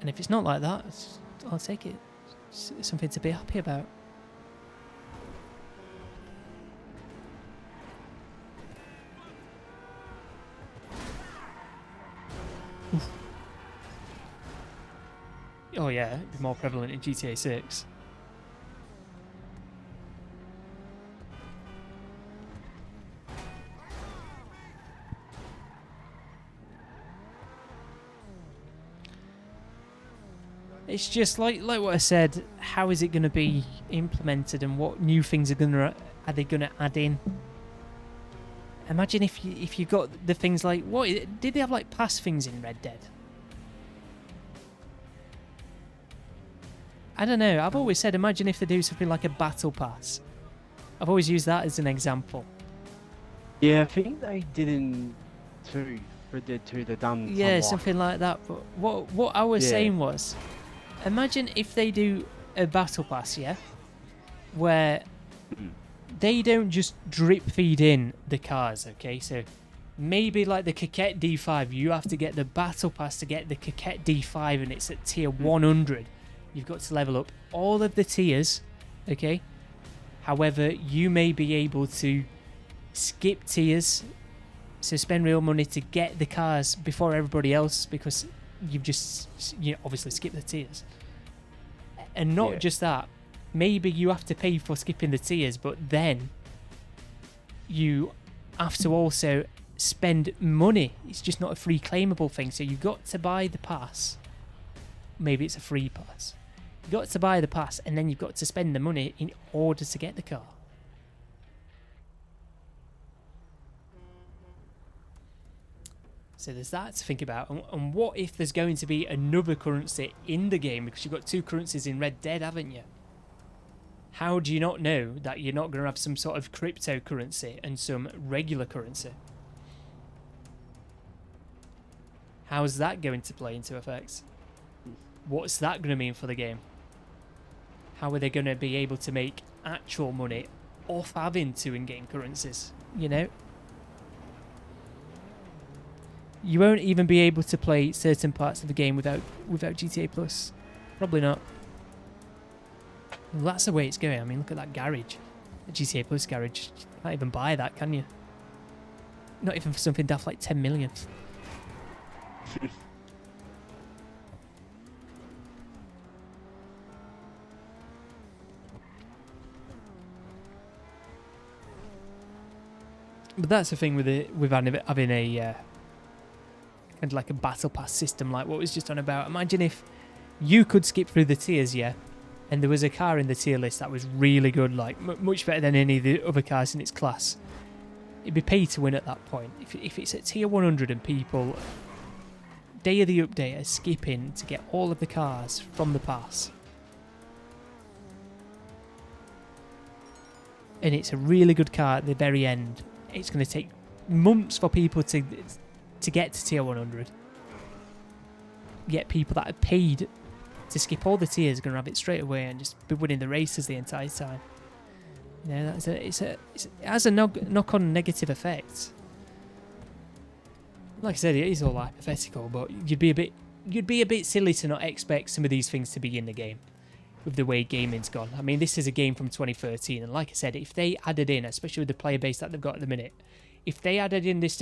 And if it's not like that, I'll take it. It's something to be happy about. Oof. Oh yeah, it'd be more prevalent in GTA 6. It's just like what I said, how is it going to be implemented and what new things are they going to add in? Imagine if you got the things like, what did they have, like past things in Red Dead? I don't know. I've always said, imagine if they do something like a battle pass. I've always used that as an example. Yeah, I think they did in 2. Red Dead 2, they done Yeah, somewhat. something like that. But what I was saying was, imagine if they do a battle pass, yeah, where they don't just drip feed in the cars, okay? So maybe like the Coquette D5, you have to get the battle pass to get the Coquette D5, and it's at tier 100. You've got to level up all of the tiers, okay? However, you may be able to skip tiers, so spend real money to get the cars before everybody else, because you've just, obviously skipped the tiers. And not just that, maybe you have to pay for skipping the tiers, but then you have to also spend money. It's just not a free claimable thing, so you've got to buy the pass. Maybe it's a free pass. You've got to buy the pass, and then you've got to spend the money in order to get the car. So there's that to think about. And what if there's going to be another currency in the game? Because you've got 2 currencies in Red Dead, haven't you? How do you not know that you're not going to have some sort of cryptocurrency and some regular currency? How's that going to play into effects? What's that going to mean for the game? How are they going to be able to make actual money off having 2 in-game currencies? You know? You won't even be able to play certain parts of the game without GTA Plus. Probably not. Well, that's the way it's going. I mean, look at that garage. The GTA Plus garage. You can't even buy that, can you? Not even for something daft like 10 million. But that's the thing with having a kind of like a battle pass system, like what was just on about. Imagine if you could skip through the tiers, yeah, and there was a car in the tier list that was really good, like much better than any of the other cars in its class. It'd be pay to win at that point. If it's at tier 100 and people, day of the update, are skipping to get all of the cars from the pass, and it's a really good car at the very end, it's going to take months for people to get to tier 100. Yet people that are paid to skip all the tiers are going to have it straight away and just be winning the races the entire time. You know, it has a knock-on negative effect. Like I said, it is all hypothetical, but you'd be a bit silly to not expect some of these things to be in the game with the way gaming's gone. I mean, this is a game from 2013, and like I said, if they added in, especially with the player base that they've got at the minute, if they added in this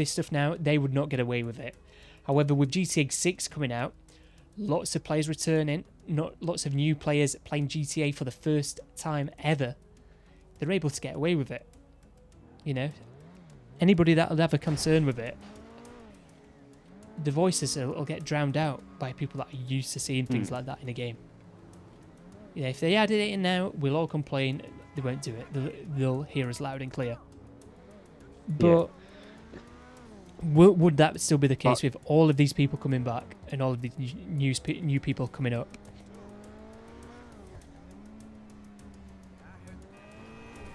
stuff now, they would not get away with it. However, with GTA 6 coming out, lots of players returning, lots of new players playing GTA for the first time ever, they're able to get away with it. You know, anybody that'll have a concern with it, the voices will get drowned out by people that are used to seeing things like that in a game. You know, if they added it in now, we'll all complain. They won't do it. They'll hear us loud and clear. But would that still be the case with all of these people coming back and all of these new people coming up?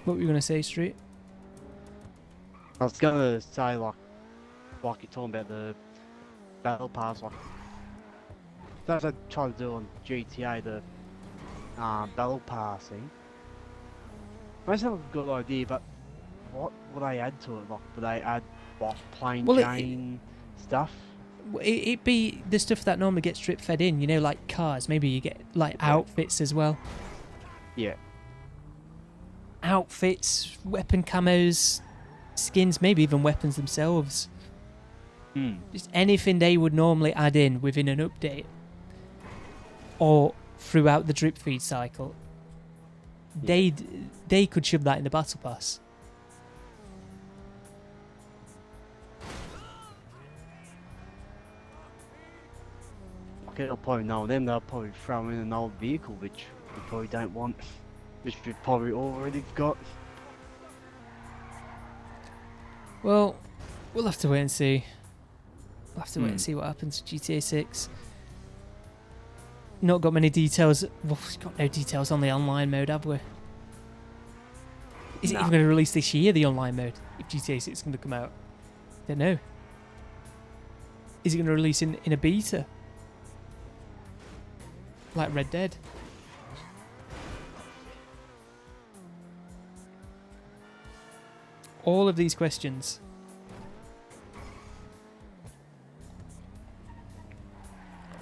What were you going to say, Street? I was gonna say, like you're talking about the battle pass, like that's what I try to do on GTA, the battle passing. That's not a good idea, but what would they add to it? Like, would they add what plain Jane stuff? It'd be the stuff that normally gets drip fed in, you know, like cars. Maybe you get like outfits as well. Yeah. Outfits, weapon camos, skins, maybe even weapons themselves. Just anything they would normally add in within an update or throughout the drip feed cycle. They could shove that in the battle pass. Okay, they'll probably know them. They'll probably throw in an old vehicle, which we probably don't want, which we've probably already got. Well, we'll have to wait and see. We'll have to wait and see what happens to GTA 6. not got many details. Well, we've got no details on the online mode, have we? Is it even going to release this year, the online mode, if GTA 6 is going to come out? Don't know. Is it going to release in a beta? Like Red Dead? All of these questions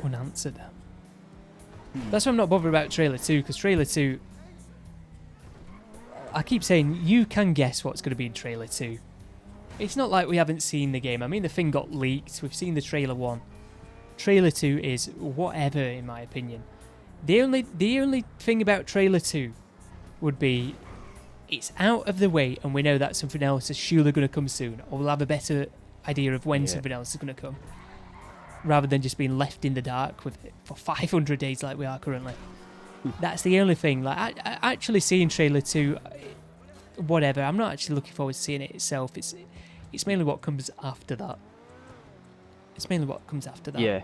unanswered. That's why I'm not bothered about Trailer 2, because Trailer 2... I keep saying, you can guess what's going to be in Trailer 2. It's not like we haven't seen the game. I mean, the thing got leaked. We've seen the Trailer 1. Trailer 2 is whatever, in my opinion. The only thing about Trailer 2 would be it's out of the way and we know that something else is surely going to come soon, or we'll have a better idea of when something else is going to come, rather than just being left in the dark with it for 500 days like we are currently. That's the only thing. Like, actually seeing Trailer 2, whatever, I'm not actually looking forward to seeing it itself. It's mainly what comes after that. Yeah.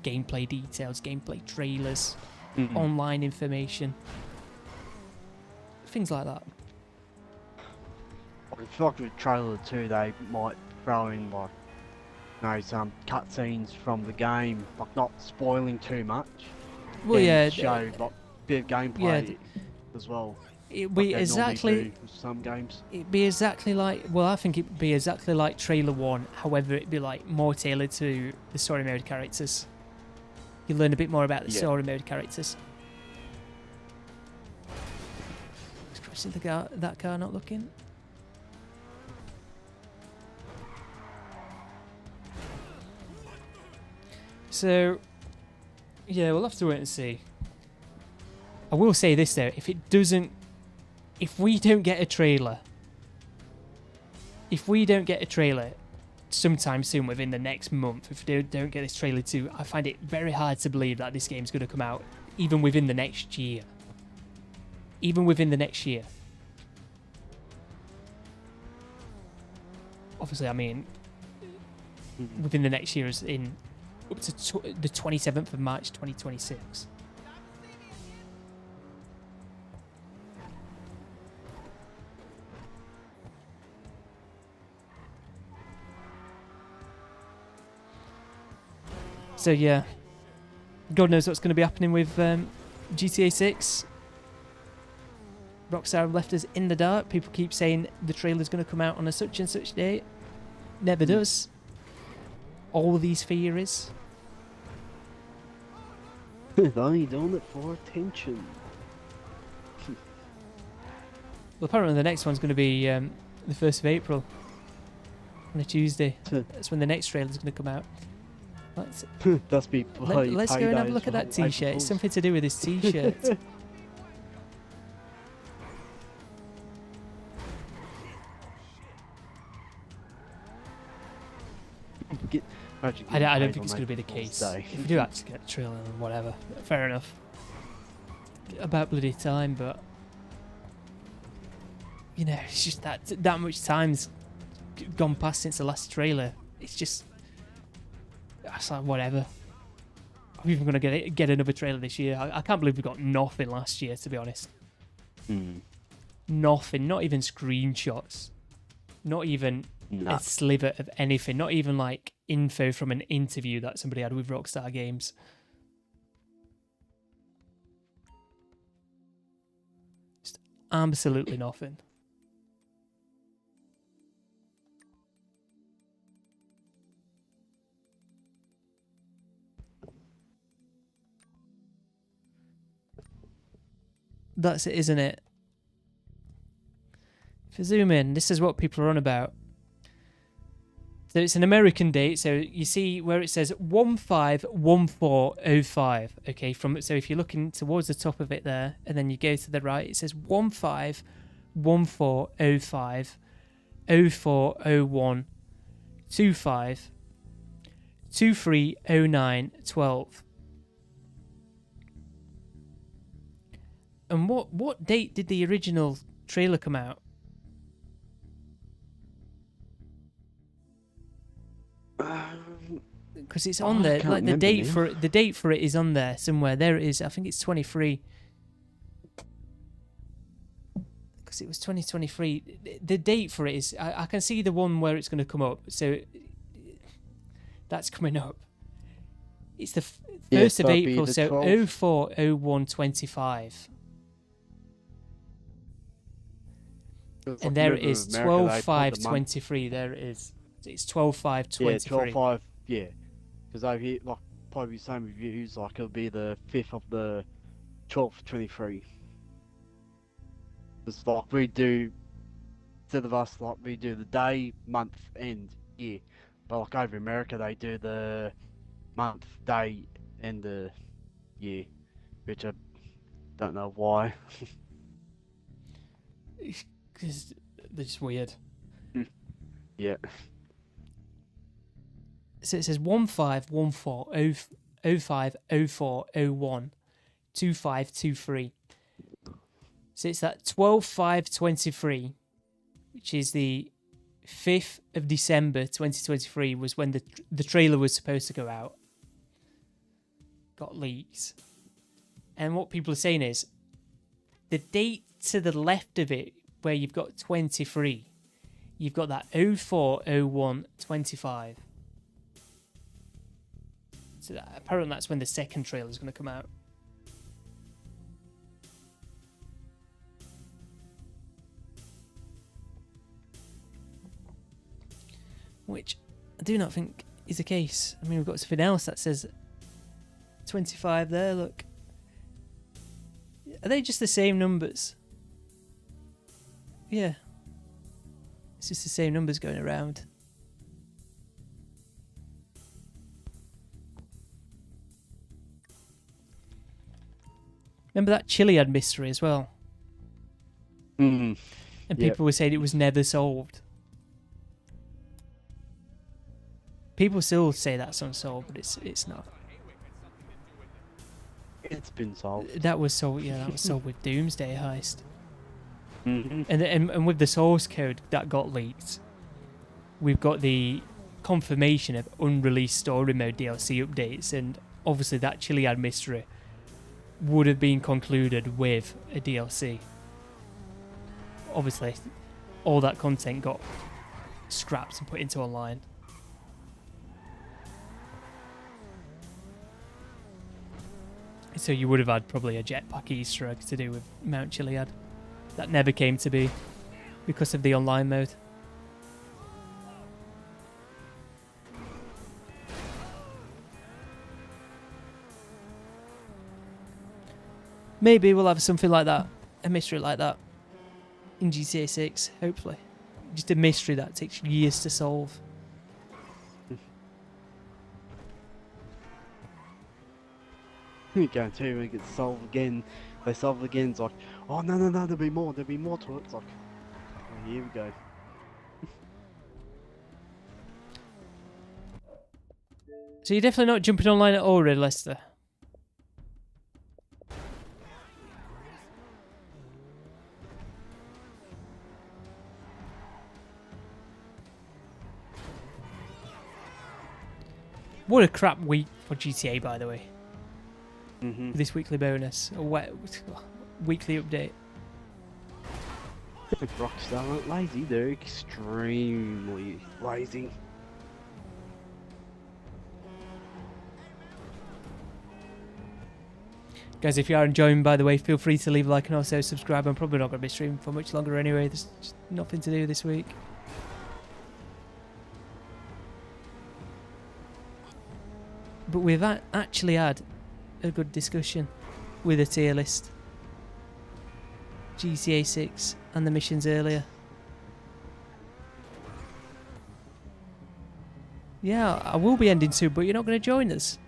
Gameplay details, gameplay trailers, online information, things like that. I feel like with Trailer 2 they might throw in like, you know, some cutscenes from the game, like not spoiling too much. Well, yeah, show like a bit of gameplay as well. It'd be like exactly with some games. It'd be exactly like, well, I think it'd be exactly like Trailer 1. However, it'd be like more tailored to the story mode characters. You learn a bit more about the story mode characters. Is crashing that car not looking? So, yeah, we'll have to wait and see. I will say this though, if we don't get a trailer sometime soon within the next month, if we don't get this trailer too, I find it very hard to believe that this game's going to come out even within the next year. Obviously, I mean, within the next year is in up to the 27th of March 2026. So yeah, God knows what's going to be happening with GTA 6. Rockstar have left us in the dark. People keep saying the trailer's going to come out on a such and such date. Never does. All these theories. They're only doing it for attention. Well, apparently the next one's going to be the 1st of April. On a Tuesday. That's when the next trailer's going to come out. Let's go and have a look at that t-shirt. It's something to do with this t-shirt. I don't think it's going to be the case. If we do actually get a trailer, then whatever. Fair enough. About bloody time, but you know, it's just that much time's gone past since the last trailer. It's just, it's like whatever. Are we even going to get another trailer this year? I can't believe we got nothing last year, to be honest. Nothing. Not even screenshots. Not even a sliver of anything. Not even like info from an interview that somebody had with Rockstar Games. Just absolutely nothing. That's it, isn't it? If I zoom in, this is what people are on about. So it's an American date, so you see where it says 151405. Okay, so if you're looking towards the top of it there, and then you go to the right, it says 151405 0401 25 2309 12. And what date did the original trailer come out? Because it's Oh, on I there. can't Like the remember date now. for it, the date for it is on there somewhere. There it is. I think it's 23. Because it was 2023. The date for it is. I can see the one where it's going to come up. So that's coming up. It's the Yeah, 1st so of it'd be April. the So 12th. 040125. It's And like there it middle is. of America, they put the month. 12/5/23. There it is. It's 12/5/23. Yeah, 12/5. Yeah, because over here, like probably same with you. Like it'll be the 5th of the 12th, 23. It's like we do instead of us, like we do the day, month, and year. But like over America, they do the month, day, and the year, which I don't know why. Because they're just weird. Yeah. So it says 15/04/05/04/01/2523. So it's that 12/5/23, which is the 5th of December 2023 was when the trailer was supposed to go out. Got leaks. And what people are saying is the date to the left of it where you've got 23, you've got that 04/01/25. So apparently that's when the second trailer is going to come out. Which I do not think is the case. I mean, we've got something else that says 25 there, look. Are they just the same numbers? Yeah. It's just the same numbers going around. Remember that Chiliad mystery as well? Mm. And Yep. people were saying it was never solved. People still say that's unsolved, but it's not. It's been solved. That was solved. Yeah, that was solved with Doomsday Heist. Mm-hmm. And with the source code that got leaked, we've got the confirmation of unreleased story mode DLC updates, and obviously that Chiliad mystery would have been concluded with a DLC. Obviously, all that content got scrapped and put into online. So you would have had probably a jetpack Easter egg to do with Mount Chiliad. That never came to be because of the online mode. Maybe we'll have something like that, a mystery like that, in GTA 6, hopefully. Just a mystery that takes years to solve. You guarantee when it gets solved again, they solve it again, it's like, oh no, there'll be more to it. It's like, oh, here we go. So you're definitely not jumping online at all, RedLester? What a crap week for GTA, by the way. Mm-hmm. This weekly bonus, a weekly update. Rockstar aren't lazy, they're extremely lazy. Guys, if you are enjoying, by the way, feel free to leave a like and also subscribe. I'm probably not going to be streaming for much longer anyway. There's just nothing to do this week. But we've actually had a good discussion with a tier list. GTA 6 and the missions earlier. Yeah, I will be ending soon, but you're not going to join us.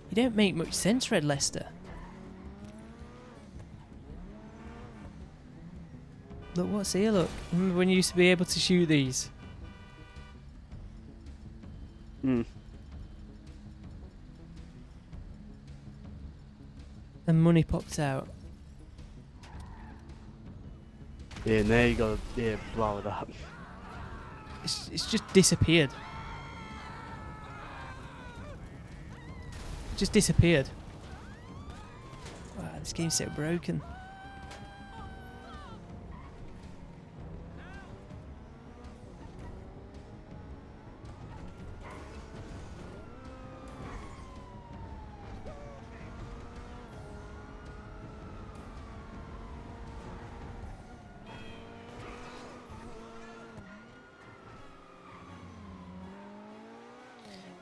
You don't make much sense, RedLester. Look, what's here, look. Remember when you used to be able to shoot these? and money popped out. Yeah, now you gotta blow it up. It's just disappeared. Just disappeared. Wow, this game's so broken.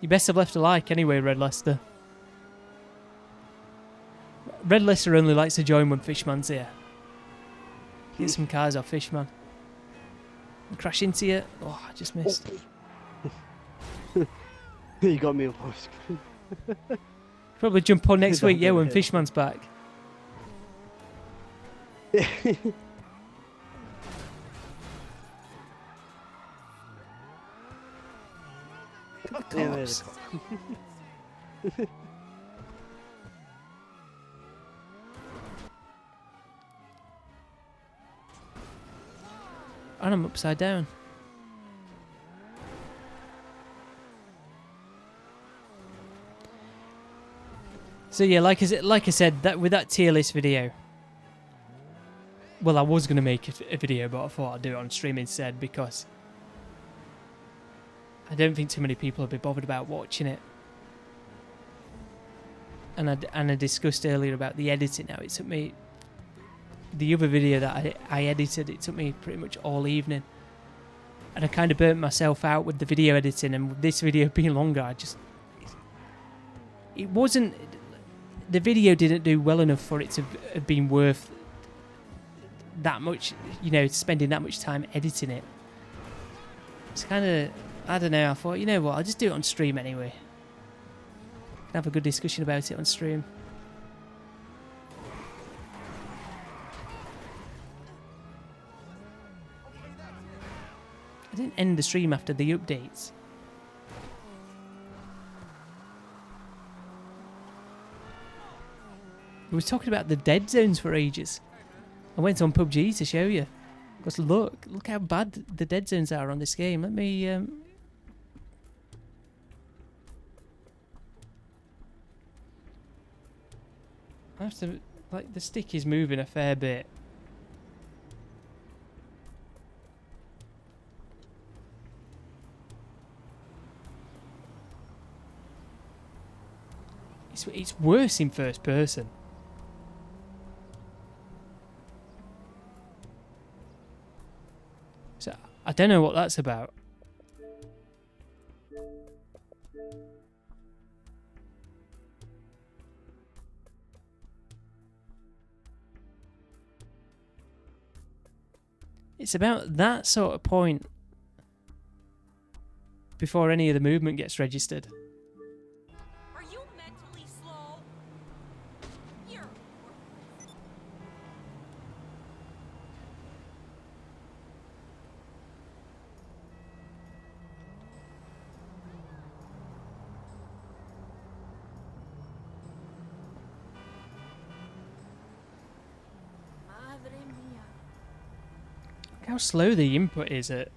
You best have left a like anyway, RedLester. RedLester only likes to join when Fishman's here. Get some cars off Fishman. Crash into you. Oh, I just missed. You got me on my screen. Probably jump on next Don't week, yeah, go when ahead. Fishman's back. Yeah, there Cops. And I'm upside down. So yeah, like I said, that with that tier list video. Well, I was gonna make a video, but I thought I'd do it on stream instead because I don't think too many people will be bothered about watching it. And I discussed earlier about the editing. Now it took me the other video that I edited. It took me pretty much all evening, and I kind of burnt myself out with the video editing. And with this video being longer, it wasn't. The video didn't do well enough for it to have been worth that much, you know, spending that much time editing it. It's kind of, I don't know, I thought, you know what, I'll just do it on stream anyway. Have a good discussion about it on stream. I didn't end the stream after the updates. We were talking about the dead zones for ages. I went on PUBG to show you. Because look how bad the dead zones are on this game. Let me I have to, like, the stick is moving a fair bit. It's worse in first person. So I don't know what that's about. It's about that sort of point before any of the movement gets registered. Are you mentally slow? Here. Madre mia. Look how slow the input is at.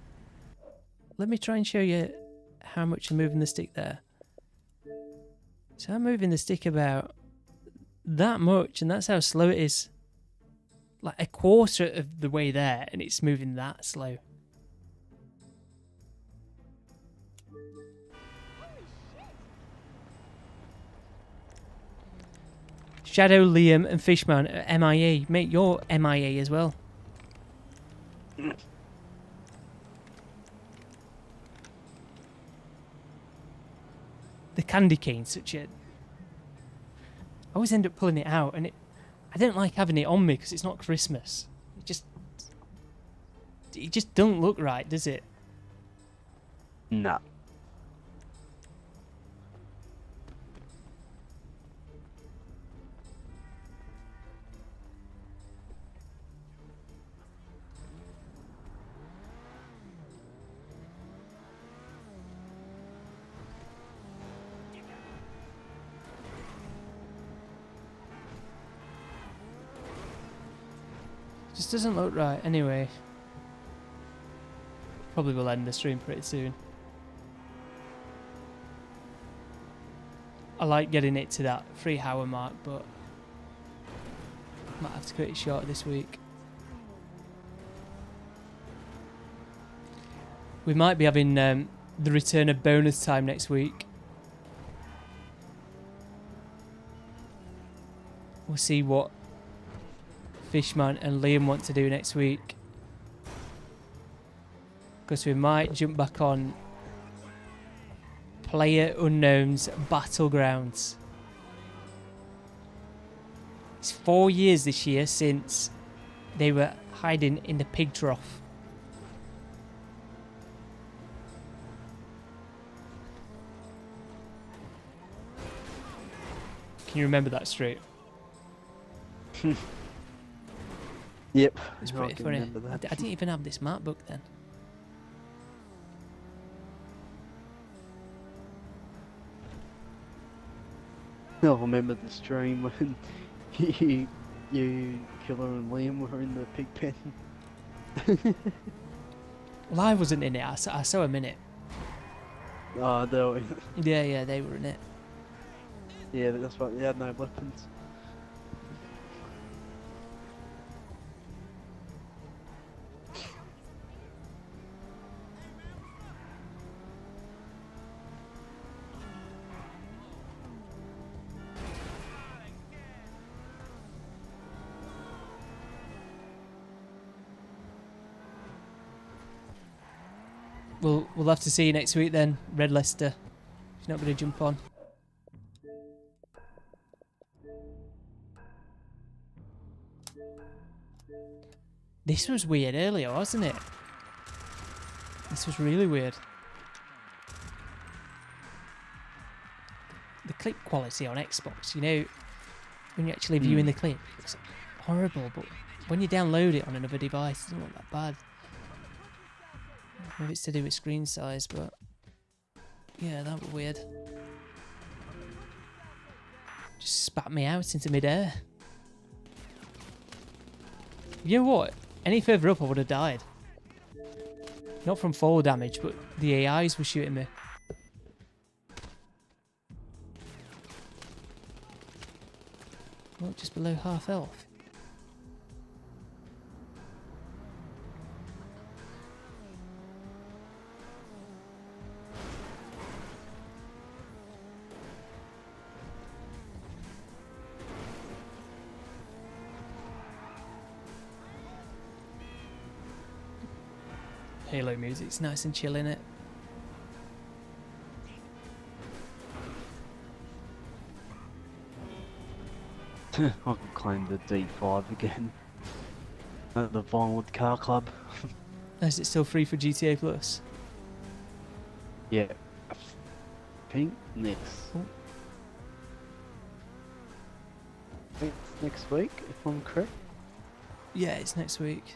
Let me try and show you how much I'm moving the stick there. So I'm moving the stick about that much, and that's how slow it is. Like a quarter of the way there, and it's moving that slow. Shadow, Liam, and Fishman are MIA. Mate, you're MIA as well. The candy cane's such a... I always end up pulling it out, and I don't like having it on me because it's not Christmas. It just don't look right, does it? Nah. Just doesn't look right. Anyway, probably will end the stream pretty soon. I like getting it to that 3-hour mark, but might have to cut it short this week. We might be having the return of bonus time next week. We'll see what Fishman and Liam want to do next week. Because we might jump back on Player Unknown's Battlegrounds. It's 4 years this year since they were hiding in the pig trough. Can you remember that straight? Yep. It's I pretty can funny. remember that. I didn't even have this map book then. I remember the stream when you, Killer and Liam were in the pig pen. Well, I wasn't in it. I saw him in it. Oh, no. Yeah, they were in it. Yeah, that's right. They had no weapons. We'll have to see you next week then, RedLester. He's not going to jump on. This was weird earlier, wasn't it? This was really weird. The clip quality on Xbox, you know, when you're actually viewing the clip, it's horrible, but when you download it on another device, it doesn't look that bad. Maybe it's to do with screen size, but yeah, that was weird. Just spat me out into midair. You know what? Any further up I would have died. Not from fall damage, but the AIs were shooting me. Well, just below half health. Halo music's nice and chill in it. I can claim the D5 again. At the Violent Car Club. Is it still free for GTA Plus? Yeah. I think next. Oh. I think it's next week, if I'm correct. Yeah, it's next week.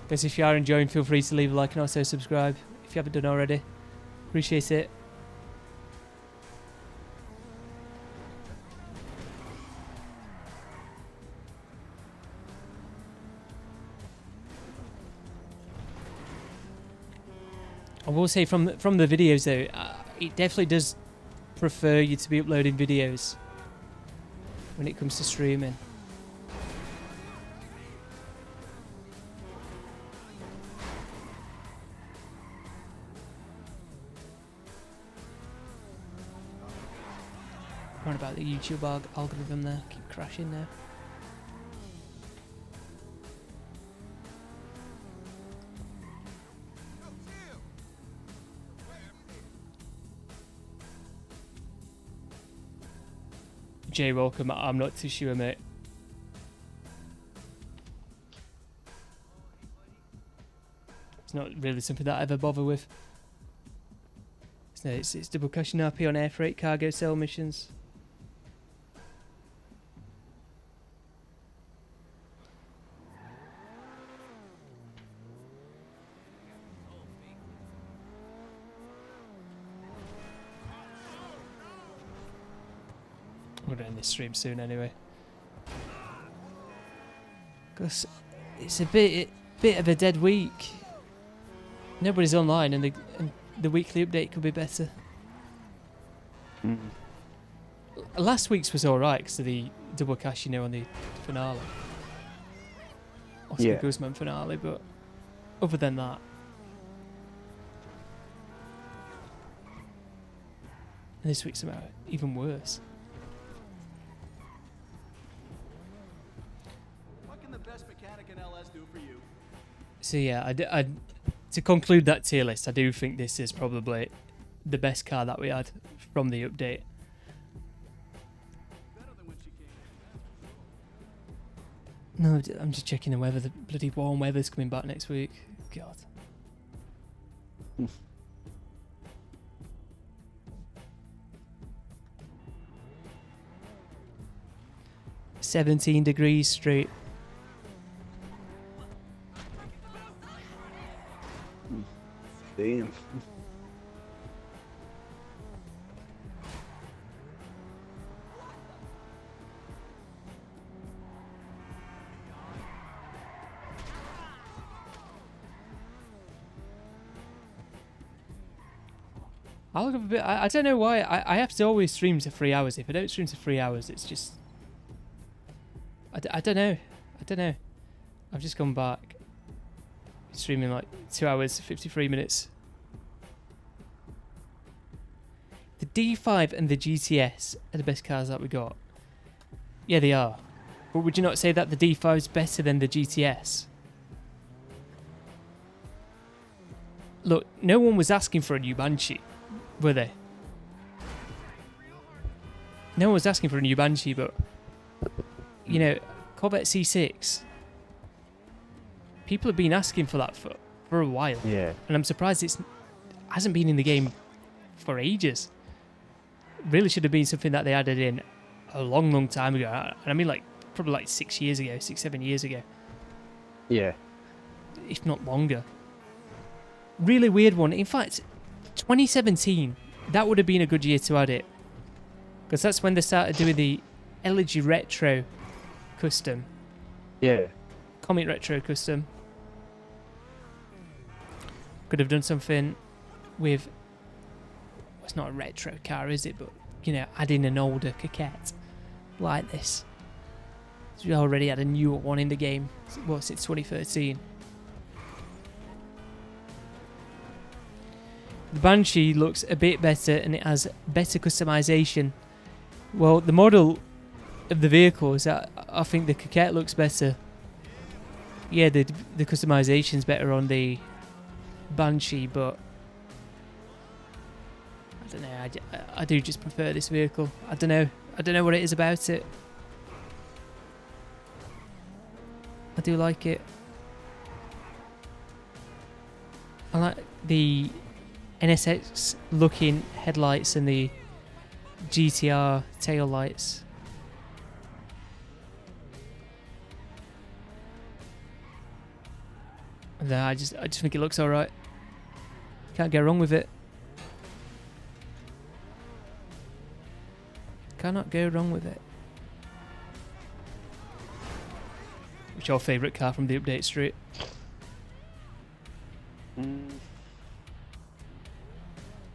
Guys, if you are enjoying, feel free to leave a like and also subscribe if you haven't done already. Appreciate it. I will say from the videos though, it definitely does prefer you to be uploading videos when it comes to streaming. What about the YouTube algorithm there? Keep crashing there. Jay, welcome. I'm not too sure, mate. It's not really something that I ever bother with. It's double cushion RP on air freight cargo sale missions. I'm gonna end this stream soon anyway. Because it's a bit of a dead week. Nobody's online, and the weekly update could be better. Mm. Last week's was alright because of the double cash, on the finale. Also Yeah. the Guzman finale, but other than that. And this week's somehow even worse. What can the best mechanic in LS do for you? So yeah, to conclude that tier list, I do think this is probably the best car that we had from the update. Better than when she came in. No, I'm just checking the weather. The bloody warm weather's coming back next week. God. 17 degrees straight. Damn. I'll look up a bit. I don't know why. I have to always stream to 3 hours. If I don't stream to 3 hours, it's just. I don't know. I don't know. I've just gone back. Streaming like 2 hours, 53 minutes. The D5 and the GTS are the best cars that we got. Yeah, they are. But would you not say that the D5 is better than the GTS? Look, no one was asking for a new Banshee, were they? No one was asking for a new Banshee, but you know, Corvette C6. People have been asking for that for a while. Yeah. And I'm surprised it hasn't been in the game for ages. Really should have been something that they added in a long, long time ago. And I mean like probably like 6 years ago, 7 years ago. Yeah. If not longer. Really weird one. In fact, 2017, that would have been a good year to add it. Because that's when they started doing the Elegy Retro custom. Yeah. Comic Retro custom. Could have done something with... Well, it's not a retro car, is it? But, you know, adding an older Coquette like this. So we already had a newer one in the game. Well, since 2013. The Banshee looks a bit better and it has better customization. Well, the model of the vehicles, I think the Coquette looks better. Yeah, the customization's better on the Banshee, but I don't know. I do just prefer this vehicle. I don't know what it is about it. I do like it. I like the NSX looking headlights and the GTR tail lights. And I just think it looks alright. Can't go wrong with it. Cannot go wrong with it. What's your favourite car from the update, Street?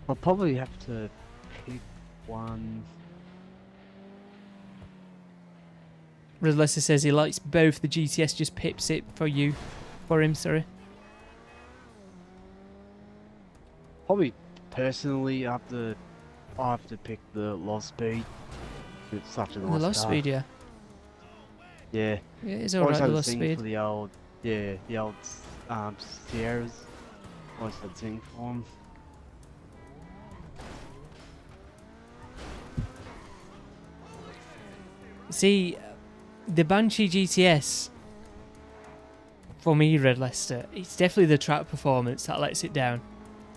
I'll probably have to pick one. RedLester says he likes both. The GTS just pips it for him, sorry. Probably personally, I have to pick the Lost Speed. It's such a nice The Lost car. Speed, yeah. Yeah. Yeah, it's Always alright, had the a Lost thing Speed. for the old, Sierras. Always had a thing for them. See, the Banshee GTS, for me, RedLester, it's definitely the track performance that lets it down.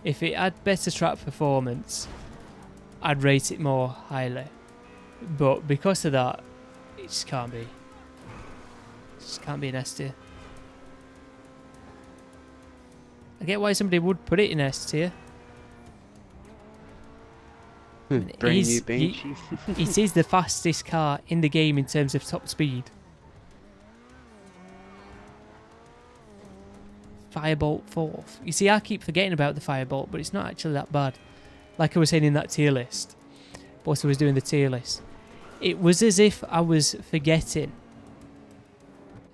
If it had better track performance, I'd rate it more highly. But because of that, it just can't be. It just can't be an S tier. I get why somebody would put it in S tier. Brand new Is- Banshee. It is the fastest car in the game in terms of top speed. Firebolt 4th. You see, I keep forgetting about the Firebolt, but it's not actually that bad. Like I was saying in that tier list, whilst I was doing the tier list, it was as if I was forgetting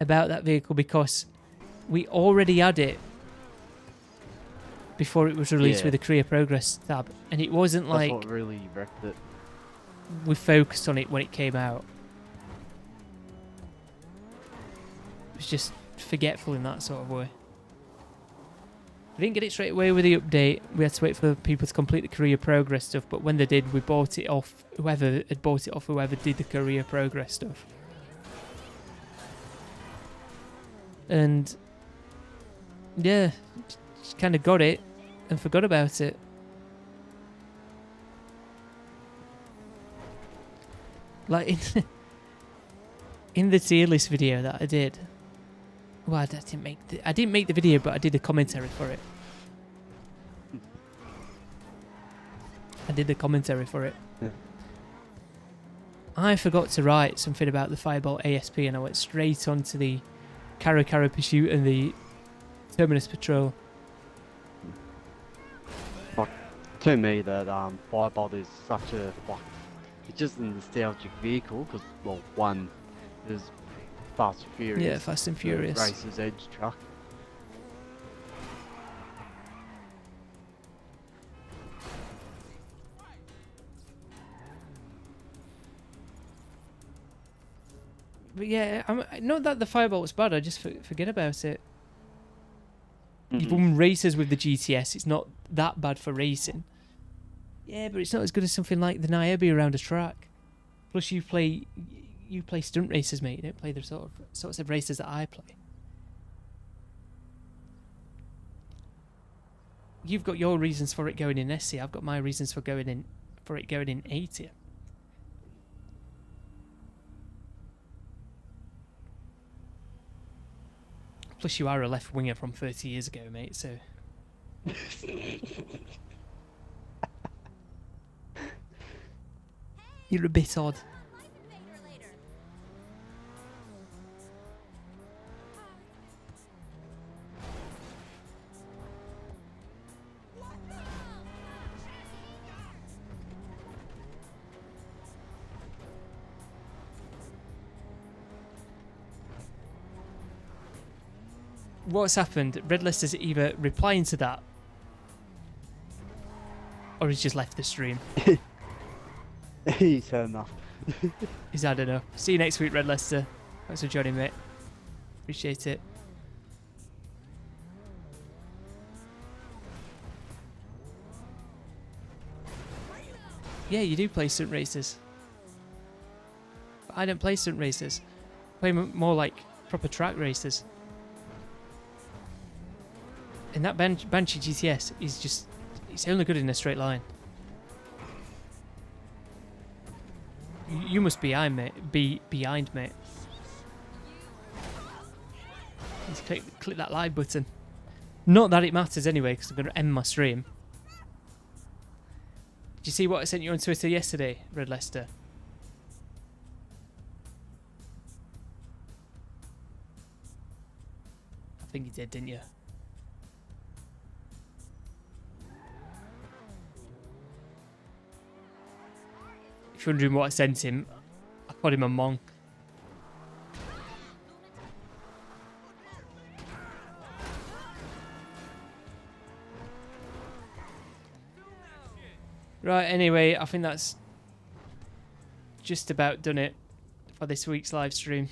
about that vehicle because we already had it before it was released Yeah. with the career progress tab, and it wasn't That's like what really wrecked it. we focused on it when it came out. It was just forgetful in that sort of way. We didn't get it straight away with the update. We had to wait for people to complete the career progress stuff, but when they did, we bought it off whoever had bought it off whoever did the career progress stuff. And yeah, just kind of got it and forgot about it. Like in the tier list video that I did. Well, I didn't make the video, but I did a commentary for it. I did the commentary for it. Yeah. I forgot to write something about the Firebolt ASP, and I went straight onto the Kara Pursuit and the Terminus Patrol. To me, that Firebolt is such a it's just a nostalgic vehicle because, well, one is Fast and Furious. Yeah, Fast and Furious. Racer's Edge truck. But yeah, not that the Firebolt was bad, I just forget about it. You've won races with the GTS, it's not that bad for racing. Yeah, but it's not as good as something like the Niobe around a track. Plus you play stunt races, mate. You don't play the sorts of races that I play. You've got your reasons for it going in SC. I've got my reasons for it going in A tier. Plus you are a left winger from 30 years ago, mate, so... You're a bit odd. What's happened? RedLester's either replying to that or he's just left the stream. He's had enough. He's had enough. See you next week, RedLester. Thanks for joining, mate. Appreciate it. Yeah, you do play stunt races. But I don't play stunt races. I play more like proper track races. And that Banshee GTS is just... It's only good in a straight line. You must be behind, mate. Be behind, mate. Just click that like button. Not that it matters anyway, because I'm going to end my stream. Did you see what I sent you on Twitter yesterday, RedLester? I think you did, didn't you? If you're wondering what I sent him, I called him a monk. Right, anyway, I think that's just about done it for this week's live stream.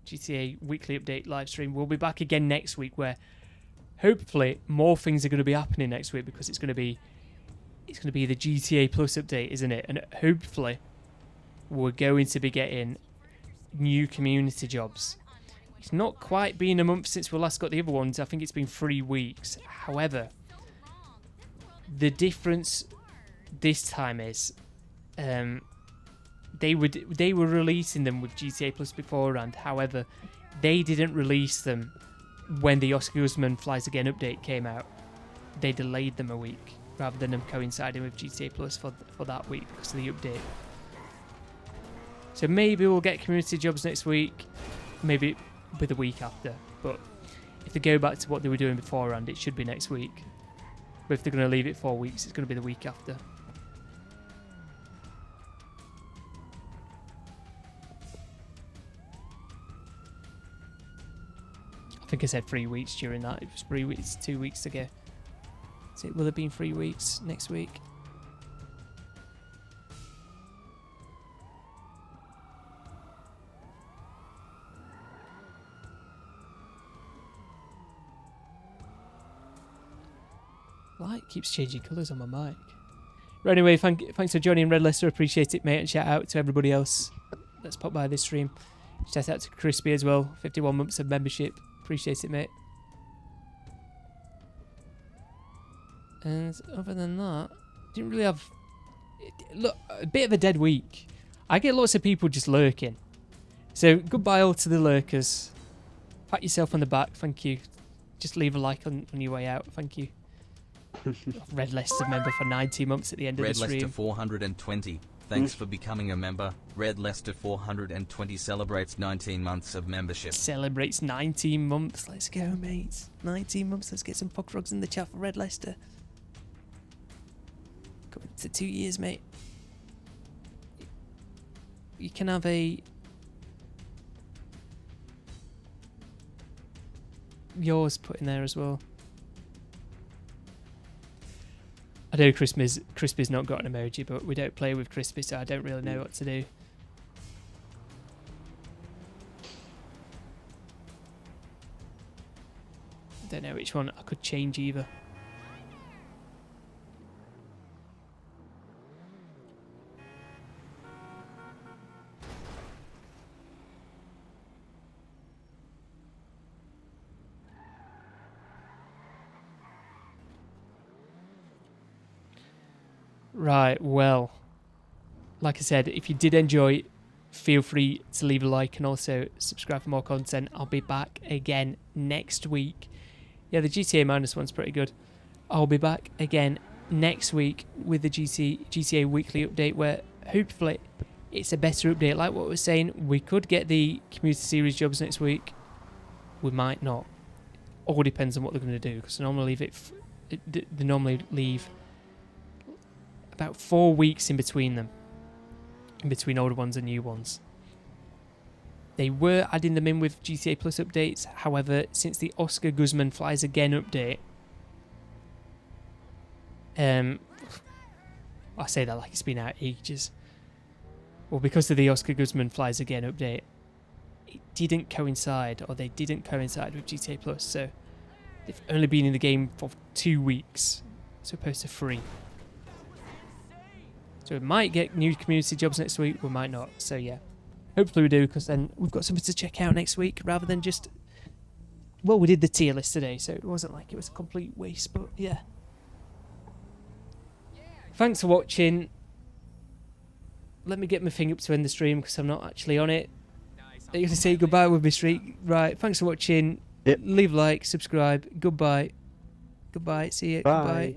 GTA weekly update live stream. We'll be back again next week where hopefully more things are going to be happening next week because it's going to be the GTA Plus update, isn't it? And hopefully we're going to be getting new community jobs. It's not quite been a month since we last got the other ones. I think it's been 3 weeks. However, the difference this time is they were releasing them with GTA Plus beforehand. However, they didn't release them when the Oscar Guzman Flies Again update came out. They delayed them a week. rather than them coinciding with GTA Plus for that week because of the update. So maybe we'll get community jobs next week, maybe be the week after. But if they go back to what they were doing beforehand, it should be next week. But if they're going to leave it 4 weeks, it's going to be the week after. I think I said 3 weeks during that. It was 3 weeks, 2 weeks ago. So will it be 3 weeks next week? Light keeps changing colours on my mic. But anyway, thanks for joining RedLester. Appreciate it, mate. And shout out to everybody else that's popped by this stream. Shout out to Crispy as well. 51 months of membership. Appreciate it, mate. And other than that, didn't really have... Look, a bit of a dead week. I get lots of people just lurking. So, goodbye all to the lurkers. Pat yourself on the back. Thank you. Just leave a like on your way out. Thank you. RedLester member for 90 months at the end of the stream. RedLester 420. Thanks for becoming a member. RedLester 420 celebrates 19 months of membership. Celebrates 19 months. Let's go, mates. 19 months. Let's get some pog frogs in the chat for RedLester. Coming to 2 years, mate. You can have yours put in there as well. I know Crispy's not got an emoji, but we don't play with Crispy, so I don't really know what to do. I don't know which one I could change either. Right, well, like I said, if you did enjoy it, feel free to leave a like and also subscribe for more content. I'll be back again next week. Yeah, the GTA Minus one's pretty good. I'll be back again next week with the GTA weekly update where hopefully it's a better update. Like what we were saying, we could get the community series jobs next week. We might not. All depends on what they're going to do because they normally leave about 4 weeks in between them, in between older ones and new ones. They were adding them in with GTA Plus updates. However, since the Oscar Guzman Flies Again update, I say that like it's been out ages. Well, because of the Oscar Guzman Flies Again update, it didn't coincide, or they didn't coincide with GTA Plus. So they've only been in the game for 2 weeks, as opposed to 3. So we might get new community jobs next week, we might not. So yeah, hopefully we do, because then we've got something to check out next week, rather than just... Well, we did the tier list today, so it wasn't like it was a complete waste, but yeah. Thanks for watching. Let me get my thing up to end the stream, because I'm not actually on it. Are you going to say goodbye with me, Street? Right, thanks for watching. Yep. Leave a like, subscribe. Goodbye. Goodbye, see you. Bye. Goodbye.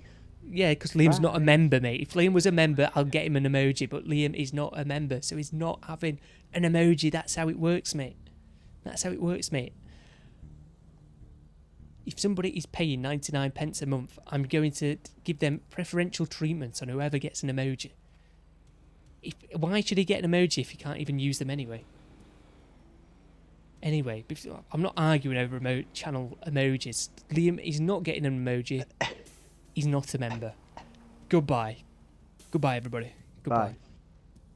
Yeah, because Liam's not a member, mate. If Liam was a member, I'll get him an emoji, but Liam is not a member, so he's not having an emoji. That's how it works, mate. That's how it works, mate. If somebody is paying 99 pence a month, I'm going to give them preferential treatment on whoever gets an emoji. Why should he get an emoji if he can't even use them anyway? Anyway, I'm not arguing over channel emojis. Liam is not getting an emoji. He's not a member. Goodbye. Goodbye, everybody. Goodbye. Bye.